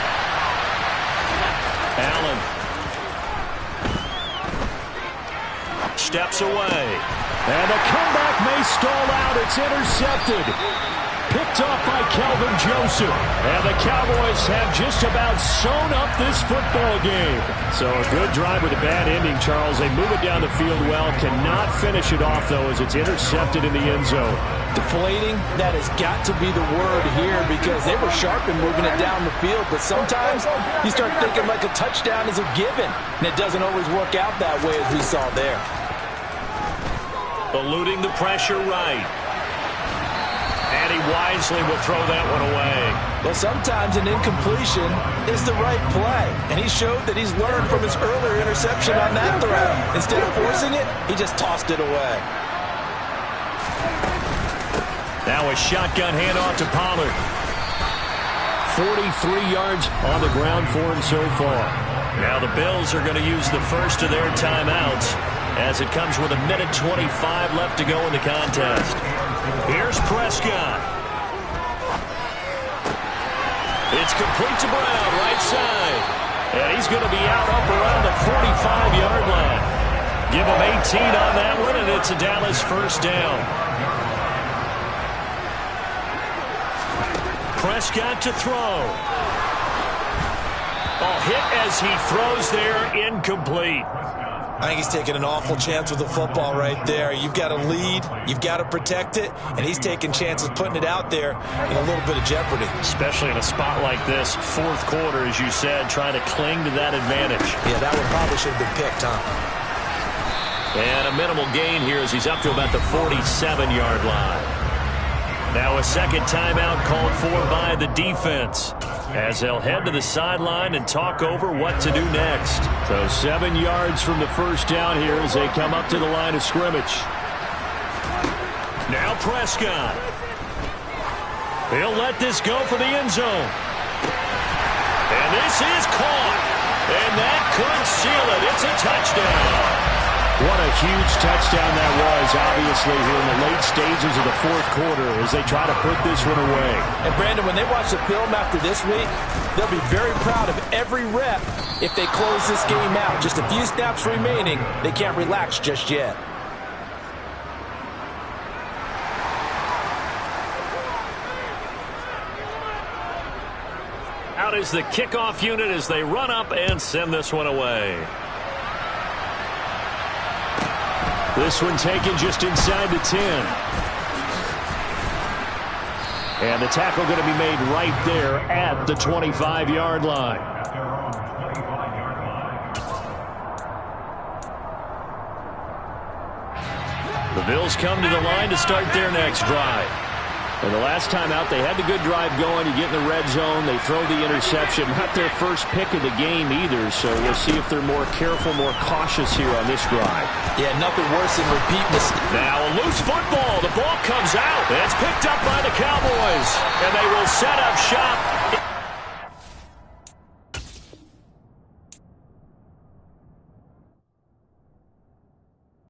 Allen steps away. And the comeback may stall out. It's intercepted. Picked off by Kelvin Joseph. And the Cowboys have just about sewn up this football game. So a good drive with a bad ending, Charles. They move it down the field well. Cannot finish it off, though, as it's intercepted in the end zone. Deflating, that has got to be the word here because they were sharp in moving it down the field. But sometimes you start thinking like a touchdown is a given. And it doesn't always work out that way as we saw there. Eluding the pressure right. And he wisely will throw that one away. Well, sometimes an incompletion is the right play. And he showed that he's learned from his earlier interception on that throw. Instead of forcing it, he just tossed it away. Now a shotgun handoff to Pollard. 43 yards on the ground for him so far. Now the Bills are going to use the first of their timeouts as it comes with 1:25 left to go in the contest. Here's Prescott. It's complete to Brown, right side. And he's going to be out up around the 45-yard line. Give him 18 on that one, and it's a Dallas first down. Prescott to throw. Hit as he throws there, incomplete. I think he's taking an awful chance with the football right there. You've got to lead, you've got to protect it, and he's taking chances putting it out there in a little bit of jeopardy. Especially in a spot like this, fourth quarter, as you said, trying to cling to that advantage. Yeah, that one probably should have been picked, huh? And a minimal gain here as he's up to about the 47-yard line. Now a second timeout called for by the defense as they'll head to the sideline and talk over what to do next. So 7 yards from the first down here as they come up to the line of scrimmage. Now Prescott. He'll let this go for the end zone. And this is caught. And that could seal it. It's a touchdown. What a huge touchdown that was, obviously, here in the late stages of the fourth quarter as they try to put this one away. And, Brandon, when they watch the film after this week, they'll be very proud of every rep if they close this game out. Just a few snaps remaining. They can't relax just yet. Out is the kickoff unit as they run up and send this one away. This one taken just inside the 10. And the tackle going to be made right there at the 25-yard line. The Bills come to the line to start their next drive. And the last time out, they had the good drive going. You get in the red zone, they throw the interception. Not their first pick of the game either, so we'll see if they're more careful, more cautious here on this drive. Yeah, nothing worse than repeat mistakes. Now a loose football. The ball comes out. It's picked up by the Cowboys. And they will set up shop